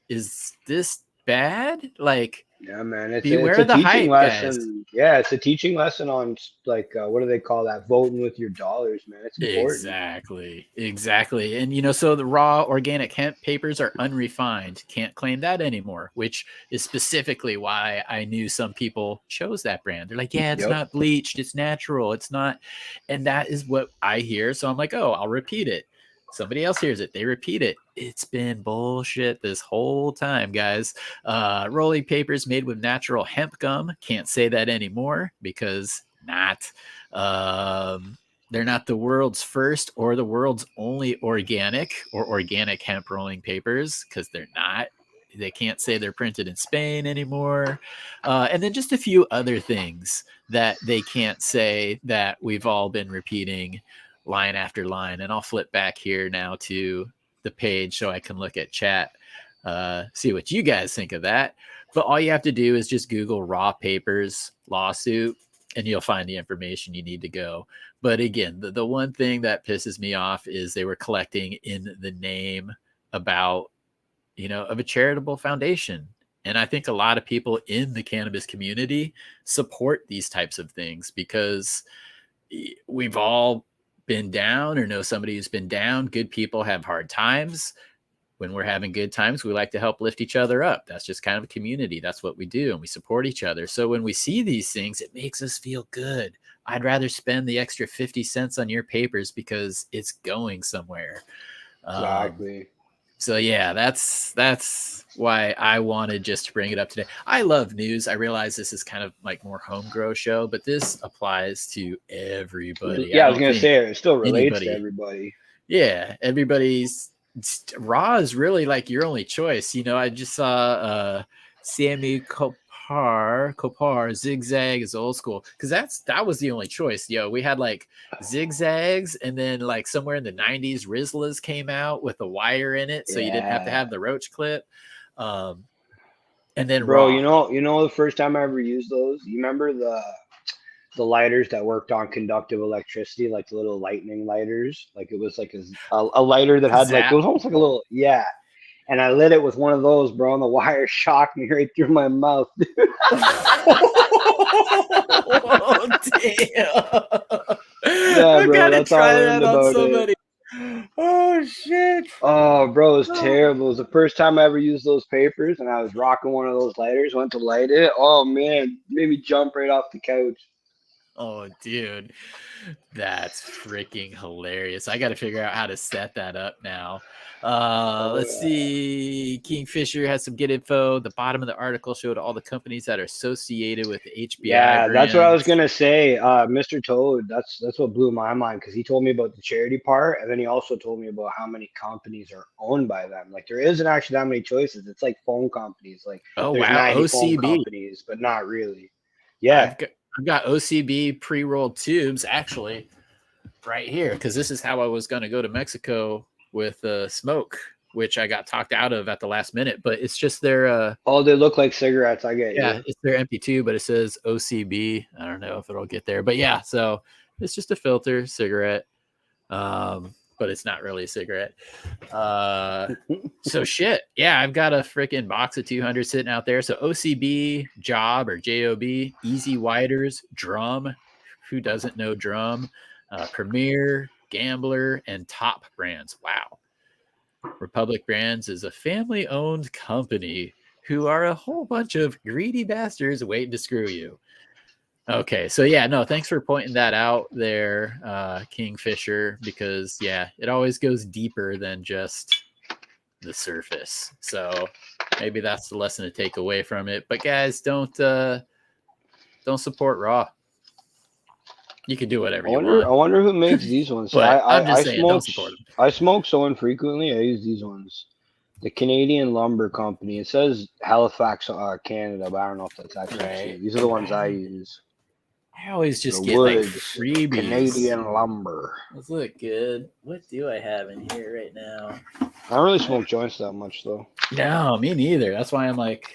is this bad? Like, yeah, man, it's a teaching hype, lesson. Guys. Yeah, it's a teaching lesson on like what do they call that? Voting with your dollars, man. It's important. Exactly. And you know, so the raw organic hemp papers are unrefined. Can't claim that anymore, which is specifically why I knew some people chose that brand. They're like, yeah, it's not bleached, it's natural, it's not. And that is what I hear. So I'm like, oh, I'll repeat it. Somebody else hears it. They repeat it. It's been bullshit this whole time, guys. Rolling papers made with natural hemp gum. Can't say that anymore because not. They're not the world's first or the world's only organic or organic hemp rolling papers because they're not. They can't say they're printed in Spain anymore. And then just a few other things that they can't say that we've all been repeating line after line. And I'll flip back here now to the page so I can look at chat, see what you guys think of that. But all you have to do is just Google raw papers lawsuit and you'll find the information you need to go. But again, the one thing that pisses me off is they were collecting in the name about, you know, of a charitable foundation. And I think a lot of people in the cannabis community support these types of things because we've all been down or know somebody who's been down. Good people have hard times. When we're having good times, we like to help lift each other up. That's just kind of a community. That's what we do. And we support each other. So when we see these things, it makes us feel good. I'd rather spend the extra 50 cents on your papers because it's going somewhere. Exactly. So yeah, that's why I wanted just to bring it up today. I love news. I realize this is kind of like more home grow show, but this applies to everybody. Yeah, I was gonna say it still relates to everybody. Yeah, everybody's raw is really like your only choice. You know, I just saw Sammy Kopar Zigzag is old school because that was the only choice. Yo, we had like zigzags, and then like somewhere in the 90s, Rizlas came out with a wire in it, so you didn't have to have the roach clip. And then bro, raw. you know the first time I ever used those, you remember the lighters that worked on conductive electricity, like the little lightning lighters. Like it was like a lighter that had like, it Zap. was almost like a little, yeah. And I lit it with one of those, bro, and the wire shocked me right through my mouth. Oh, damn. Yeah, I bro, gotta that's how I try learned that on about it. somebody. Oh, shit. Oh, bro, it was Oh. terrible. It was the first time I ever used those papers, and I was rocking one of those lighters, went to light it. Oh, man, made me jump right off the couch. Oh, dude, that's freaking hilarious. I got to figure out how to set that up now. Let's see. Kingfisher has some good info. The bottom of the article showed all the companies that are associated with the HBI Yeah, brands. that's what I was gonna say. Mr. Toad, that's what blew my mind because he told me about the charity part, and then he also told me about how many companies are owned by them. Like there isn't actually that many choices. It's like phone companies. Like Oh, there's wow. 90 phone OCB. companies, but not really. Yeah. I've got OCB pre-rolled tubes actually right here because this is how I was going to go to Mexico with smoke, which I got talked out of at the last minute. But it's just their Oh, they look like cigarettes. I get yeah, you. it's their MP2, but it says OCB. I don't know if it'll get there, but yeah, so it's just a filter cigarette, but it's not really a cigarette. So shit, yeah, I've got a freaking box of 200 sitting out there. So OCB, Job or JOB, Easy Widers, Drum. Who doesn't know Drum? Premier, Gambler, and Top Brands. Wow. Republic Brands is a family-owned company who are a whole bunch of greedy bastards waiting to screw you. Okay, so yeah, no, thanks for pointing that out there, Kingfisher, because yeah, it always goes deeper than just the surface. So maybe that's the lesson to take away from it. But guys, don't support Raw. You can do whatever you want. I wonder who makes these ones. But I'm just I saying, smoke. don't support them. I smoke so infrequently. I use these ones. The Canadian Lumber Company. It says Halifax, Canada, but I don't know if that's actually true. These are the ones I use. I always just The get like Woods, freebies. Canadian Lumber. Those look good. What do I have in here right now? I don't really smoke joints that much though. No, me neither. That's why I'm like,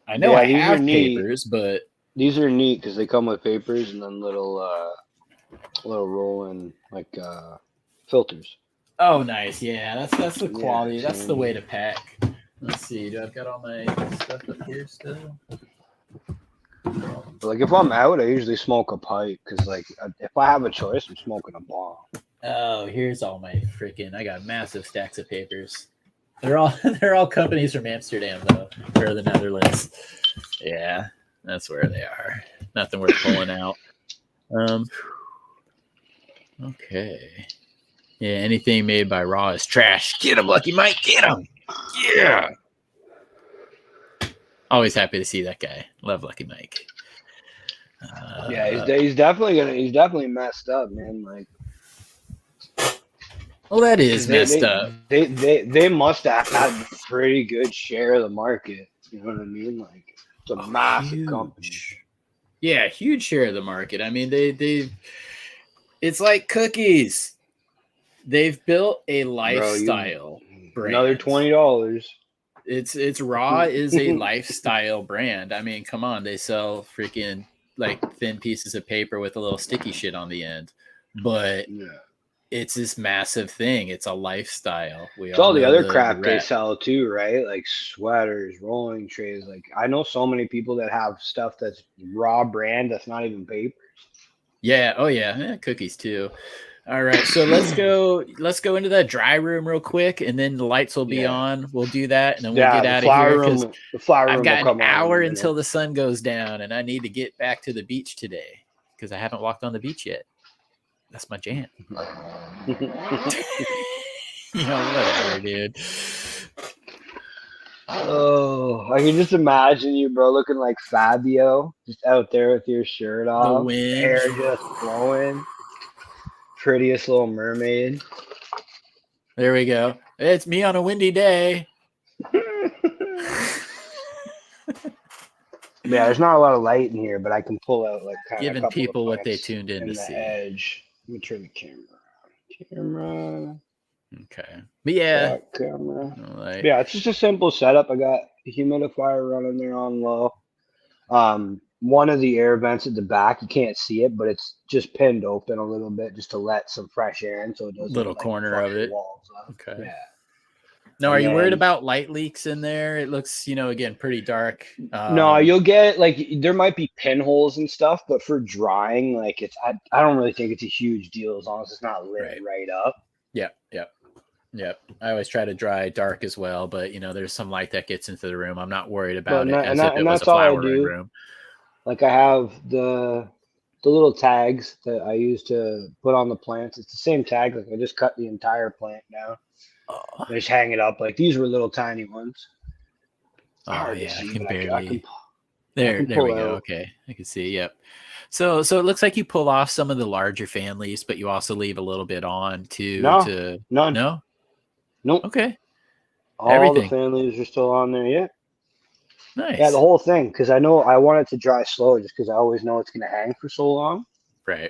I know I have papers, but these are neat because they come with papers and then little rolling like filters. Oh, nice. Yeah, that's the quality. Yeah, that's the way to pack. Let's see. Do I've got all my stuff up here still? Like if I'm out, I usually smoke a pipe because like if I have a choice, I'm smoking a bomb. Oh, here's all my freaking. I got massive stacks of papers. They're all companies from Amsterdam though, or the Netherlands. Yeah, that's where they are. Nothing worth pulling out. Okay. Yeah, anything made by Raw is trash. Get him, Lucky Mike. Get him. Yeah. Always happy to see that guy. Love Lucky Mike. Yeah, he's definitely messed up, man. Like, well, that is messed up. They must have had a pretty good share of the market. You know what I mean? Like, it's a massive company. Yeah, huge share of the market. I mean, they it's like cookies. They've built a lifestyle brand. Another $20. It's Raw is a lifestyle brand. I mean, come on, they sell freaking like thin pieces of paper with a little sticky shit on the end, but it's this massive thing. It's a lifestyle. It's all the other crap they sell too, right? Like sweaters, rolling trays. Like I know so many people that have stuff that's Raw brand that's not even papers. Yeah. Oh yeah. Cookies too. All right, so let's go into that dry room real quick, and then the lights will be on. We'll do that, and then we'll get out of here because I've got an hour until the sun goes down, and I need to get back to the beach today because I haven't walked on the beach yet. That's my jam. Whatever, dude. Oh, I can just imagine you, bro, looking like Fabio, just out there with your shirt off, the wind, hair just flowing. Prettiest Little Mermaid. There we go. It's me on a windy day. Yeah, there's not a lot of light in here, but I can pull out like kind giving of people what they tuned in to see. Edge. Let me turn the camera. Okay, but yeah, camera. Yeah, it's just a simple setup. I got the humidifier running there on low. one of the air vents at the back, you can't see it, but it's just pinned open a little bit just to let some fresh air in, so it doesn't Little like corner fuck of the it. walls up. Okay. Yeah. Now, are And you worried then about light leaks in there? It looks, again, pretty dark. no, you'll get like there might be pinholes and stuff, but for drying, like I don't really think it's a huge deal as long as it's not lit Right. right up. Yep. I always try to dry dark as well, but there's some light that gets into the room. I'm not worried about it as if it was a That's all I flowering do. room. Like I have the little tags that I use to put on the plants. It's the same tag. Like I just cut the entire plant down. Oh, I just hang it up. Like these were little tiny ones. Hard to yeah, I see, can but I barely. can There pull we go. out. Okay, I can see. Yep. So it looks like you pull off some of the larger families, but you also leave a little bit on No, to none. no. Nope. Okay, All the everything families are still on there. Yeah. Yeah, the nice. whole thing. Because I know I want it to dry slow just because I always know it's going to hang for so long. Right.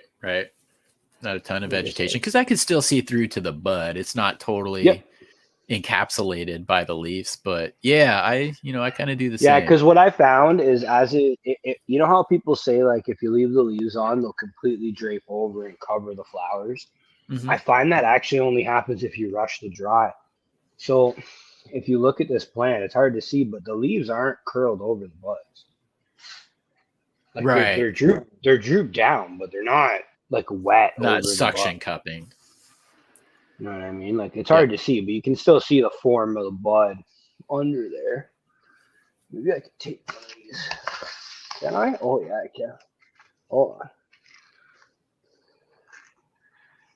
Not a ton of Like I said. vegetation because I could still see through to the bud. It's not totally Yep. encapsulated by the leaves, but yeah, I kind of do the Yeah, same. because what I found is as you know how people say like if you leave the leaves on, they'll completely drape over and cover the flowers. Mm-hmm. I find that actually only happens if you rush the dry. So if you look at this plant, it's hard to see, but the leaves aren't curled over the buds. Like Right. they're drooped down, but they're not like wet Not over the bud. suction cupping. You know what I mean? Like it's Yep. hard to see, but you can still see the form of the bud under there. Maybe I can take one of these. Can I? Oh yeah, I can. Hold on.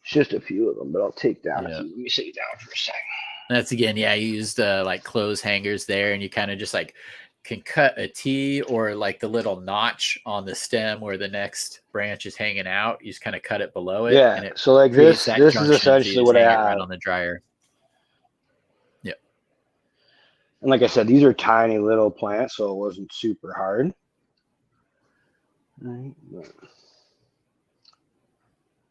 It's just a few of them, but I'll take down a Yeah. few. Let me sit down for a second. That's again, yeah, I used like clothes hangers there, and you kind of just like can cut a T or like the little notch on the stem where the next branch is hanging out. You just kind of cut it below it, Yeah. and it So like creates that this is junction, so you essentially just what I hang it right have. on the dryer. Yep. And like I said, these are tiny little plants, so it wasn't super hard. Right.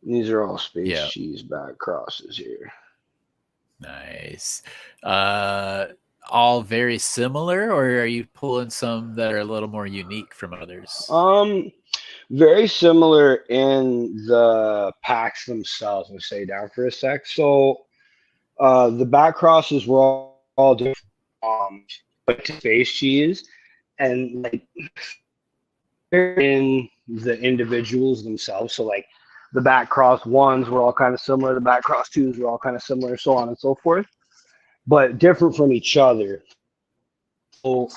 These are all space cheese back crosses here. Nice. All very similar, or are you pulling some that are a little more unique from others? Very similar in the packs themselves. I'll stay down for a sec. So the back crosses were all different, but space cheese and like in the individuals themselves. So like the back cross ones were all kind of similar. The back cross twos were all kind of similar, so on and so forth, but different from each other. So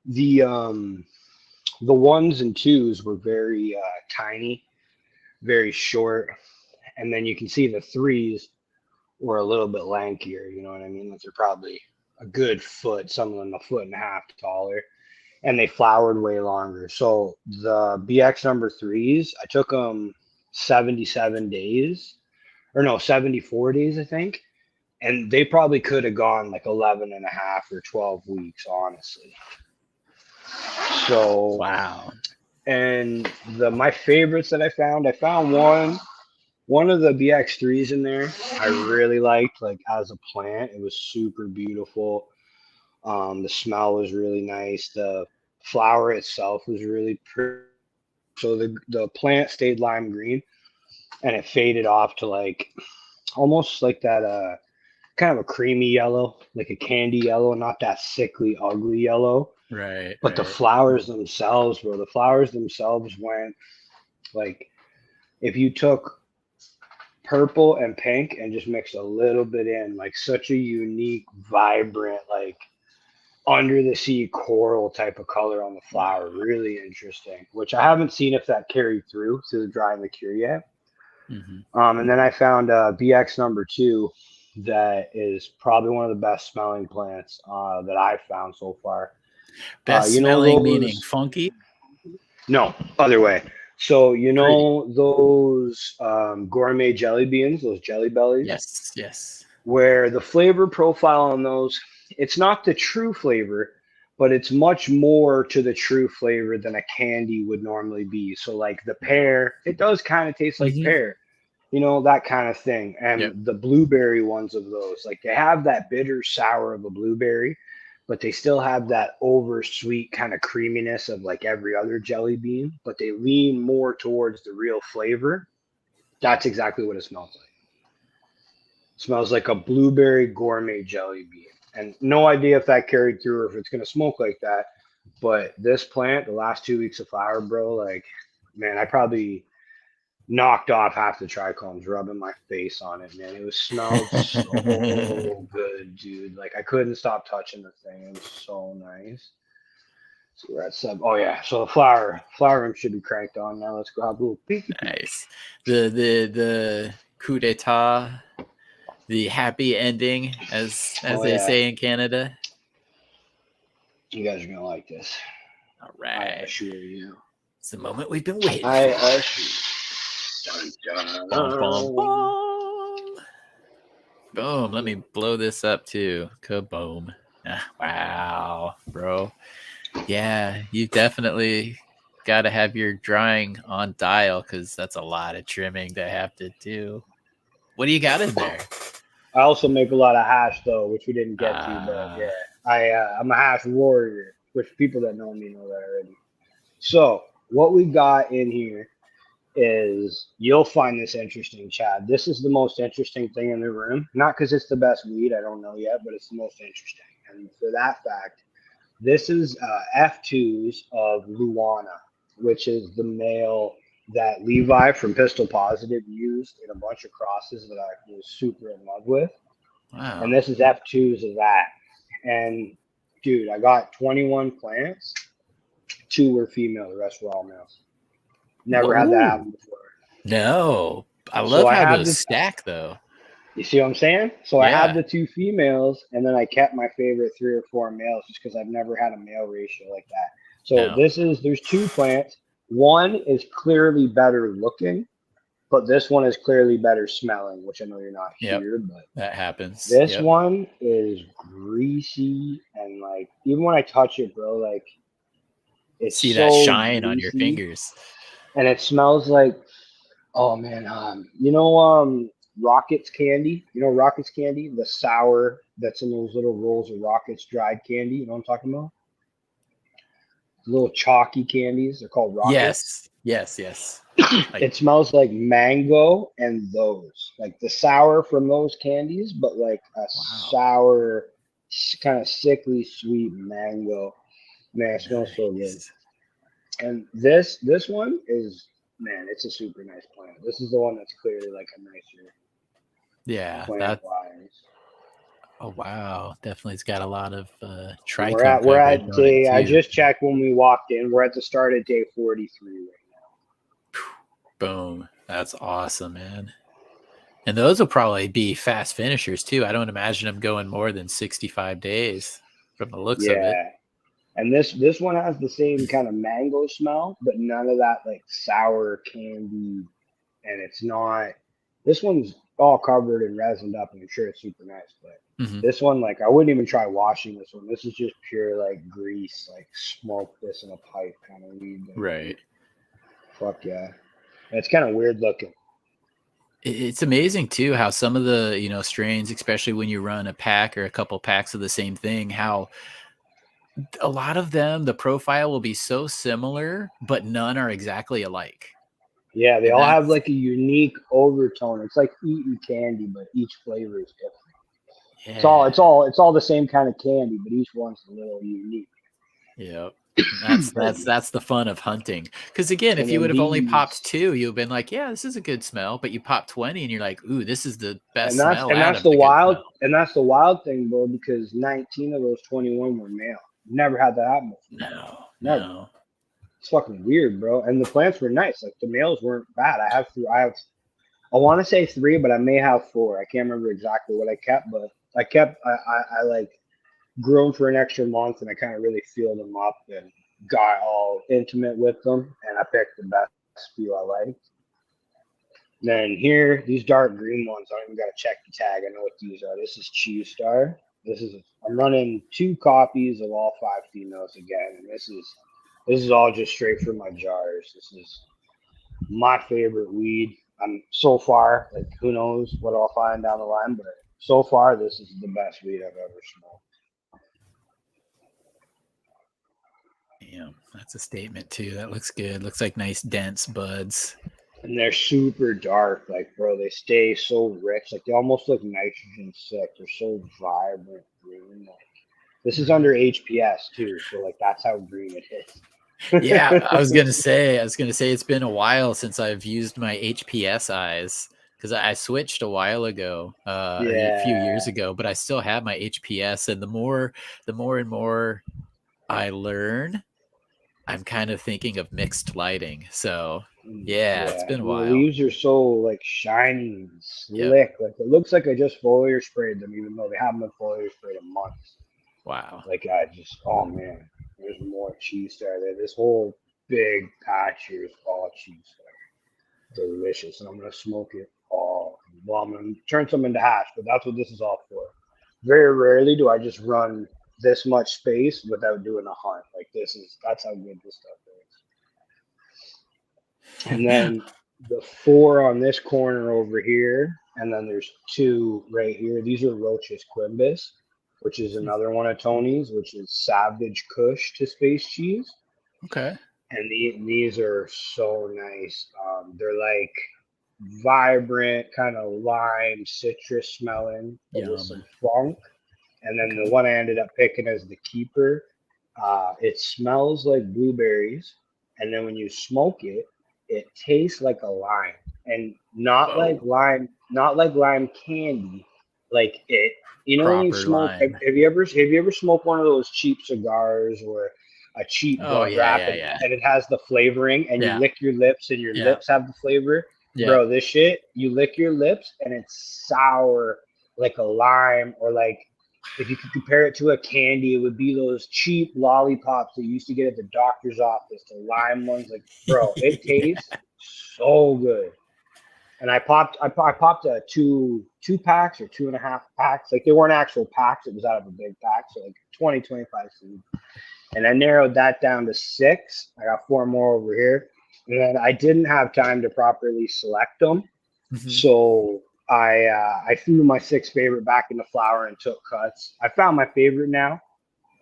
the ones and twos were very tiny, very short, and then you can see the threes were a little bit lankier. You know what I mean? Like they're probably a good foot, some of them a foot and a half taller, and they flowered way longer. So the BX number threes, I took them 77 days, or no, 74 days, I think. And they probably could have gone like 11 and a half or 12 weeks, honestly. So, wow. And my favorites that I found one of the BX3s in there I really liked, like as a plant. It was super beautiful. The smell was really nice. The flower itself was really pretty. So the plant stayed lime green and it faded off to like almost like that kind of a creamy yellow, like a candy yellow, not that sickly, ugly yellow. Right. But the flowers themselves, bro, the flowers themselves went like if you took purple and pink and just mixed a little bit in, like such a unique, vibrant, like under the sea coral type of color on the flower. Really interesting, which I haven't seen if that carried through to the dry and the cure yet. Mm-hmm. And then I found BX number 2 that is probably one of the best smelling plants that I've found so far. Best smelling meaning funky? No, other way. So you know those gourmet jelly beans, those jelly bellies? Yes. Where the flavor profile on those, it's not the true flavor, but it's much more to the true flavor than a candy would normally be. So like the pear, it does kind of taste like pear, you know, that kind of thing. And the blueberry ones of those, like they have that bitter sour of a blueberry, but they still have that over sweet kind of creaminess of like every other jelly bean, but they lean more towards the real flavor. That's exactly what it smells like. It smells like a blueberry gourmet jelly bean. And no idea if that carried through or if it's gonna smoke like that. But this plant, the last 2 weeks of flower, bro, like, man, I probably knocked off half the trichomes rubbing my face on it, man. It was smelled so good, dude. Like I couldn't stop touching the thing. It was so nice. So we're at sub. Oh yeah. So the flower room should be cranked on now. Let's go have a little peeky peek. Nice. The coup d'etat, the happy ending, as they say in Canada. You guys are gonna like this. All right. I assure you. It's the moment we've been waiting for. I assure you. Dun, dun, Bum, bum, bum. Boom. Let me blow this up too. Kaboom. Wow, bro. Yeah, you definitely got to have your drying on dial because that's a lot of trimming to have to do. What do you got in there? I also make a lot of hash though, which we didn't get to, but yeah, I'm a hash warrior, which people that know me know that already. So what we got in here is, you'll find this interesting, Chad. This is the most interesting thing in the room. Not because it's the best weed, I don't know yet, but it's the most interesting. And for that fact, this is F2s of Luana, which is the male that Levi from Pistol Positive used in a bunch of crosses that I was super in love with. Wow. And this is F2s of that. And dude, I got 21 plants. 2 were female, the rest were all males. Never had that happen before. No. I love how those stack though. You see what I'm saying? So I had the 2 females, and then I kept my favorite 3 or 4 males just because I've never had a male ratio like that. So there's 2 plants. One is clearly better looking, but this one is clearly better smelling, which I know you're not here, but that happens. This one is greasy, and like even when I touch it, bro, like it's see so that shine greasy on your fingers, and it smells like, oh man, Rockets candy. You know Rockets candy, the sour that's in those little rolls of Rockets dried candy. You know what I'm talking about? Little chalky candies. They're called Rockets. Yes. It smells like mango and those, like the sour from those candies, but like a sour, kind of sickly sweet mango. Man, it smells so good. And this one is, man, it's a super nice plant. This is the one that's clearly like a nicer plant wise. Oh wow, definitely it's got a lot of trichome. We're at day, I just checked when we walked in. We're at the start of day 43 right now. Boom. That's awesome, man. And those will probably be fast finishers too. I don't imagine them going more than 65 days from the looks of it. And this one has the same kind of mango smell, but none of that like sour candy. And it's not, this one's all covered and resined up, and I'm sure it's super nice, but this one, like, I wouldn't even try washing this one. This is just pure like grease, like smoke this in a pipe kind of weed. Right. Fuck yeah. And it's kind of weird looking. It's amazing too how some of the strains, especially when you run a pack or a couple packs of the same thing, how a lot of them, the profile will be so similar, but none are exactly alike. Yeah, they all have like a unique overtone. It's like eating candy, but each flavor is different. Yeah. It's all the same kind of candy, but each one's a little unique. Yeah. That's the fun of hunting. Because again, if you would have only popped 2, you've been like, yeah, this is a good smell. But you pop 20 and you're like, ooh, this is the best smell. And that's the wild thing, bro, because 19 of those 21 were male. Never had that happen before. No. It's fucking weird, bro. And the plants were nice. Like the males weren't bad. I want to say 3, but I may have 4. I can't remember exactly what I kept, but I like grew them for an extra month, and I kind of really filled them up and got all intimate with them, and I picked the best few I liked. Then here, these dark green ones, I don't even got to check the tag. I know what these are. This is Cheese Star. I'm running 2 copies of all 5 females again, and this is all just straight from my jars. This is my favorite weed. So far, like, who knows what I'll find down the line, but so far, this is the best weed I've ever smoked. Damn, that's a statement too. That looks good. Looks like nice dense buds. And they're super dark, like bro. They stay so rich, like they almost look nitrogen sick. They're so vibrant green. Like, this is under HPS too, so like that's how green it is. Yeah, I was gonna say it's been a while since I've used my HPS eyes because I switched a while ago, a few years Yeah, ago, but I still have my HPS, and the more and more I learn, I'm kind of thinking of mixed lighting. So yeah, it's yeah. been a And the while. leaves are so like shiny and Yep. slick. Like it looks like I just foliar sprayed them, even though they haven't been foliar sprayed in months. Wow. Like I just, oh man, there's more cheese star there. This whole big patch here is all cheese star. Delicious, and I'm gonna smoke it all. Well, I'm gonna turn some into hash, but that's what this is all for. Very rarely do I just run this much space without doing a hunt. Like that's how good this stuff is. And then the four on this corner over here, and then there's two right here. These are Roach's Quimbus, which is another one of Tony's, which is Savage Kush to Space Cheese. Okay. And these are so nice. They're like vibrant, kind of lime, citrus smelling, but with Yum. some funk. And then Okay. the one I ended up picking as the keeper, it smells like blueberries. And then when you smoke it, it tastes like a lime. And Whoa. not like lime candy. Like it, you know, when you Proper smoke, lime. have you ever smoked one of those cheap cigars or a cheap Oh blunt yeah, wrap, yeah, yeah. and it has the flavoring, and you Yeah. lick your lips, and your Yeah. lips have the flavor? Yeah. Bro, this shit, you lick your lips, and it's sour like a lime, or like if you could compare it to a candy, it would be those cheap lollipops that you used to get at the doctor's office, the lime ones. Like, bro, it tastes so good. And I popped two packs or 2.5 packs. Like they weren't actual packs; it was out of a big pack, so like 25 seeds. And I narrowed that down to 6. I got 4 more over here, and then I didn't have time to properly select them, Mhm. so I threw my 6 favorite back in the flower and took cuts. I found my favorite now,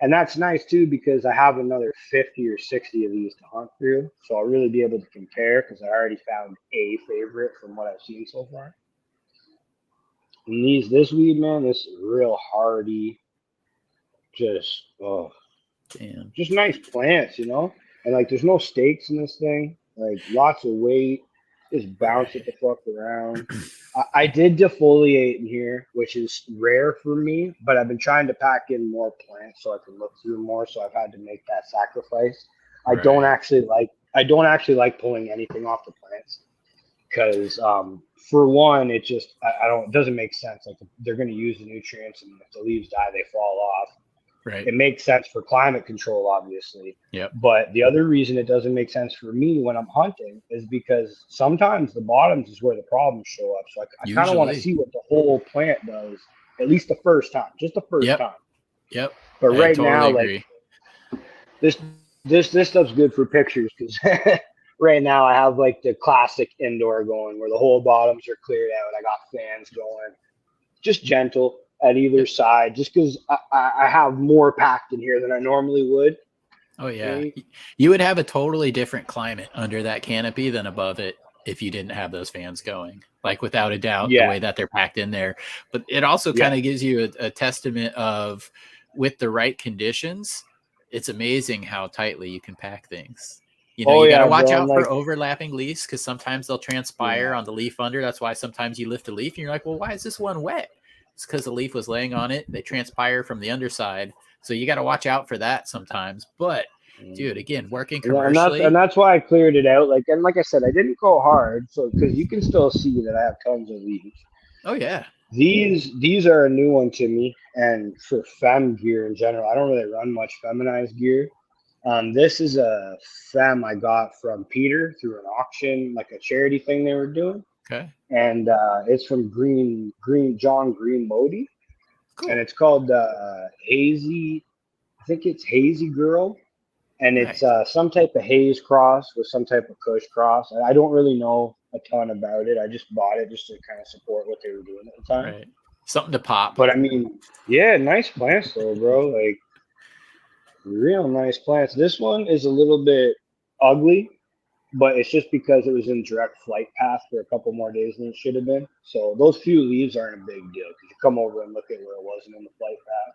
and that's nice too because I have another 50 or 60 of these to hunt through, so I'll really be able to compare because I already found a favorite from what I've seen so far. And this weed, man, this is real hardy, just Damn. just nice plants, you know. And like, there's no stakes in this thing. Like, lots of weight, just bounce it Right. the fuck around. I did defoliate in here, which is rare for me, but I've been trying to pack in more plants so I can look through more. So I've had to make that sacrifice. Right. I don't actually like pulling anything off the plants because for one, I don't, it doesn't make sense. Like they're going to use the nutrients, and if the leaves die, they fall off. Right. It makes sense for climate control, obviously. Yep. But the other reason it doesn't make sense for me when I'm hunting is because sometimes the bottoms is where the problems show up. So I kind of want to Usually. see what the whole plant does, at least the first time, just the first Yep. time. Yep. But I right now, totally like agree. this stuff's good for pictures because right now I have like the classic indoor going where the whole bottoms are cleared out. I got fans going, just gentle at either Yep. side, just because I have more packed in here than I normally would. Oh yeah. Right? You would have a totally different climate under that canopy than above it if you didn't have those fans going. Like without a doubt, the Yeah, way that they're packed in there. But it also yeah. kind of gives you a testament of with the right conditions, it's amazing how tightly you can pack things. You know, Oh you got to yeah, watch bro. And out for like, overlapping leaves because sometimes they'll transpire yeah, on the leaf under. That's why sometimes you lift a leaf and you're like, well, why is this one wet? It's because the leaf was laying on it. They transpire from the underside. So you got to watch out for that sometimes. But dude, again, working and commercially. that's why I cleared it out. Like, and like I said, I didn't go hard, so because you can still see that I have tons of leaves. Oh yeah. These are a new one to me, and for fem gear in general, I don't really run much feminized gear. This is a fem I got from Peter through an auction, like a charity thing they were doing, Okay. and it's from John Green Modi, and Cool. it's called Hazy. I think it's Hazy Girl, and it's Nice. some type of haze cross with some type of Kush cross. And I don't really know a ton about it. I just bought it just to kind of support what they were doing at the time. Right. Something to pop. But I mean, yeah, nice plants though, bro. Like Real nice plants. This one is a little bit ugly, but it's just because it was in direct flight path for a couple more days than it should have been. So those few leaves aren't a big deal because you come over and look at where it wasn't in the flight path.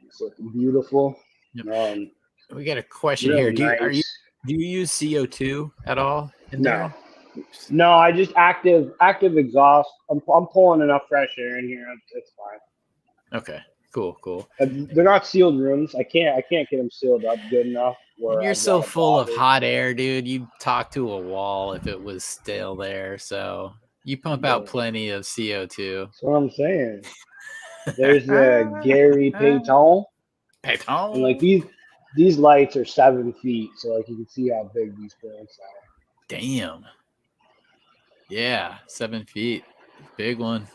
It's looking beautiful. Yep. Um, We got a question real here. nice. Do you use CO2 at all in No, there? no, I just active exhaust. I'm pulling enough fresh air in here. It's fine. Okay. Cool. They're not sealed rooms. I can't get them sealed up good enough And where you're I'd so want to full of bother. hot air, dude. You'd talk to a wall if it was still there. So you pump out Bro, plenty of CO2. that's what I'm saying. There's the Gary Payton, and like Peton. these lights are 7 feet, so like you can see how big these plants are. Damn. Yeah, 7 feet. Big one.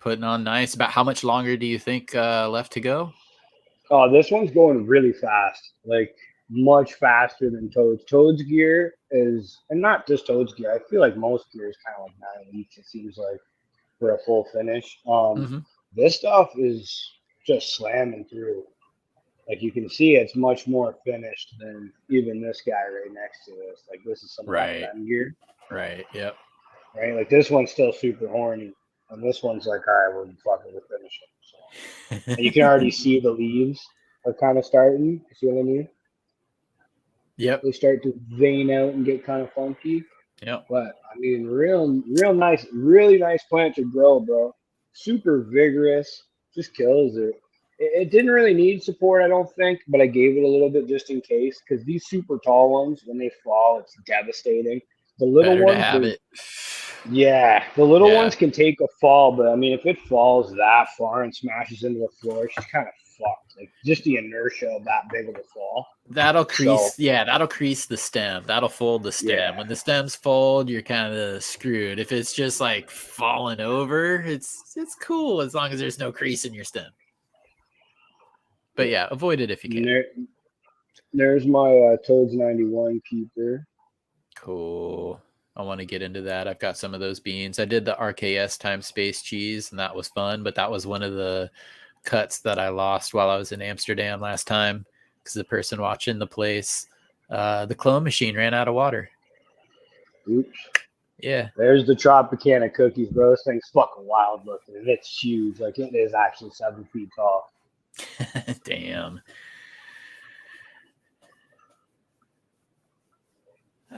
Putting on nice. About how much longer do you think left to go? Oh, this one's going really fast, like much faster than Toad's. Toad's gear is, and not just Toad's gear. I feel like most gear is kind of like 9 weeks. It seems like for a full finish. Mm-hmm. This stuff is just slamming through. Like you can see, it's much more finished than even this guy right next to this. Like this is some of that Right. gun gear, Yep. right? Like this one's still super horny, and this one's like, all right, we're fucking with finishing. So. And you can already see the leaves are kind of starting. You see what I mean? Yep. They start to vein out and get kind of funky. Yep. But I mean, real nice, really nice plant to grow, bro. Super vigorous, just kills it. It didn't really need support, I don't think, but I gave it a little bit just in case because these super tall ones, when they fall, it's devastating. The little Better to ones, have it. yeah, the little Yeah. ones can take a fall, but I mean, if it falls that far and smashes into the floor, she's kind of fucked. Like just the inertia of that big of a fall. That'll crease. So, That'll crease the stem. That'll fold the stem. yeah. When the stems fold, you're kind of screwed. If it's just like falling over, it's cool as long as there's no crease in your stem. But yeah, avoid it if you can. There's my Toads 91 keeper. Cool. I want to get into that. I've got some of those beans. I did the RKS time space cheese, and that was fun. But that was one of the cuts that I lost while I was in Amsterdam last time because the person watching the place, the clone machine ran out of water. Oops. Yeah. There's the Tropicana cookies, bro. This thing's fucking wild looking. And it's huge. Like it is actually 7 feet tall. Damn.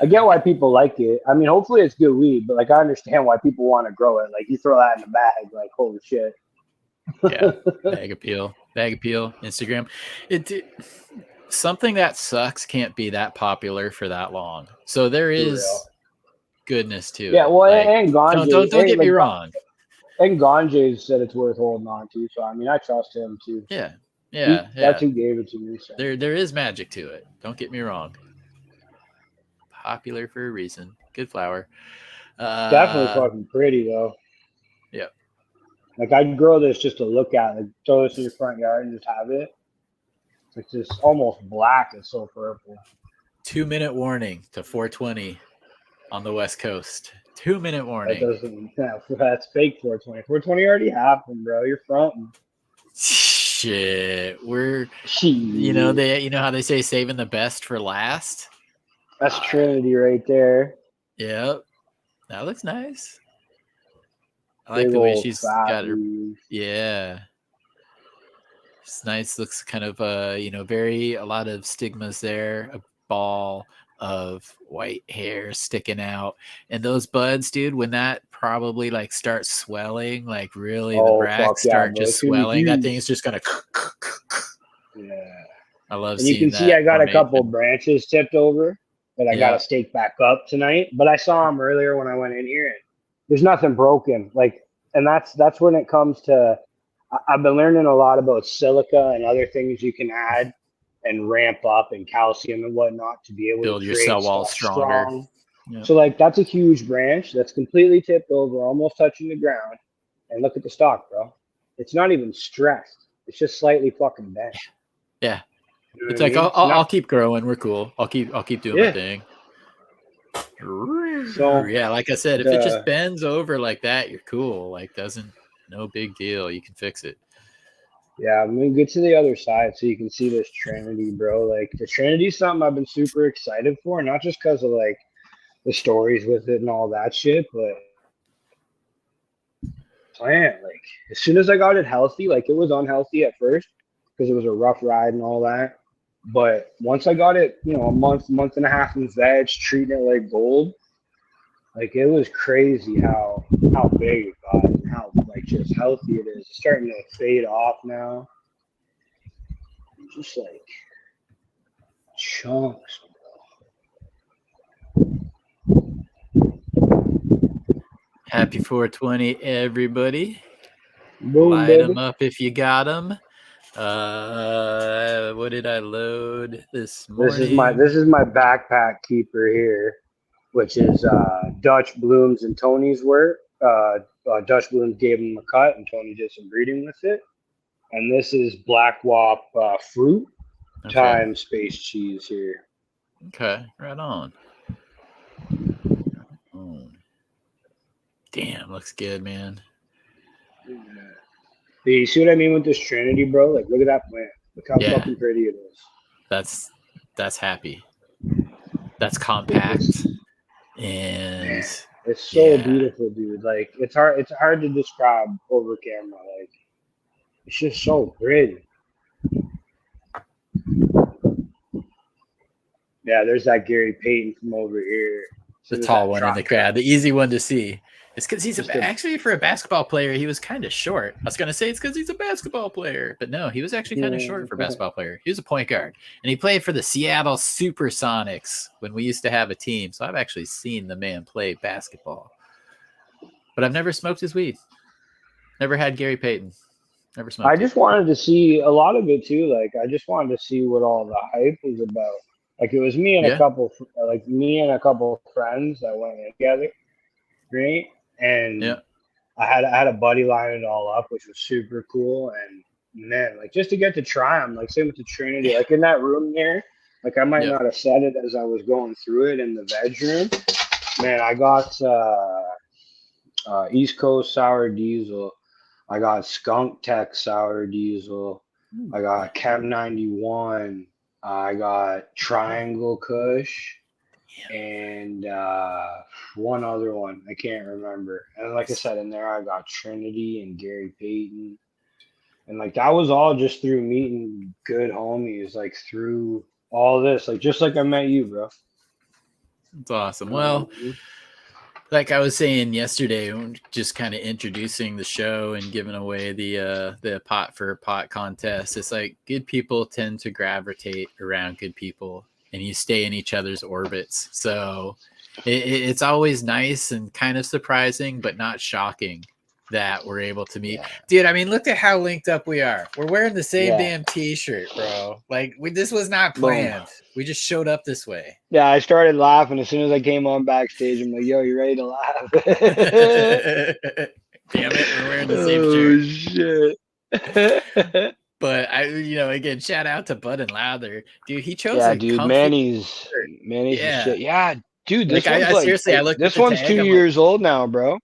I get why people like it. I mean, hopefully it's good weed, but like I understand why people want to grow it. Like you throw that in the bag, like holy shit. Yeah. Bag appeal. Instagram. It something that sucks can't be that popular for that long. So there is goodness to it. Yeah, well, like, and Ganja. Don't get me wrong. And Ganja said it's worth holding on to. So I mean, I trust him too. Yeah. That's who gave it to me. So. There is magic to it. Don't get me wrong. Popular for a reason. Good flower. Definitely fucking pretty though. Yeah. Like I'd grow this just to look at, like throw this in your front yard and just have it. It's just almost black. It's so purple. 2-minute warning to 420 on the West Coast. 2-minute warning. That doesn't. That's fake 420. 420 already happened, bro. You're fronting. Shit, we're. You know how they say saving the best for last. That's Trinity right there. Yep, that looks nice. I like the way she's got her. Yeah, it's nice. Looks kind of a lot of stigmas there. A ball of white hair sticking out, and those buds, dude. When that probably like starts swelling, like really the bracts start just swelling. That thing's just gonna. Yeah, I love. And you can see I got a couple branches tipped over that I got to stake back up tonight. But I saw them earlier when I went in here. And there's nothing broken. Like, and that's when it comes to. I've been learning a lot about silica and other things you can add and ramp up and calcium and whatnot to be able build to your cell walls stronger. Yep. So like that's a huge branch that's completely tipped over, almost touching the ground. And look at the stalk, bro. It's not even stressed. It's just slightly fucking bent. Yeah. You know it's like I'll keep growing. We're cool. I'll keep doing my thing. So yeah, like I said, if it just bends over like that, you're cool. Like no big deal. You can fix it. Yeah, I'm gonna get to the other side so you can see this Trinity, bro. Like the Trinity's something I've been super excited for, not just because of like the stories with it and all that shit, but plant. Like as soon as I got it healthy, like it was unhealthy at first because it was a rough ride and all that. But once I got it, a month and a half in veg, treating it like gold, like it was crazy how big it got and how like just healthy it is. It's starting to fade off now. Just like chunks. Happy 420, everybody. Boom, Light them baby. up if you got them. What did I load this This is my morning? this is my backpack keeper here, which is Dutch Blooms and Tony's work. Dutch Blooms gave him a cut, and Tony did some breeding with it. And this is Black Wop fruit Okay. time space cheese here. Okay. Right on. Oh. Damn, looks good, man. Yeah. You see what I mean with this Trinity, bro? Like, look at that plant. Look how Yeah, fucking pretty it is. that's happy. That's compact. Man, And it's so yeah. beautiful, dude. Like, it's hard to describe over camera. Like, it's just so pretty. Yeah, there's that Gary Payton from over here. As The soon as tall that one in truck the crowd, the turns, easy one to see. It's because he's just a actually for a basketball player, he was kind of short. I was gonna say it's because he's a basketball player, but no, he was actually kind of short for a basketball player. He was a point guard, and he played for the Seattle SuperSonics when we used to have a team. So I've actually seen the man play basketball, but I've never smoked his weed. Never had Gary Payton. Never I smoked it. just wanted to see a lot of it too. Like, I just wanted to see what all the hype was about. Like, it was Yeah, me and a couple friends that went in together, right? yeah, And I had a buddy line it all up, which was super cool. And man, like just to get to try them, like same with the Trinity, yeah, like in that room here, like I might yeah. not have said it as I was going through it in the veg room. Man, I got East Coast Sour Diesel. I got Skunk Tech Sour Diesel. I got Chem 91. I got Triangle Kush and one other one. I can't remember. And like I said, in there, I got Trinity and Gary Payton. And like that was all just through meeting good homies, like through all this, like just like I met you, bro. It's awesome. You know what Well, I mean? like I was saying yesterday, just kind of introducing the show and giving away the pot for pot contest. It's like good people tend to gravitate around good people, and you stay in each other's orbits. So it's always nice and kind of surprising, but not shocking that we're able to meet. Yeah. Dude, I mean, look at how linked up we are. We're wearing the same Yeah. damn T-shirt, bro. Like this was not Boom. planned. We just showed up this way. Yeah, I started laughing as soon as I came on backstage. I'm like, yo, you ready to laugh? Damn it, we're wearing the same shirt. Oh shit. But again, shout out to Bud and Lather, dude. He chose Yeah, a dude, comfy shirt. Manny's the Yeah, shit. Yeah, dude, like this one's I like seriously, I looked at this the one's two tag. I'm like, years old now, bro.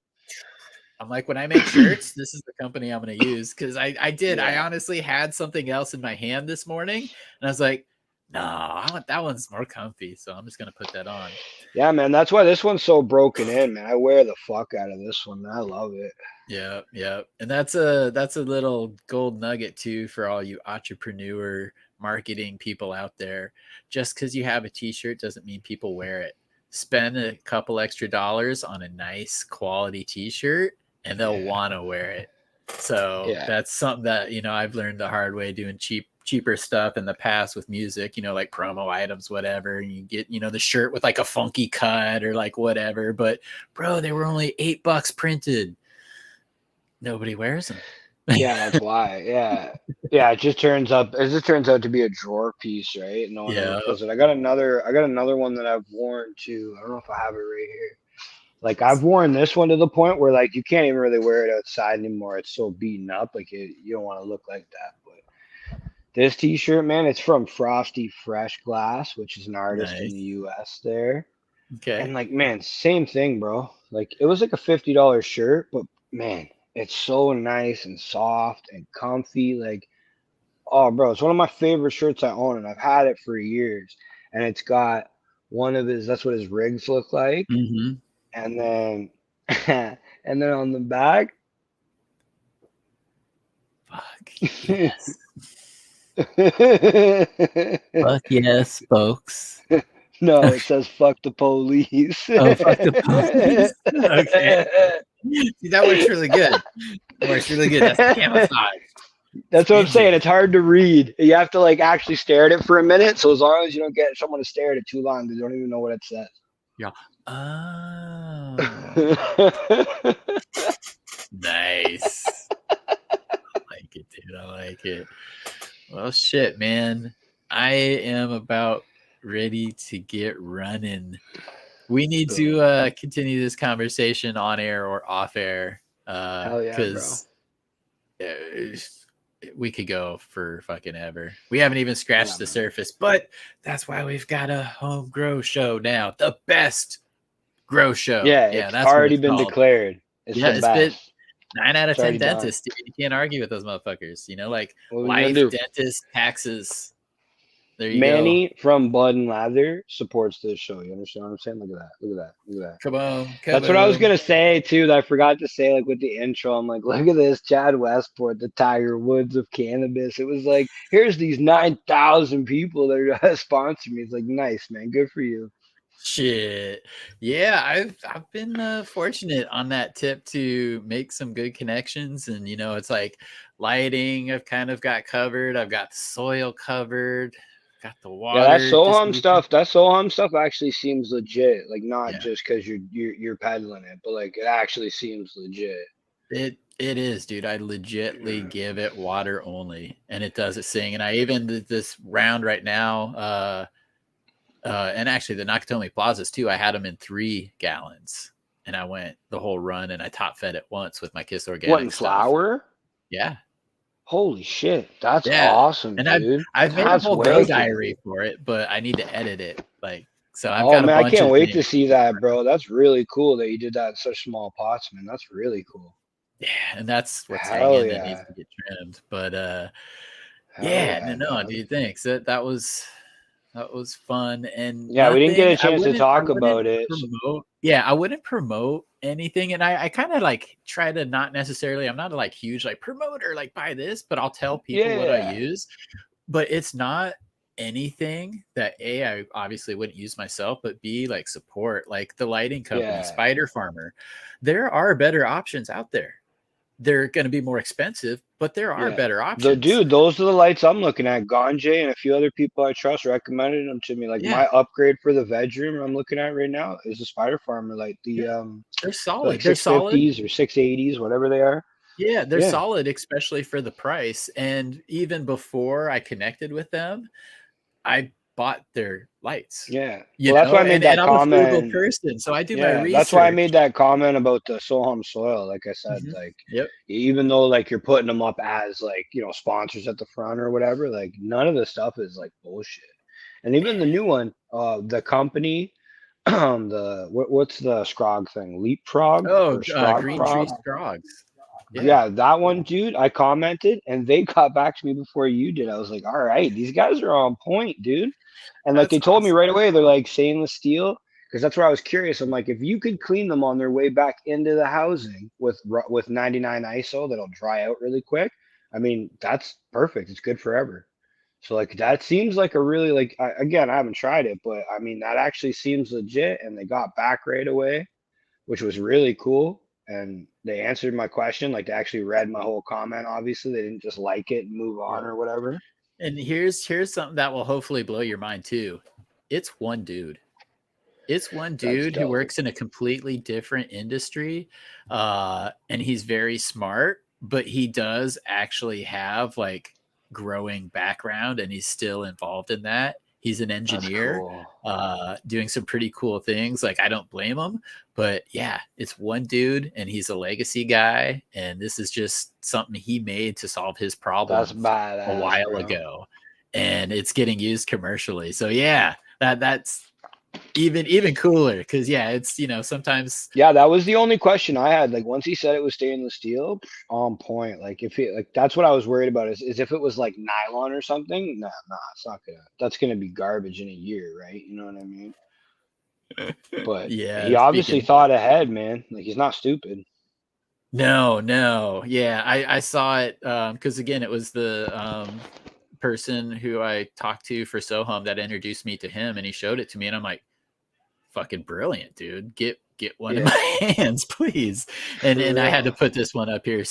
when I make shirts, this is the company I'm going to use because I Yeah. honestly had something else in my hand this morning, and I was like, no, I want that one's more comfy, so I'm just going to put that on. Yeah, man. That's why this one's so broken in, man. I wear the fuck out of this one, man. I love it. Yeah, yeah. And that's a little gold nugget too for all you entrepreneur marketing people out there. Just because you have a t-shirt doesn't mean people wear it. Spend a couple extra dollars on a nice quality t-shirt and they'll Yeah. want to wear it. So Yeah. that's something that, I've learned the hard way doing cheaper stuff in the past with music, like promo items, whatever. And you get, the shirt with like a funky cut or like whatever. But bro, they were only $8 printed. Nobody wears them. Yeah, that's why. Yeah. Yeah, it just turns out to be a drawer piece, right? No one ever Yeah. pulls it. I got another one that I've worn too. I don't know if I have it right here. Like I've worn this one to the point where like you can't even really wear it outside anymore. It's so beaten up. Like you don't want to look like that. But this t-shirt, man, it's from Frosty Fresh Glass, which is an artist in the Nice. US there. Okay. And like, man, same thing, bro. Like it was like a $50 shirt, but man, it's so nice and soft and comfy. Like Oh, bro, it's one of my favorite shirts I own, and I've had it for years. And it's got one of his. That's what his rigs look like. Mm-hmm. And then, and then on the back. Fuck yes. Fuck yes, folks. No, it says "fuck the police." Oh, fuck the police. Okay. See, that works really good. That works really good. That's camouflage. That's what I'm saying. Ninja. It's hard to read. You have to like actually stare at it for a minute. So as long as you don't get someone to stare at it too long, they don't even know what it says. Yeah. Oh. Nice. I like it, dude. I like it. Well, shit, man. I am about ready to get running. We need to continue this conversation on air or off air. Hell yeah, bro. Because we could go for fucking ever. We haven't even scratched the surface, but that's why we've got a home grow show now. The best grow show. Yeah, it's that's already been declared. It's the best. 9 out of It's 10 dentists, dude. You can't argue with those motherfuckers. You know, like life, dentist, taxes. There you go. Manny from Blood and Lather supports this show. You understand what I'm saying? Look at that. Look at that. Look at that. Come on. That's what I was gonna say too. That I forgot to say, like with the intro. I'm like, look at this, Chad Westport, the Tiger Woods of cannabis. It was like, here's these 9,000 people that are gonna sponsor me. It's like, nice, man. Good for you. Shit. Yeah, I've been fortunate on that tip to make some good connections, and you know, it's like lighting. I've kind of got covered. I've got the soil covered. Got the water. Yeah, that Soham stuff. That Soham stuff actually seems legit. Like not just because you're peddling it, but like it actually seems legit. It is, dude. I legitly give it water only, and it does its thing. And I even did this round right now. And actually the Nakatomi Plazas too, I had them in 3 gallons, and I went the whole run, and I top fed it once with my Kiss Organic. What, in flour? Yeah. Holy shit, that's awesome, and dude. I've made a whole grow diary for it, but I need to edit it. Like, so I've got a bunch I can't of wait to see that, bro. That's really cool that you did that in such small pots, man. That's really cool. Yeah, and that's what's hanging that needs to get trimmed. But dude, thanks. That was fun. And yeah, we didn't get a chance to talk about it. I wouldn't promote anything, and I kind of like try to not necessarily. I'm not a like huge like promoter, like buy this, but I'll tell people what I use. But it's not anything that I obviously wouldn't use myself, but B, like support, like the lighting company, Spider Farmer. There are better options out there. They're going to be more expensive, but there are better options. Dude, those are the lights I'm looking at. Ganjay and a few other people I trust recommended them to me. Like my upgrade for the veg room I'm looking at right now is the Spider Farmer light. They're solid. Like they're solid. 650s or 680s, whatever they are. Yeah, they're solid, especially for the price. And even before I connected with them, I bought their lights. Yeah, that's why I made that comment. I'm a frugal person, so I do my research. That's why I made that comment about the Soham soil. Like I said, like even though like you're putting them up as like, you know, sponsors at the front or whatever, like none of the stuff is like bullshit. And even the new one, the company, what's the Scrog thing? Leapfrog? Green Tree Scrogs. Yeah, that one, dude. I commented and they got back to me before you did. I was like, all right, these guys are on point, dude. And like they told me right away, they're like stainless steel, because that's where I was curious. I'm like, if you could clean them on their way back into the housing with 99 ISO, that'll dry out really quick. I mean, that's perfect. It's good forever. So like that seems like a really like again, I haven't tried it, but I mean that actually seems legit. And they got back right away, which was really cool. And they answered my question. Like they actually read my whole comment. Obviously, they didn't just like it and move on or whatever. And here's something that will hopefully blow your mind too. It's one dude. It's one dude who works in a completely different industry, and he's very smart, but he does actually have like growing background, and he's still involved in that. He's an engineer, doing some pretty cool things. Like I don't blame him, but yeah, it's one dude, and he's a legacy guy, and this is just something he made to solve his problem a while ago, and it's getting used commercially. So yeah, that's Even cooler, because it's sometimes. Yeah, that was the only question I had. Like once he said it was stainless steel, on point. Like if it like that's what I was worried about is if it was like nylon or something. Nah, it's not gonna. That's gonna be garbage in a year, right? You know what I mean? But he Yeah, obviously speaking. thought ahead, man. Like he's not stupid. No, yeah, I saw it because again, it was the person who I talked to for SoHum that introduced me to him, and he showed it to me, and I'm like, fucking brilliant, dude. Get one in Yeah, my hands, please. for And I had to real. put this one up here.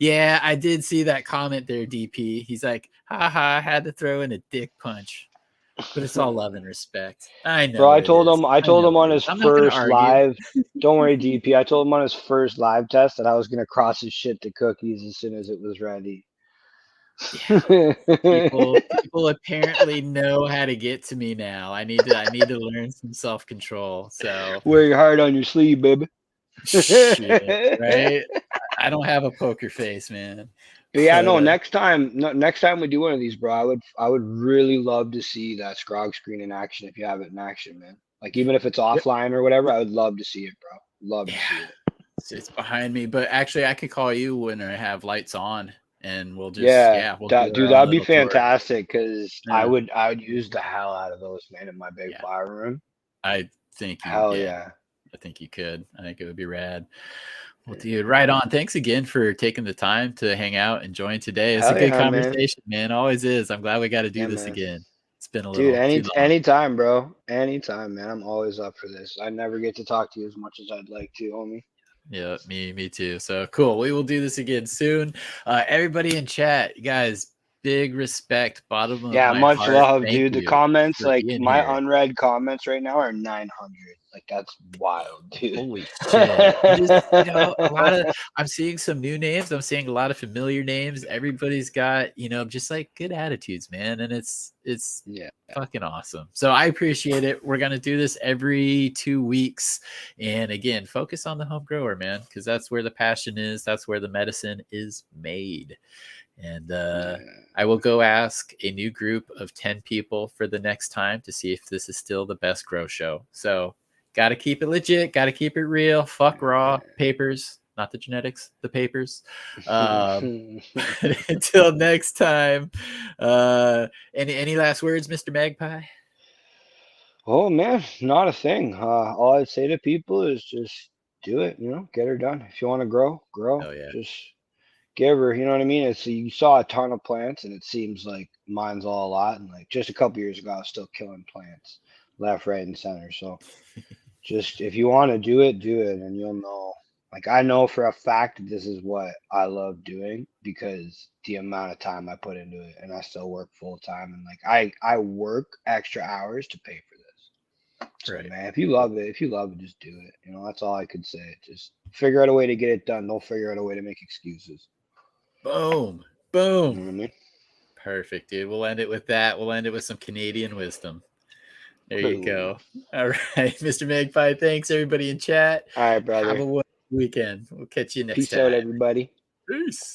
Yeah, I did see that comment there, DP. He's like, haha, I had to throw in a dick punch. But it's all love and respect. I Bro, know it is. I I told know him it on is. his I'm not gonna first argue. live. Don't worry, DP. I told him on his first live test that I was gonna cross his shit to cookies as soon as it was ready. Yeah. People apparently know how to get to me now. I need to learn some self-control. So Wear your heart on your sleeve, baby. shit, right? I don't have a poker face, man. But yeah, But no. Next time we do one of these, bro, I would really love to see that Scrog screen in action if you have it in action, man. Like even if it's offline or whatever, I would love to see it, bro. Love to see yeah, it. it's behind me. But actually, I could call you when I have lights on, and we'll just Yeah, we'll do that our dude, own that'd be little tour. fantastic because Yeah, I would use the hell out of those, man, in my big yeah. fire room. I think you, Hell yeah, yeah. I think you could. I think it would be rad. Well, dude, right on. Thanks again for taking the time to hang out and join today. It's a Hell good yeah, man. conversation, man. Always is. I'm glad we got to do Yeah, this man. again. It's been a Dude, little too long. anytime, bro. Anytime, man. I'm always up for this. I never get to talk to you as much as I'd like to, homie. Yeah, me too. So cool. We will do this again soon. Everybody in chat, you guys, big respect, bottom of Yeah, my much heart. love, Thank dude. The you comments, for like being my here. unread comments right now are 900. Like that's wild, dude. Holy shit. I'm just, I'm seeing some new names. I'm seeing a lot of familiar names. Everybody's got, just like good attitudes, man. And it's Yeah. fucking awesome. So I appreciate it. We're going to do this every 2 weeks. And again, focus on the home grower, man, because that's where the passion is. That's where the medicine is made. And I will go ask a new group of 10 people for the next time to see if this is still the best grow show. So got to keep it legit. Got to keep it real. Fuck raw papers, not the genetics, the papers. Until next time, any last words, Mr. Magpie? Oh man, not a thing. All I'd say to people is just do it. Get her done. If you want to grow. Oh yeah. Just give her. You know what I mean? It's you saw a ton of plants, and it seems like mine's all a lot. And like just a couple years ago, I was still killing plants, left, right, and center. So just if you want to do it, and you'll know. Like I know for a fact that this is what I love doing because the amount of time I put into it, and I still work full time, and like I work extra hours to pay for this. So Right. man, if you love it, just do it. That's all I could say. Just figure out a way to get it done. Don't figure out a way to make excuses. Boom. You know Boom. what I mean? Perfect, dude. We'll end it with that. We'll end it with some Canadian wisdom. There you Boom. go. All right, Mr. Magpie. Thanks, everybody in chat. All right, Have brother. a wonderful weekend. We'll catch you next Peace out, time. everybody. Peace.